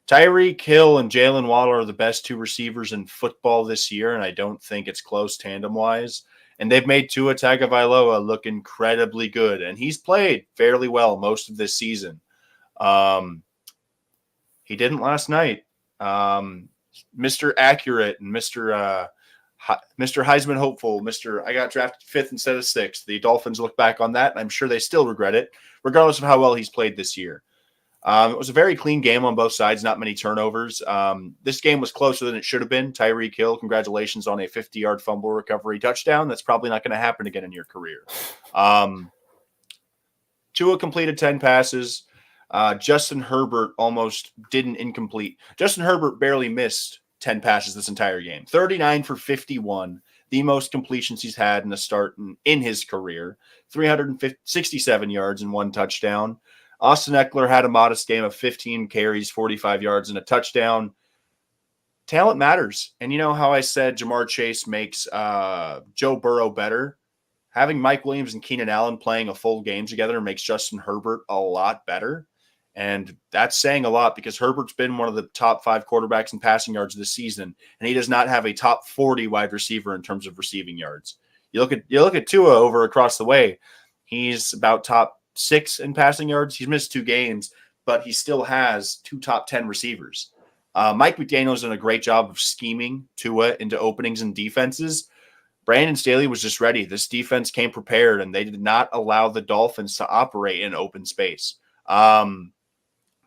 Tyreek Hill and Jalen Waddle are the best two receivers in football this year, and I don't think it's close tandem-wise. And they've made Tua Tagovailoa look incredibly good, and he's played fairly well most of this season. He didn't last night. Mr. Accurate and Mr. Heisman hopeful, I got drafted 5th instead of 6th. The Dolphins look back on that, and I'm sure they still regret it, regardless of how well he's played this year. It was a very clean game on both sides, not many turnovers. This game was closer than it should have been. Tyreek Hill, congratulations on a 50-yard fumble recovery touchdown. That's probably not going to happen again in your career. Tua completed 10 passes. Justin Herbert almost didn't incomplete. Justin Herbert barely missed 10 passes this entire game. 39 for 51, the most completions he's had in a start in his career. 367 yards and 1 touchdown. Austin Eckler had a modest game of 15 carries, 45 yards, and a touchdown. Talent matters. And you know how I said Jamar Chase makes Joe Burrow better? Having Mike Williams and Keenan Allen playing a full game together makes Justin Herbert a lot better. And that's saying a lot because Herbert's been one of the top 5 quarterbacks in passing yards this season, and he does not have a top 40 wide receiver in terms of receiving yards. You look at Tua over across the way. He's about top 6 in passing yards. He's missed 2 games, but he still has 2 top 10 receivers. Mike McDaniel's done a great job of scheming Tua into openings and defenses. Brandon Staley was just ready. This defense came prepared, and they did not allow the Dolphins to operate in open space.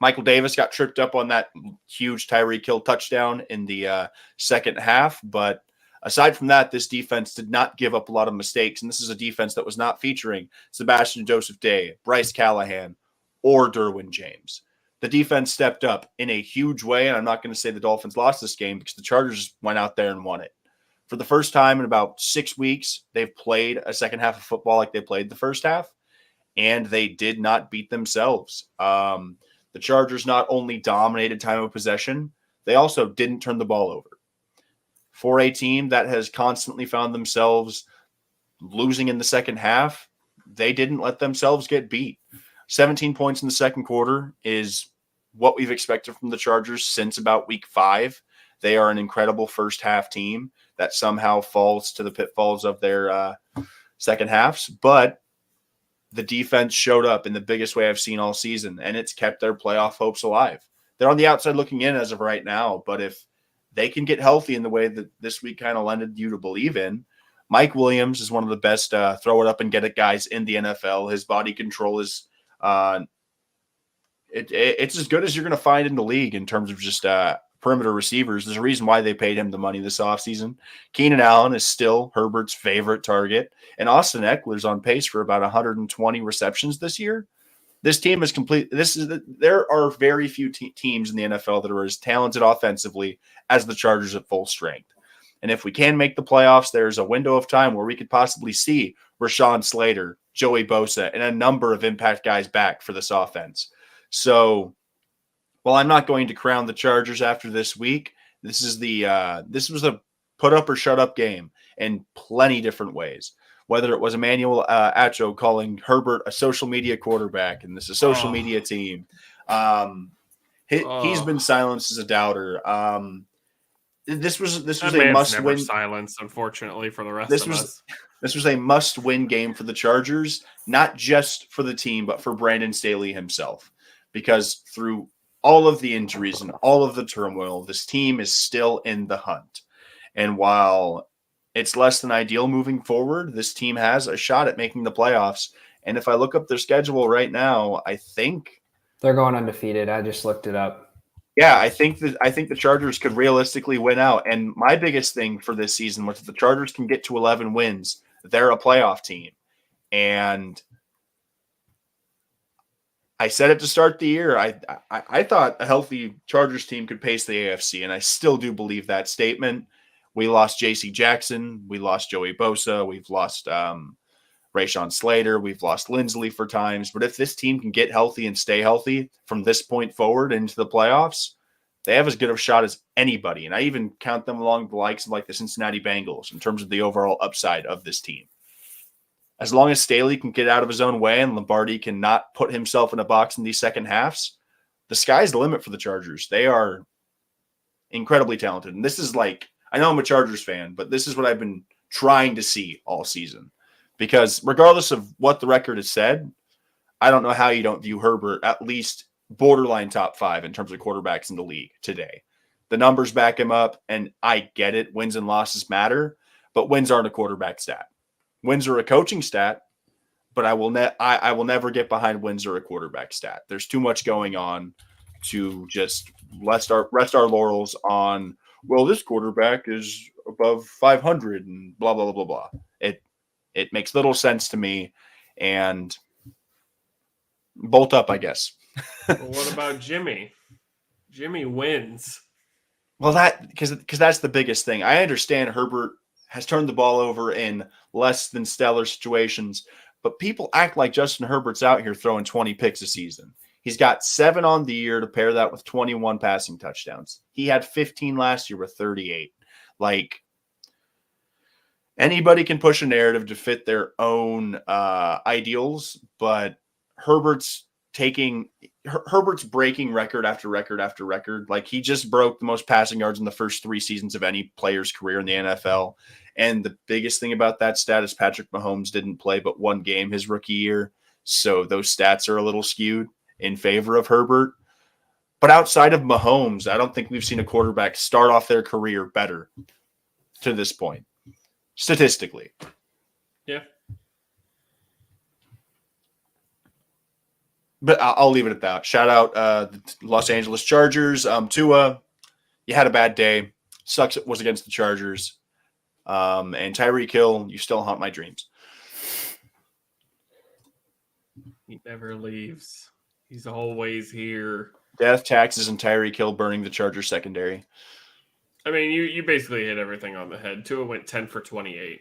Michael Davis got tripped up on that huge Tyreek Hill touchdown in the second half. But aside from that, this defense did not give up a lot of mistakes. And this is a defense that was not featuring Sebastian Joseph Day, Bryce Callahan, or Derwin James. The defense stepped up in a huge way. And I'm not going to say the Dolphins lost this game because the Chargers went out there and won it. For the first time in about 6 weeks, they've played a second half of football like they played the first half. And they did not beat themselves. The Chargers not only dominated time of possession, they also didn't turn the ball over. For a team that has constantly found themselves losing in the second half, they didn't let themselves get beat. 17 points in the second quarter is what we've expected from the Chargers since about week 5. They are an incredible first half team that somehow falls to the pitfalls of their second halves. But the defense showed up in the biggest way I've seen all season, and it's kept their playoff hopes alive. They're on the outside looking in as of right now, but if they can get healthy in the way that this week kind of lended you to believe in, Mike Williams is one of the best throw it up and get it guys in the NFL. His body control is it's as good as you're going to find in the league in terms of just perimeter receivers. There's a reason why they paid him the money this offseason. Keenan Allen is still Herbert's favorite target, and Austin Eckler's on pace for about 120 receptions this year. This team is complete. There are very few teams in the NFL that are as talented offensively as the Chargers at full strength. And if we can make the playoffs, there's a window of time where we could possibly see Rashawn Slater, Joey Bosa, and a number of impact guys back for this offense. So, well, I'm not going to crown the Chargers after this week. This was a put up or shut up game in plenty different ways. Whether it was Emmanuel Acho calling Herbert a social media quarterback and this is a social media team. He's been silenced as a doubter. This was a must-win. Silence, unfortunately, for the rest of us. This was a must-win game for the Chargers, not just for the team, but for Brandon Staley himself. Because through all of the injuries and all of the turmoil, this team is still in the hunt. And while it's less than ideal moving forward, this team has a shot at making the playoffs. And if I look up their schedule right now, I think they're going undefeated. I just looked it up. Yeah, I think the Chargers could realistically win out. And my biggest thing for this season was if the Chargers can get to 11 wins, they're a playoff team. And I said it to start the year. I thought a healthy Chargers team could pace the AFC, and I still do believe that statement. We lost J.C. Jackson. We lost Joey Bosa. We've lost Rashawn Slater. We've lost Lindsley for times. But if this team can get healthy and stay healthy from this point forward into the playoffs, they have as good of a shot as anybody. And I even count them along the likes of like the Cincinnati Bengals in terms of the overall upside of this team. As long as Staley can get out of his own way and Lombardi cannot put himself in a box in these second halves, the sky's the limit for the Chargers. They are incredibly talented. And this is like, I know I'm a Chargers fan, but this is what I've been trying to see all season. Because regardless of what the record has said, I don't know how you don't view Herbert at least borderline top 5 in terms of quarterbacks in the league today. The numbers back him up, and I get it. Wins and losses matter, but wins aren't a quarterback stat. Wins are a coaching stat, but I will never get behind wins or a quarterback stat. There's too much going on to just rest our laurels on, well, this quarterback is above 500 and blah, blah, blah, blah, blah. It makes little sense to me, and bolt up, I guess. Well, what about Jimmy? Jimmy wins. Well, because that's the biggest thing. I understand Herbert has turned the ball over in less than stellar situations, but people act like Justin Herbert's out here throwing 20 picks a season. He's got 7 on the year to pair that with 21 passing touchdowns. He had 15 last year with 38. Like, anybody can push a narrative to fit their own ideals, but Herbert's breaking record after record after record. Like, he just broke the most passing yards in the first 3 seasons of any player's career in the NFL. And the biggest thing about that stat is Patrick Mahomes didn't play but 1 game his rookie year. So those stats are a little skewed in favor of Herbert. But outside of Mahomes, I don't think we've seen a quarterback start off their career better to this point, statistically. Yeah. But I'll leave it at that. Shout out the Los Angeles Chargers. Tua, you had a bad day. Sucks it was against the Chargers. And Tyreek Hill, you still haunt my dreams. He never leaves. He's always here. Death, taxes, and Tyreek Hill burning the Chargers secondary. I mean, you basically hit everything on the head. Tua went 10 for 28.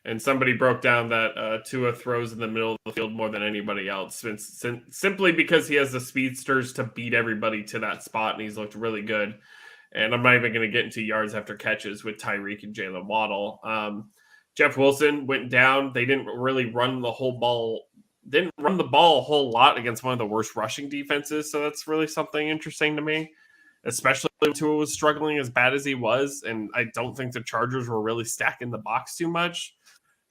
And somebody broke down that Tua throws in the middle of the field more than anybody else, simply because he has the speedsters to beat everybody to that spot, and he's looked really good. And I'm not even going to get into yards after catches with Tyreek and Jalen Waddle. Jeff Wilson went down. They didn't really run the ball a whole lot against one of the worst rushing defenses. So that's really something interesting to me, especially when Tua was struggling as bad as he was. And I don't think the Chargers were really stacking the box too much.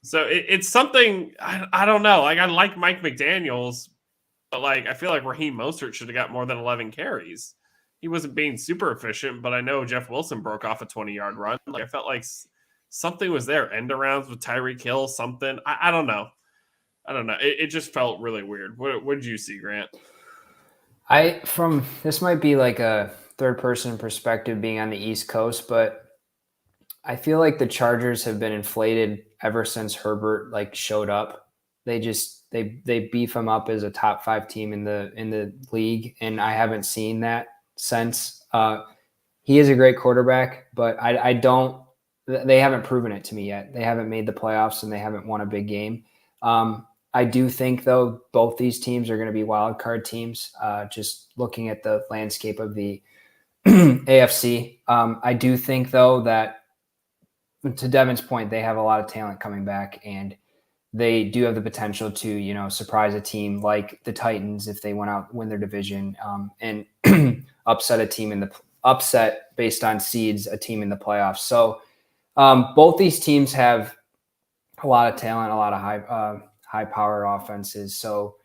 So it's something, I don't know. Like, I like Mike McDaniels, but like, I feel like Raheem Mostert should have got more than 11 carries. He wasn't being super efficient, but I know Jeff Wilson broke off a 20-yard run. Like, I felt like something was there. End arounds with Tyreek Hill, something. I don't know. It just felt really weird. What did you see, Grant? This might be like a third-person perspective being on the East Coast, but I feel like the Chargers have been inflated ever since Herbert showed up. They beef him up as a top 5 team in the league, and I haven't seen that since. He is a great quarterback, but they haven't proven it to me yet. They haven't made the playoffs and they haven't won a big game. I do think, though, both these teams are going to be wild card teams. Just looking at the landscape of the AFC, I do think, though, that to Devin's point, they have a lot of talent coming back, and they do have the potential to, surprise a team like the Titans if they win their division, and upset based on seeds, a team in the playoffs. So both these teams have a lot of talent, a lot of high powered offenses. So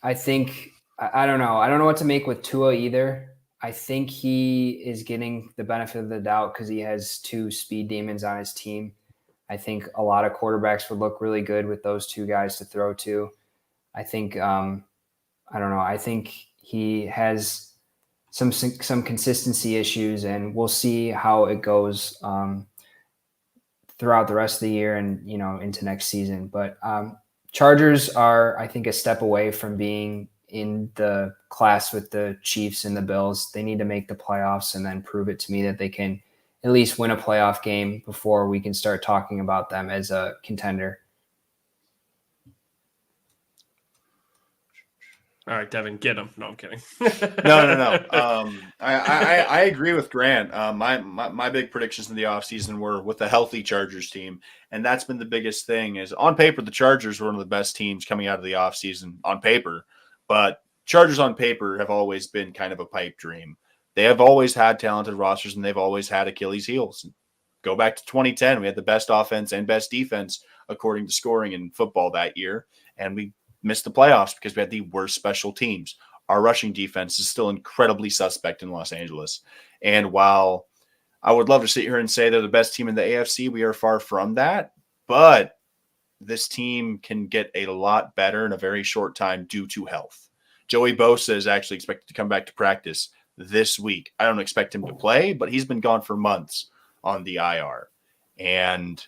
I think I don't know. I don't know what to make with Tua either. I think he is getting the benefit of the doubt because he has 2 speed demons on his team. I think a lot of quarterbacks would look really good with those 2 guys to throw to. I think I don't know. I think he has some consistency issues, and we'll see how it goes throughout the rest of the year and into next season. But Chargers are, I think, a step away from being in the class with the Chiefs and the Bills. They need to make the playoffs and then prove it to me that they can at least win a playoff game before we can start talking about them as a contender. All right, Devin, get him. No, I'm kidding. No. I agree with Grant. My big predictions in the offseason were with a healthy Chargers team, and that's been the biggest thing. Is on paper the Chargers were one of the best teams coming out of the offseason on paper, but Chargers on paper have always been kind of a pipe dream. They have always had talented rosters, and they've always had Achilles heels. Go back to 2010, we had the best offense and best defense according to scoring in football that year, and we missed the playoffs because we had the worst special teams. Our rushing defense is still incredibly suspect in Los Angeles. And while I would love to sit here and say they're the best team in the AFC, we are far from that. But this team can get a lot better in a very short time due to health. Joey Bosa is actually expected to come back to practice this week. I don't expect him to play, but he's been gone for months on the IR. And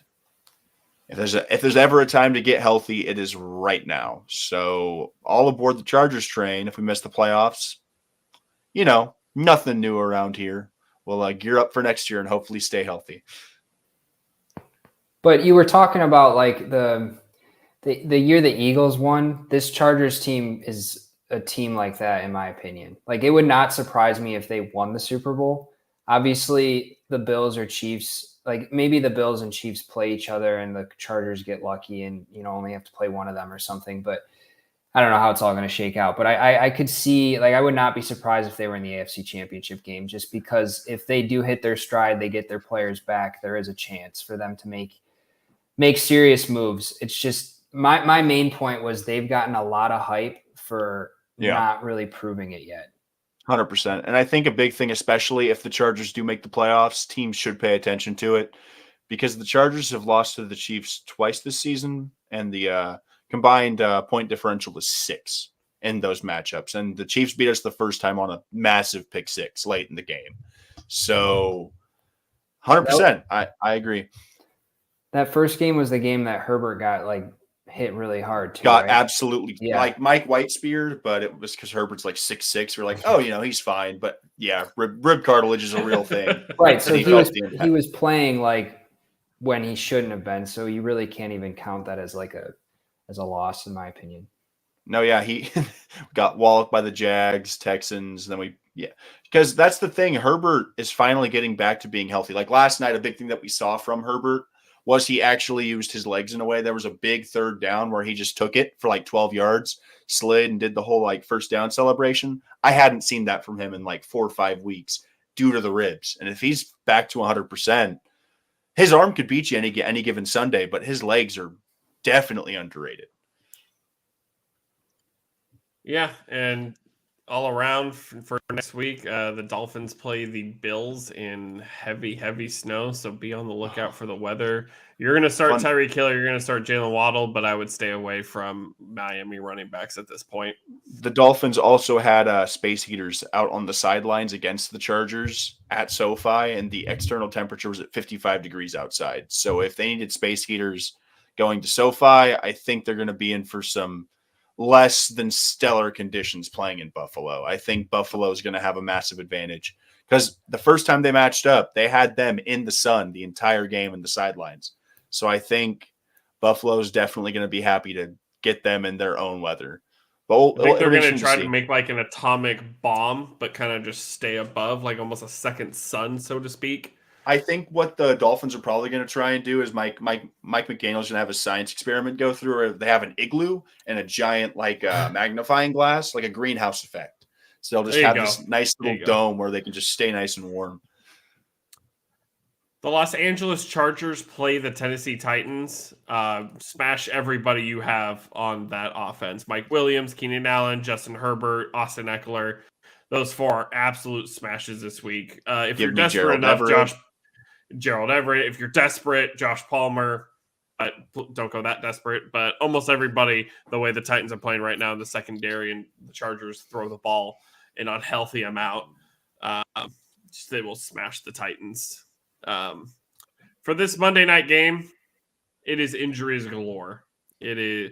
if there's ever a time to get healthy, it is right now. So all aboard the Chargers train. If we miss the playoffs, nothing new around here. We'll gear up for next year and hopefully stay healthy. But you were talking about like the year the Eagles won. This Chargers team is a team like that, in my opinion. Like, it would not surprise me if they won the Super Bowl. Obviously, the Bills or Chiefs. Like, maybe the Bills and Chiefs play each other and the Chargers get lucky and, only have to play one of them or something. But I don't know how it's all going to shake out. But I could see, like, I would not be surprised if they were in the AFC Championship game, just because if they do hit their stride, they get their players back, there is a chance for them to make serious moves. It's just my main point was they've gotten a lot of hype for not really proving it yet. 100%. And I think a big thing, especially if the Chargers do make the playoffs, teams should pay attention to it because the Chargers have lost to the Chiefs twice this season, and the combined point differential is 6 in those matchups. And the Chiefs beat us the first time on a massive pick 6 late in the game. So 100%, I agree. That first game was the game that Herbert got hit really hard too. Got right? absolutely like Mike White speared, but it was because Herbert's like 6'6". We're like, oh, he's fine. But yeah, rib cartilage is a real thing. Right. So he was playing like when he shouldn't have been. So you really can't even count that as a loss, in my opinion. No, yeah, he got walloped by the Jags, Texans. Then because that's the thing. Herbert is finally getting back to being healthy. Like last night, a big thing that we saw from Herbert was he actually used his legs in a way. There was a big third down where he just took it for 12 yards, slid, and did the whole first down celebration. I hadn't seen that from him in 4 or 5 weeks due to the ribs. And if he's back to 100%, his arm could beat you any given Sunday, but his legs are definitely underrated. Yeah, and all around for next week, the Dolphins play the Bills in heavy snow, so be on the lookout for the weather. You're going to start Tyreek Hill, you're going to start Jalen Waddle, but I would stay away from Miami running backs at this point. The Dolphins also had space heaters out on the sidelines against the Chargers at SoFi, and the external temperature was at 55 degrees outside. So if they needed space heaters going to SoFi, I think they're going to be in for some less than stellar conditions playing in Buffalo. I think Buffalo is going to have a massive advantage because the first time they matched up, they had them in the sun the entire game in the sidelines. So I think Buffalo is definitely going to be happy to get them in their own weather. But I think they're going to try to make an atomic bomb, but kind of just stay above, almost a second sun, so to speak. I think what the Dolphins are probably going to try and do is Mike McDaniel's going to have a science experiment go through where they have an igloo and a giant magnifying glass, like a greenhouse effect. So they'll just have this nice little dome where they can just stay nice and warm. The Los Angeles Chargers play the Tennessee Titans. Smash everybody you have on that offense. Mike Williams, Keenan Allen, Justin Herbert, Austin Eckler. Those 4 are absolute smashes this week. If you're desperate enough, Gerald Everett. If you're desperate, Josh Palmer. Don't go that desperate. But almost everybody, the way the Titans are playing right now in the secondary and the Chargers throw the ball an unhealthy amount, they will smash the Titans. For this Monday night game, it is injuries galore. It is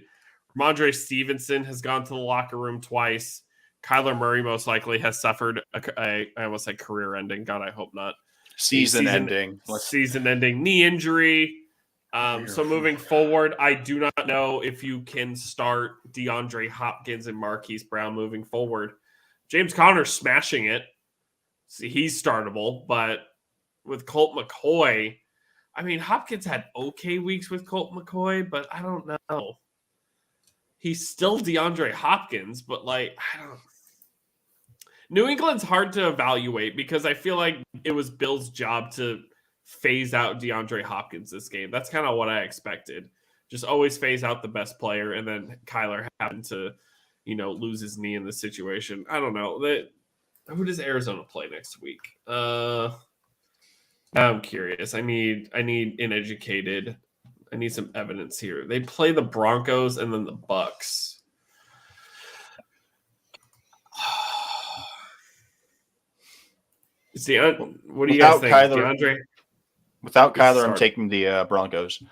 Ramondre Stevenson has gone to the locker room twice. Kyler Murray most likely has suffered I almost said career-ending. God, I hope not. Season-ending knee injury. So moving forward, I do not know if you can start DeAndre Hopkins and Marquise Brown moving forward. James Conner's smashing it. See, he's startable, but with Colt McCoy, I mean, Hopkins had okay weeks with Colt McCoy, but I don't know. He's still DeAndre Hopkins, but I don't. New England's hard to evaluate because I feel like it was Bill's job to phase out DeAndre Hopkins this game. That's kind of what I expected. Just always phase out the best player, and then Kyler happened to, lose his knee in this situation. I don't know. Who does Arizona play next week? I'm curious. I need uneducated. I need some evidence here. They play the Broncos and then the Bucs. What do you guys think? DeAndre? Without Kyler, I'm taking the Broncos.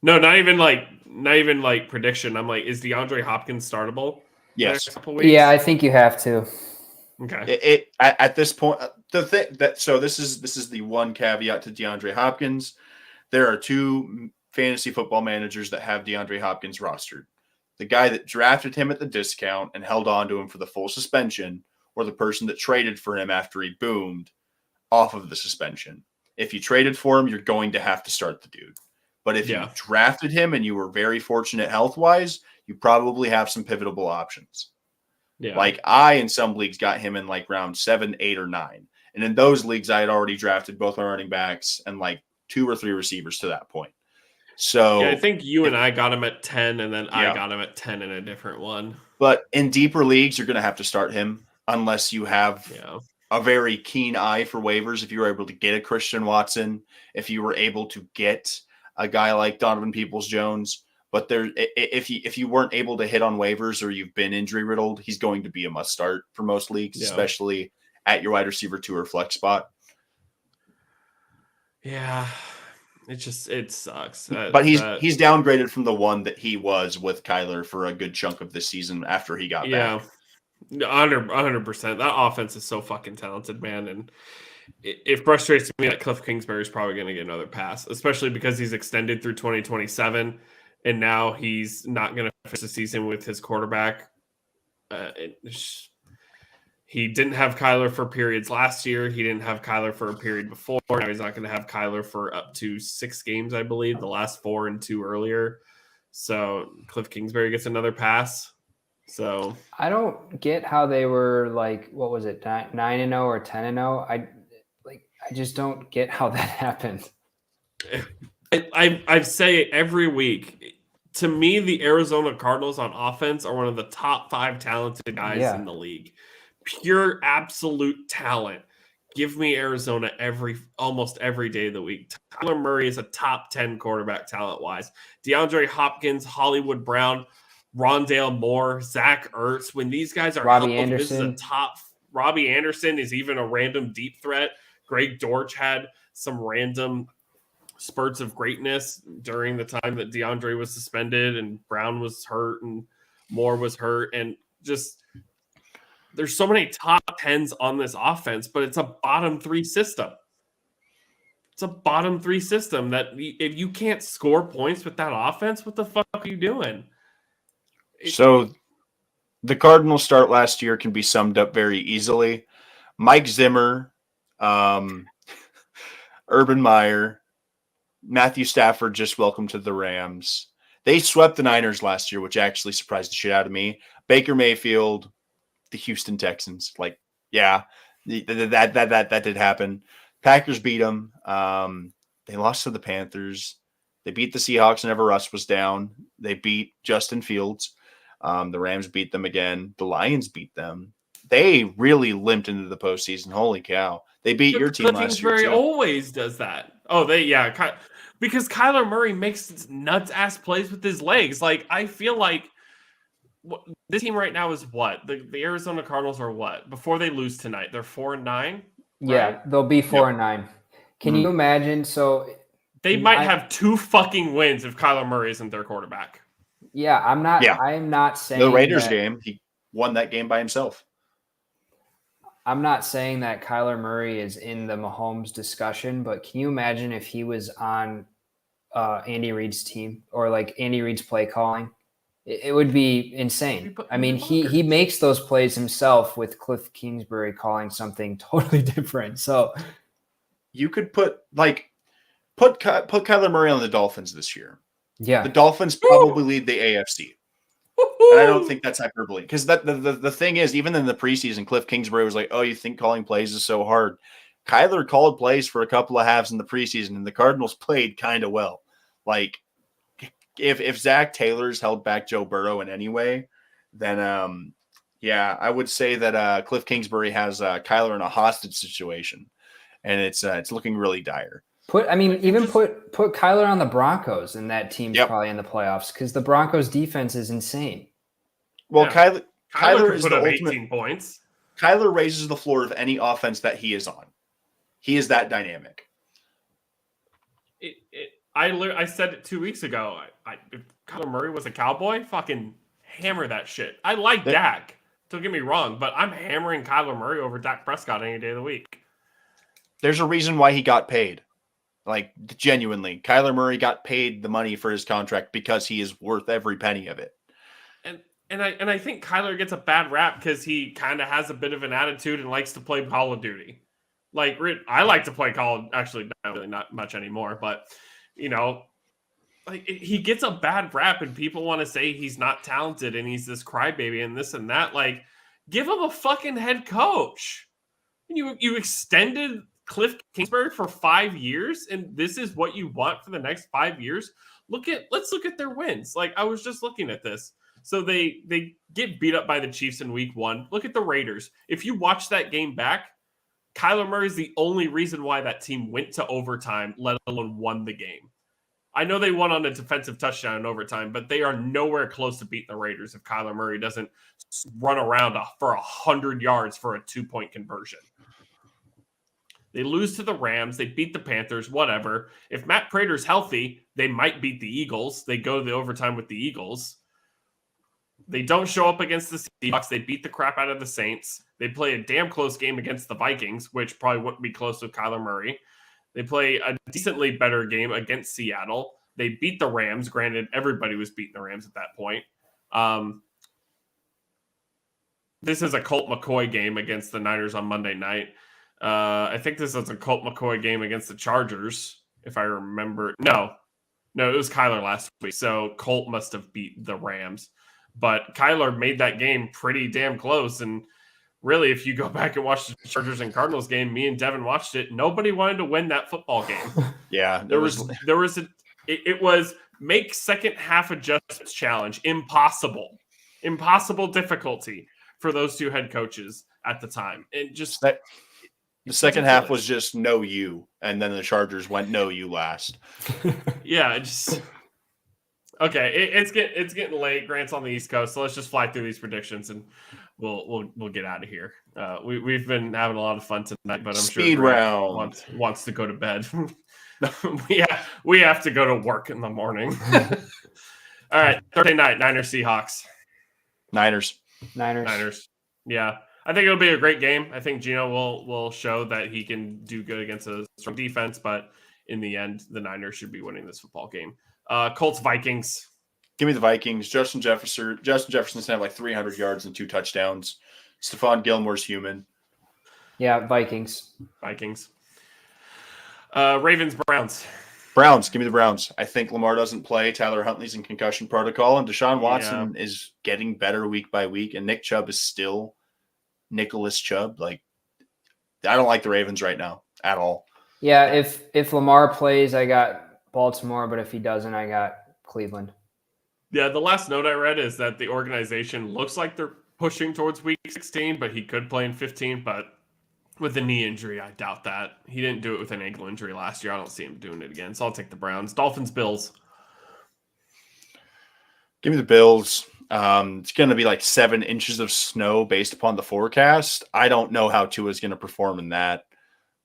No, not even prediction. I'm like, is DeAndre Hopkins startable? Yes. Yeah, I think you have to. Okay. At this point, this is the one caveat to DeAndre Hopkins. There are 2 fantasy football managers that have DeAndre Hopkins rostered. The guy that drafted him at the discount and held on to him for the full suspension, or the person that traded for him after he boomed off of the suspension. If you traded for him, you're going to have to start the dude. But if you drafted him and you were very fortunate health-wise, you probably have some pivotal options. Yeah. Like I, in some leagues, got him in round 7, 8, or 9. And in those leagues, I had already drafted both my running backs and 2 or 3 receivers to that point. So I think you and I got him at 10, and then I got him at 10 in a different one. But in deeper leagues, you're going to have to start him unless you have a very keen eye for waivers. If you were able to get a Christian Watson, if you were able to get a guy like Donovan Peoples-Jones, but if you weren't able to hit on waivers or you've been injury riddled, he's going to be a must start for most leagues, especially at your wide receiver 2 or flex spot. Yeah, it sucks. But he's downgraded from the one that he was with Kyler for a good chunk of this season after he got back. 100%. That offense is so fucking talented, man, and it frustrates me that Cliff Kingsbury is probably going to get another pass, especially because he's extended through 2027, and now he's not going to finish the season with his quarterback. He didn't have Kyler for periods last year. He didn't have Kyler for a period before. Now he's not going to have Kyler for up to 6 games, I believe, the last 4 and 2 earlier. So Cliff Kingsbury gets another pass. So I don't get how they were what was it, 9-0 or 10-0? I just don't get how that happened. I say it every week. To me, the Arizona Cardinals on offense are one of the top 5 talented guys in the league. Pure, absolute talent. Give me Arizona almost every day of the week. Tyler Murray is a top 10 quarterback talent-wise. DeAndre Hopkins, Hollywood Brown, Rondale Moore, Zach Ertz. When these guys are Robbie healthy, Anderson. this is a top. Robbie Anderson is even a random deep threat. Greg Dortch had some random spurts of greatness during the time that DeAndre was suspended and Brown was hurt and Moore was hurt. And just there's so many top 10s on this offense, but it's a bottom 3 system. It's a bottom 3 system that if you can't score points with that offense, what the fuck are you doing? So the Cardinals start last year can be summed up very easily. Mike Zimmer, Urban Meyer, Matthew Stafford just welcome to the Rams. They swept the Niners last year, which actually surprised the shit out of me. Baker Mayfield, the Houston Texans. That did happen. Packers beat them. They lost to the Panthers. They beat the Seahawks whenever Russ was down. They beat Justin Fields. The Rams beat them again. The Lions beat them. They really limped into the postseason. Holy cow. They beat your team last year, too. Always does that. Oh, because Kyler Murray makes nuts ass plays with his legs. Like, I feel like this team right now is what? The Arizona Cardinals are what? Before they lose tonight, they're 4-9. Right? Yeah, they'll be 4-9. Can you imagine? So they might have 2 fucking wins if Kyler Murray isn't their quarterback. Yeah, I'm not saying the Raiders game, he won that game by himself. I'm not saying that Kyler Murray is in the Mahomes discussion, but can you imagine if he was on Andy Reid's team or like Andy Reid's play calling? It would be insane. I mean, he makes those plays himself with Cliff Kingsbury calling something totally different. So you could put Kyler Murray on the Dolphins this year. Yeah, the Dolphins probably lead the AFC. And I don't think that's hyperbole, because the thing is, even in the preseason, Cliff Kingsbury was like, "Oh, you think calling plays is so hard?" Kyler called plays for a couple of halves in the preseason, and the Cardinals played kind of well. Like, if Zach Taylor's held back Joe Burrow in any way, then I would say that Cliff Kingsbury has Kyler in a hostage situation, and it's looking really dire. Put Kyler on the Broncos, and that team's probably in the playoffs because the Broncos defense is insane. Well, Kyler is the ultimate 18 points. Kyler raises the floor of any offense that he is on. He is that dynamic. I said it 2 weeks ago. If Kyler Murray was a Cowboy, fucking hammer that shit. I like Dak. Don't get me wrong, but I'm hammering Kyler Murray over Dak Prescott any day of the week. There's a reason why he got paid. Like, genuinely, Kyler Murray got paid the money for his contract because he is worth every penny of it. And I think Kyler gets a bad rap because he kind of has a bit of an attitude and likes to play Call of Duty. Like, I like to play actually not really, not much anymore, but like, he gets a bad rap and people want to say he's not talented and he's this crybaby and this and that. Like, give him a fucking head coach. You extended Cliff Kingsbury for 5 years, and this is what you want for the next 5 years. Let's look at their wins. Like, I was just looking at this. So they get beat up by the Chiefs in week 1. Look at the Raiders. If you watch that game back, Kyler Murray is the only reason why that team went to overtime, let alone won the game. I know they won on a defensive touchdown in overtime, but they are nowhere close to beating the Raiders if Kyler Murray doesn't run around for 100 yards for a 2-point conversion. They lose to the Rams. They beat the Panthers, whatever. If Matt Prater's healthy, they might beat the Eagles. They go to the overtime with the Eagles. They don't show up against the Seahawks. They beat the crap out of the Saints. They play a damn close game against the Vikings, which probably wouldn't be close with Kyler Murray. They play a decently better game against Seattle. They beat the Rams. Granted, everybody was beating the Rams at that point. This is a Colt McCoy game against the Niners on Monday night. I think this is a Colt McCoy game against the Chargers, if I remember. No, it was Kyler last week. So Colt must have beat the Rams. But Kyler made that game pretty damn close. And really, if you go back and watch the Chargers and Cardinals game, me and Devin watched it. Nobody wanted to win that football game. Yeah. It was make second half adjustments challenge. Impossible difficulty for those two head coaches at the time. And just the second half was just no you, and then the Chargers went no you last. Yeah, okay. It's getting late. Grant's on the East Coast, so let's just fly through these predictions and we'll get out of here. We've been having a lot of fun tonight, but I'm Speed sure round wants to go to bed. we have to go to work in the morning. All right, Thursday night, Niners Seahawks. Niners. Yeah. I think it'll be a great game. I think Gino will show that he can do good against a strong defense, but in the end, the Niners should be winning this football game. Colts Vikings. Give me the Vikings. Justin Jefferson's going to have like 300 yards and 2 touchdowns. Stephon Gilmore's human. Yeah, Vikings. Ravens Browns. Give me the Browns. I think Lamar doesn't play. Tyler Huntley's in concussion protocol, and Deshaun Watson is getting better week by week, and Nick Chubb is still Nicholas Chubb. Like, I don't like the Ravens right now at all. Yeah, if Lamar plays, I got Baltimore, but if he doesn't, I got Cleveland. Yeah, the last note I read is that the organization looks like they're pushing towards week 16, but he could play in 15. But with the knee injury, I doubt that. He didn't do it with an ankle injury last year. I don't see him doing it again. So I'll take the Browns. Dolphins, Bills. Give me the Bills. It's going to be like 7 inches of snow based upon the forecast. I don't know how Tua's going to perform in that.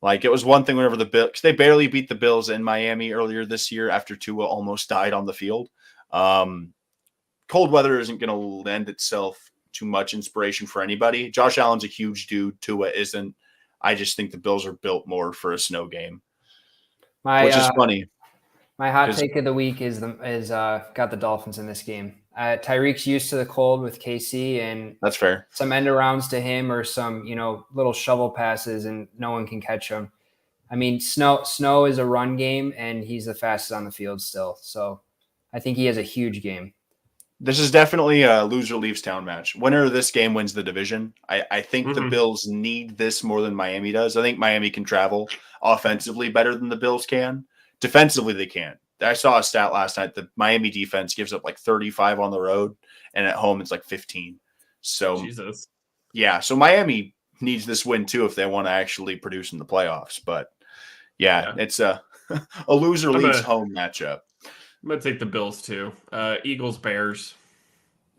Like, it was one thing whenever the Bills, they barely beat the Bills in Miami earlier this year after Tua almost died on the field. Cold weather isn't going to lend itself to much inspiration for anybody. Josh Allen's a huge dude. Tua isn't. I just think the Bills are built more for a snow game, which is funny. My hot take of the week is got the Dolphins in this game. Tyreek's used to the cold with KC, and that's fair. Some end arounds to him or some little shovel passes, and no one can catch him. I mean, snow is a run game, and he's the fastest on the field still. So I think he has a huge game. This is definitely a loser leaves town match. Winner of this game wins the division. I think the Bills need this more than Miami does. I think Miami can travel offensively better than the Bills can. Defensively, they can't. I saw a stat last night. The Miami defense gives up like 35 on the road, and at home it's like 15. So, Jesus. Yeah. So Miami needs this win too if they want to actually produce in the playoffs. But yeah. It's a loser leaves home matchup. I'm going to take the Bills too. Eagles, Bears.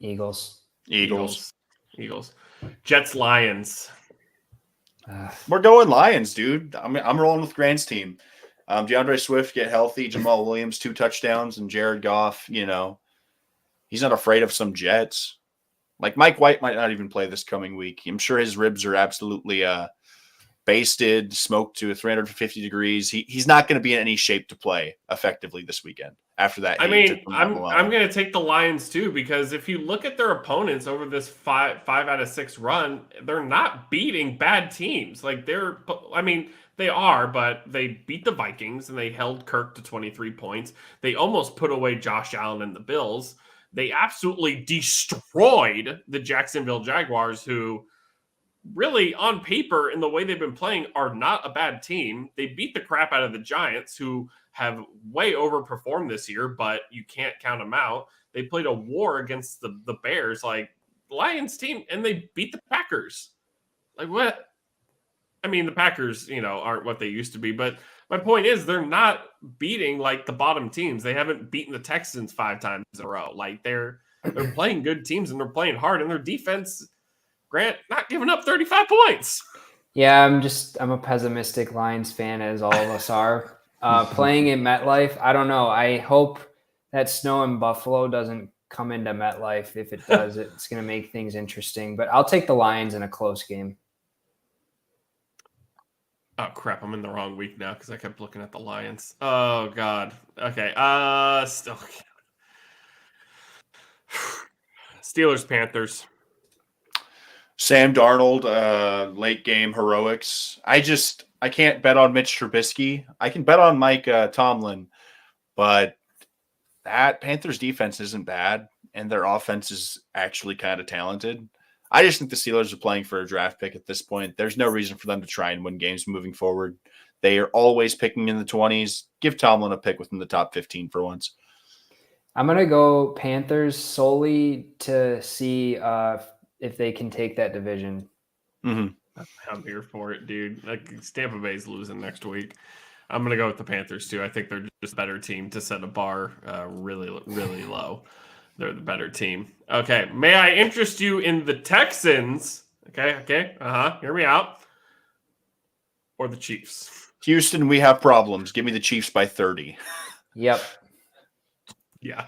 Eagles. Jets, Lions. We're going Lions, dude. I'm rolling with Grant's team. DeAndre Swift get healthy, Jamal Williams 2 touchdowns, and Jared Goff, he's not afraid of some Jets. Like Mike White might not even play this coming week. I'm sure his ribs are absolutely basted, smoked to 350 degrees. He's not going to be in any shape to play effectively this weekend. After that, I'm going to take the Lions too, because if you look at their opponents over this 5 out of 6 run, they're not beating bad teams. Like they are, but they beat the Vikings and they held Kirk to 23 points. They almost put away Josh Allen and the Bills. They absolutely destroyed the Jacksonville Jaguars, who really on paper in the way they've been playing are not a bad team. They beat the crap out of the Giants, who have way overperformed this year, but you can't count them out. They played a war against the Bears, like Lions team, and they beat the Packers. Like what? I mean, the Packers, aren't what they used to be, but my point is they're not beating like the bottom teams. They haven't beaten the Texans 5 times in a row. Like they're playing good teams and they're playing hard, and their defense, Grant, not giving up 35 points. Yeah, I'm a pessimistic Lions fan, as all of us are. Playing in MetLife, I don't know. I hope that snow in Buffalo doesn't come into MetLife. If it does, it's going to make things interesting. But I'll take the Lions in a close game. Oh, crap. I'm in the wrong week now because I kept looking at the Lions. Oh, God. Okay. Steelers, Panthers. Sam Darnold, late game heroics. I can't bet on Mitch Trubisky. I can bet on Mike Tomlin, but that Panthers defense isn't bad, and their offense is actually kind of talented. I just think the Steelers are playing for a draft pick at this point. There's no reason for them to try and win games moving forward. They are always picking in the 20s. Give Tomlin a pick within the top 15 for once. I'm going to go Panthers solely to see if they can take that division. Mm-hmm. I'm here for it, dude. Like Tampa Bay's losing next week. I'm going to go with the Panthers too. I think they're just a better team to set a bar really, really low. They're the better team. Okay. May I interest you in the Texans? Okay. Hear me out. Or the Chiefs? Houston, we have problems. Give me the Chiefs by 30. Yep. Yeah.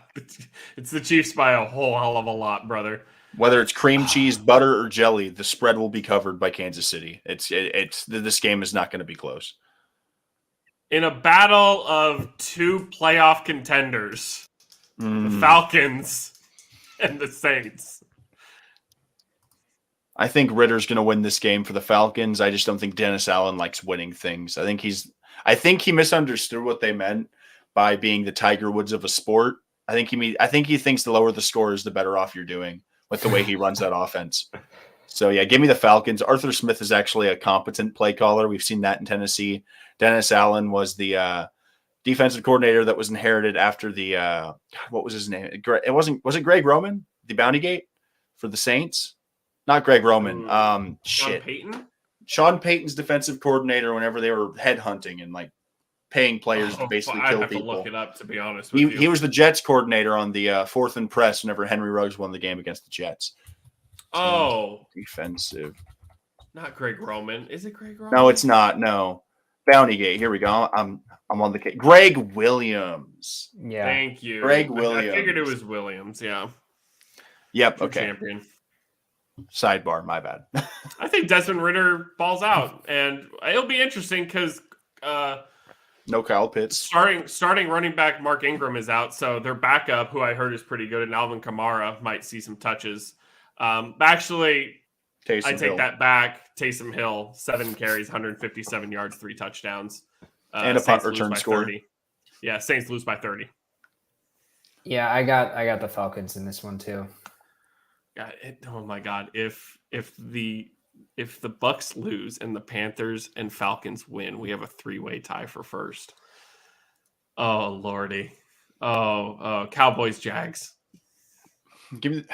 It's the Chiefs by a whole hell of a lot, brother. Whether it's cream cheese, butter, or jelly, the spread will be covered by Kansas City. This game is not going to be close. In a battle of 2 playoff contenders, the Falcons and the Saints. I think Ritter's going to win this game for the Falcons. I just don't think Dennis Allen likes winning things. I think he misunderstood what they meant by being the Tiger Woods of a sport. I think he thinks the lower the score is, the better off you're doing with the way he runs that offense. So, yeah, give me the Falcons. Arthur Smith is actually a competent play caller. We've seen that in Tennessee. Dennis Allen was the defensive coordinator that was inherited after the what was his name? Was it Greg Roman, the Bounty Gate for the Saints? Not Greg Roman. Sean Payton? Sean Payton's defensive coordinator whenever they were headhunting and like paying players to basically kill people. I'd have to look it up, to be honest with you. He was the Jets coordinator on the fourth and press whenever Henry Ruggs won the game against the Jets. Defensive. Not Greg Roman. Is it Greg Roman? No, it's not. No. Bounty Gate. Here we go. I'm on the case. Greg Williams. Yeah. Thank you. Greg Williams. I figured it was Williams, yeah. Yep, okay. Champion. Sidebar, my bad. I think Desmond Ridder balls out, and it'll be interesting because no Kyle Pitts. Starting running back Mark Ingram is out, so their backup, who I heard is pretty good, and Alvin Kamara might see some touches. Actually, Taysom I take Hill. that back. Taysom Hill, 7 carries, 157 yards, 3 touchdowns. And a punt return score. 30. Yeah, Saints lose by 30. Yeah, I got the Falcons in this one too. Oh my God. If the Bucs lose and the Panthers and Falcons win, we have a 3-way tie for first. Oh Lordy. Oh, Cowboys, Jags. Give me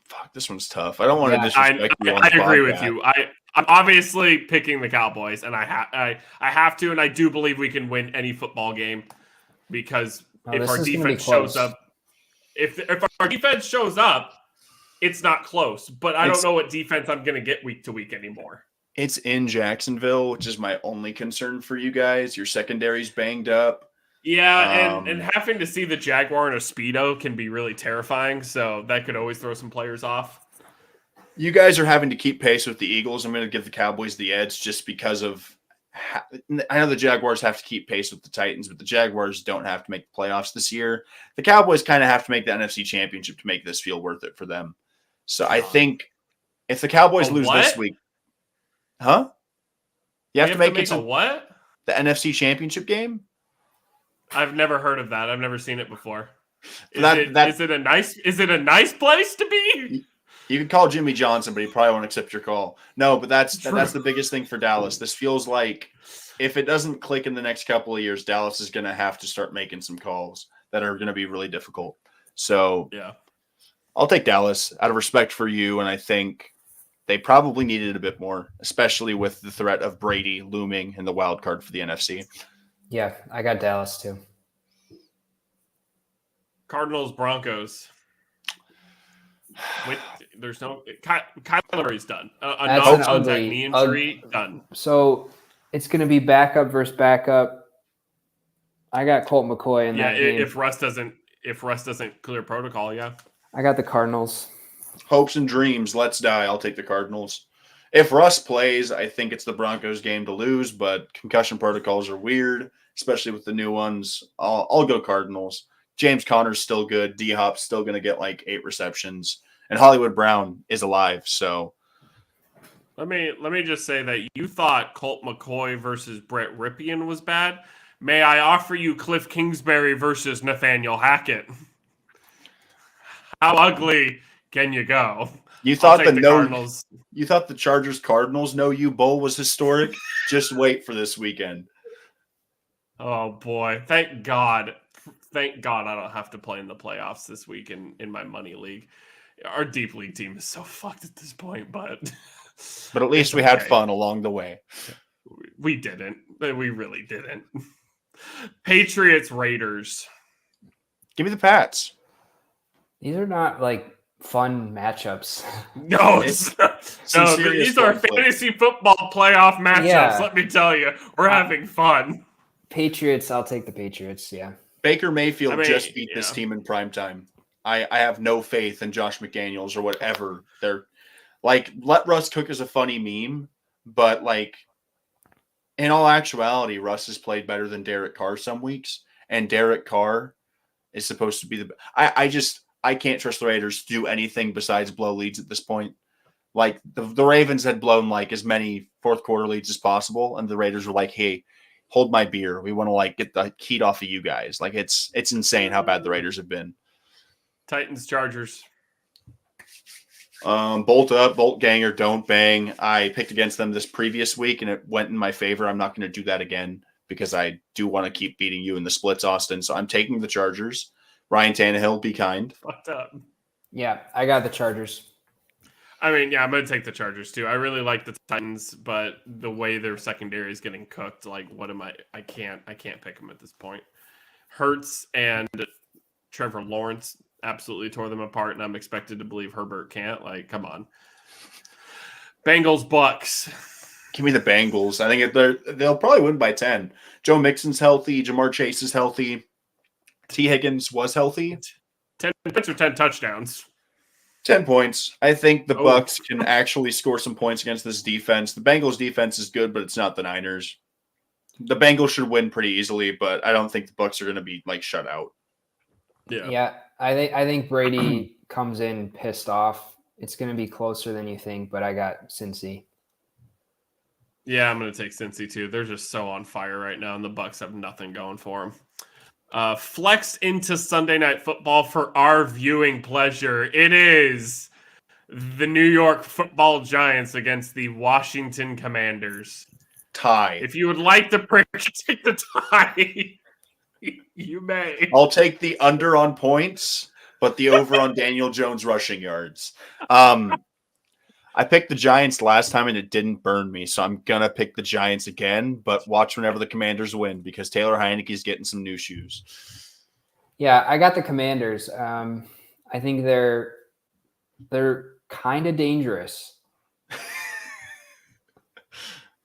fuck, this one's tough. I don't want to disrespect you. I agree with you. I'm obviously picking the Cowboys, and I have to, and I do believe we can win any football game because if our defense shows up, if our defense shows up, it's not close. But I don't know what defense I'm going to get week to week anymore. It's in Jacksonville, which is my only concern for you guys. Your secondary's banged up. Yeah, and having to see the Jaguar in a Speedo can be really terrifying, so that could always throw some players off. You guys are having to keep pace with the Eagles. I'm going to give the Cowboys the edge just because of I know the Jaguars have to keep pace with the Titans, but the Jaguars don't have to make the playoffs this year. The Cowboys kind of have to make the NFC Championship to make this feel worth it for them. So I think if the Cowboys lose this week, you have to make it to what? The NFC Championship game? I've never heard of that. I've never seen it before. Is it a nice place to be? You can call Jimmy Johnson, but he probably won't accept your call. No, but that's the biggest thing for Dallas. This feels like if it doesn't click in the next couple of years, Dallas is going to have to start making some calls that are going to be really difficult. So yeah, I'll take Dallas out of respect for you, and I think they probably needed it a bit more, especially with the threat of Brady looming in the wild card for the NFC. Yeah, I got Dallas too. Cardinals, Broncos. There's no Kyler is done. A non-contact knee injury done. So it's going to be backup versus backup. I got Colt McCoy in that game. If Russ doesn't clear protocol, yeah. I got the Cardinals. Hopes and dreams, let's die. I'll take the Cardinals. If Russ plays, I think it's the Broncos game to lose, but concussion protocols are weird, especially with the new ones. I'll go Cardinals. James Conner's still good. D-Hop's still going to get like 8 receptions. And Hollywood Brown is alive, so. Let me just say that you thought Colt McCoy versus Brett Ripien was bad. May I offer you Cliff Kingsbury versus Nathaniel Hackett? How ugly can you go? You thought you thought the Chargers Cardinals no you bowl was historic? Just wait for this weekend. Oh boy. Thank God I don't have to play in the playoffs this week in my money league. Our deep league team is so fucked at this point, but at least we had fun along the way. We didn't. We really didn't. Patriots, Raiders. Give me the Pats. These are not like fun matchups. No, these are fantasy football playoff matchups. Yeah. Let me tell you, we're having fun. Patriots, I'll take the Patriots. Yeah. Baker Mayfield just beat this team in primetime. I have no faith in Josh McDaniels or whatever. They're like, let Russ cook as a funny meme, but like in all actuality, Russ has played better than Derek Carr some weeks, and Derek Carr is supposed to be the. I can't trust the Raiders to do anything besides blow leads at this point. Like the Ravens had blown like as many fourth quarter leads as possible, and the Raiders were like, "Hey, hold my beer. We want to like get the heat off of you guys." Like it's insane how bad the Raiders have been. Titans, Chargers. Bolt up, bolt gang, or don't bang. I picked against them this previous week, and it went in my favor. I'm not going to do that again because I do want to keep beating you in the splits, Austin. So I'm taking the Chargers. Ryan Tannehill, be kind. Fucked up. Yeah, I got the Chargers. I mean, yeah, I'm going to take the Chargers too. I really like the Titans, but the way their secondary is getting cooked, like, what am I? I can't pick them at this point. Hurts and Trevor Lawrence absolutely tore them apart, and I'm expected to believe Herbert can't. Like, come on. Bengals, Bucs. Give me the Bengals. I think they'll probably win by 10. Joe Mixon's healthy. Jamar Chase is healthy. T. Higgins was healthy. 10 points or 10 touchdowns? 10 points. I think the Bucs can actually score some points against this defense. The Bengals defense is good, but it's not the Niners. The Bengals should win pretty easily, but I don't think the Bucs are going to be like shut out. Yeah. I think Brady comes in pissed off. It's going to be closer than you think, but I got Cincy. Yeah, I'm going to take Cincy too. They're just so on fire right now, and the Bucs have nothing going for them. Flex into Sunday Night Football for our viewing pleasure. It is the New York Football Giants against the Washington Commanders. Tie. If you would like the prick, take the tie. You may. I'll take the under on points, but the over on Daniel Jones rushing yards. I picked the Giants last time and it didn't burn me, so I'm going to pick the Giants again, but watch whenever the Commanders win because Taylor Heineke's getting some new shoes. Yeah, I got the Commanders. I think they're kind of dangerous.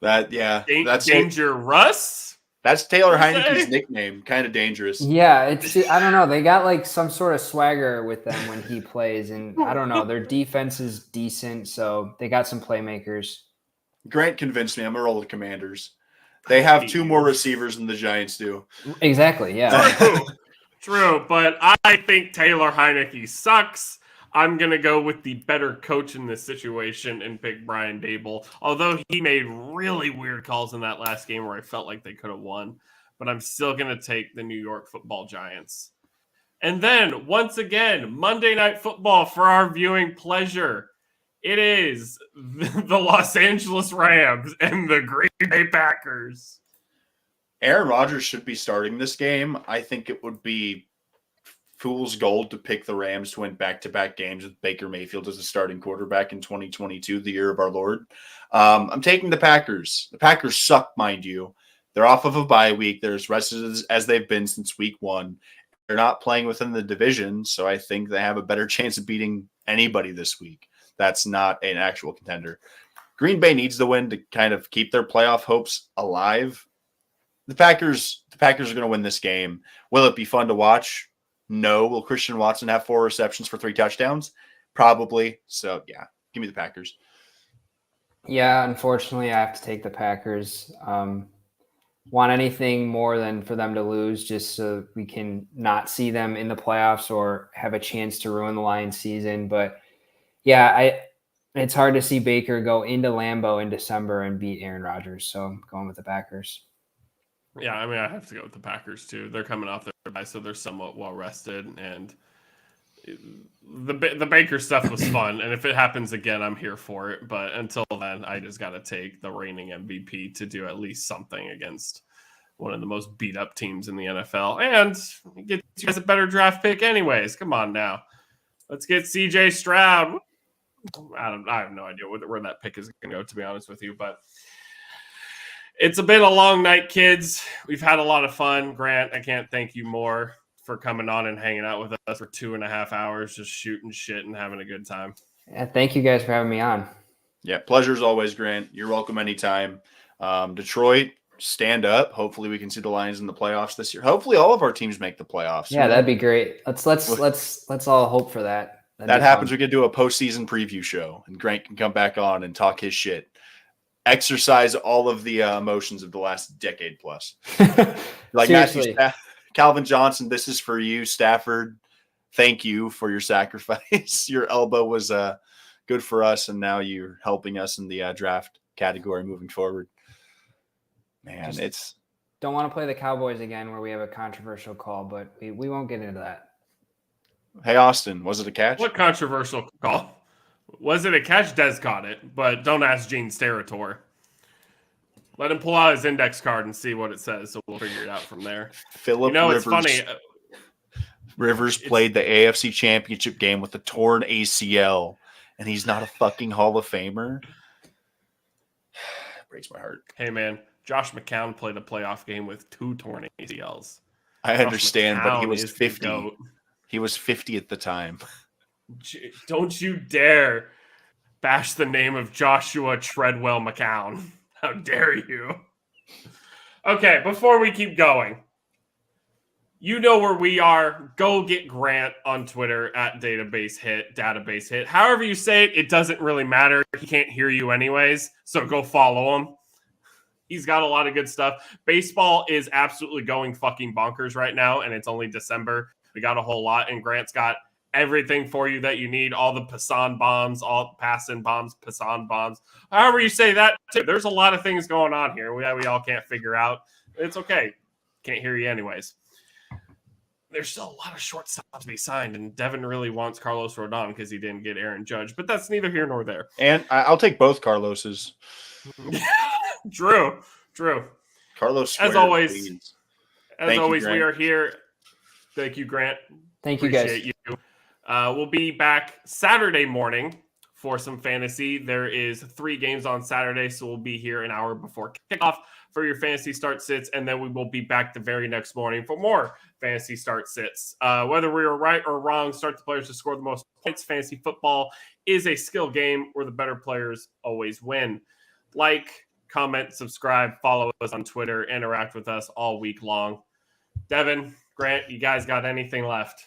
That's dangerous. That's Taylor Heineke's nickname, kind of dangerous. Yeah, I don't know. They got like some sort of swagger with them when he plays, and I don't know. Their defense is decent, so they got some playmakers. Grant convinced me. I'm gonna roll with the Commanders. They have 2 more receivers than the Giants do. Exactly. Yeah. True, but I think Taylor Heineke sucks. I'm going to go with the better coach in this situation and pick Brian Daboll, although he made really weird calls in that last game where I felt like they could have won. But I'm still going to take the New York Football Giants. And then, once again, Monday Night Football for our viewing pleasure. It is the Los Angeles Rams and the Green Bay Packers. Aaron Rodgers should be starting this game. I think it would be fool's gold to pick the Rams to win back-to-back games with Baker Mayfield as a starting quarterback in 2022, the year of our Lord. I'm taking the Packers. The Packers suck, mind you. They're off of a bye week. They're as rested as they've been since week 1. They're not playing within the division, so I think they have a better chance of beating anybody this week. That's not an actual contender. Green Bay needs the win to kind of keep their playoff hopes alive. The Packers are going to win this game. Will it be fun to watch? No. Will Christian Watson have 4 receptions for 3 touchdowns? Probably. So, yeah, give me the Packers. Yeah, unfortunately, I have to take the Packers. Want anything more than for them to lose just so we can not see them in the playoffs or have a chance to ruin the Lions season. But, yeah, it's hard to see Baker go into Lambeau in December and beat Aaron Rodgers. So I'm going with the Packers. Yeah, I mean, I have to go with the Packers too. They're coming off their bye, so they're somewhat well rested, and the Baker stuff was fun. And if it happens again, I'm here for it. But until then, I just got to take the reigning MVP to do at least something against one of the most beat up teams in the NFL, and get you guys a better draft pick, anyways. Come on now, let's get CJ Stroud. I have no idea where that pick is going to go, to be honest with you, but. It's been a long night, kids. We've had a lot of fun. Grant, I can't thank you more for coming on and hanging out with us for 2.5 hours, just shooting shit and having a good time. Yeah, thank you guys for having me on. Yeah, pleasure as always, Grant. You're welcome anytime. Detroit, stand up. Hopefully we can see the Lions in the playoffs this year. Hopefully all of our teams make the playoffs. Yeah, that'd be great. Let's all hope for that. That happens. Fun. We could do a postseason preview show, and Grant can come back on and talk his shit. Exercise all of the emotions of the last decade plus. Like Matthew Calvin Johnson, this is for you. Stafford, thank you for your sacrifice. Your elbow was good for us, and now you're helping us in the draft category moving forward. Man, don't want to play the Cowboys again where we have a controversial call, but we won't get into that. Hey, Austin, was it a catch? What controversial call? Was it a catch? Des caught it, but don't ask Gene Steratore. Let him pull out his index card and see what it says, so we'll figure it out from there. Phillip Rivers. It's funny. Rivers played the AFC Championship game with a torn ACL, and he's not a fucking Hall of Famer. Breaks my heart. Hey, man, Josh McCown played a playoff game with 2 torn ACLs. I understand, but he was 50. He was 50 at the time. Don't you dare bash the name of Joshua Treadwell McCown. How dare you? Okay, before we keep going, you know where we are. Go get Grant on Twitter at database hit. However you say it, it doesn't really matter. He can't hear you anyways, so go follow him. He's got a lot of good stuff. Baseball is absolutely going fucking bonkers right now, and it's only December. We got a whole lot, and Grant's got everything for you that you need. All the Passan bombs, all pass-in bombs, Passan bombs. However you say that, too. There's a lot of things going on here we all can't figure out. It's okay. Can't hear you anyways. There's still a lot of shortstops to be signed, and Devin really wants Carlos Rodon because he didn't get Aaron Judge, but that's neither here nor there. And I'll take both Carloses. True. Carlos, as always, we are here. Thank you, Grant. Thank you, guys. You. We'll be back Saturday morning for some fantasy. There is 3 games on Saturday, so we'll be here an hour before kickoff for your fantasy start sits, and then we will be back the very next morning for more fantasy start sits. Whether we are right or wrong, start the players to score the most points. Fantasy football is a skill game where the better players always win. Like, comment, subscribe, follow us on Twitter, interact with us all week long. Devin, Grant, you guys got anything left?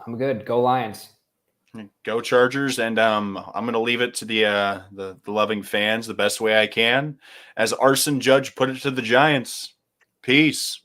I'm good. Go Lions. Go Chargers, and I'm going to leave it to the loving fans the best way I can. As Arson Judge put it to the Giants, peace.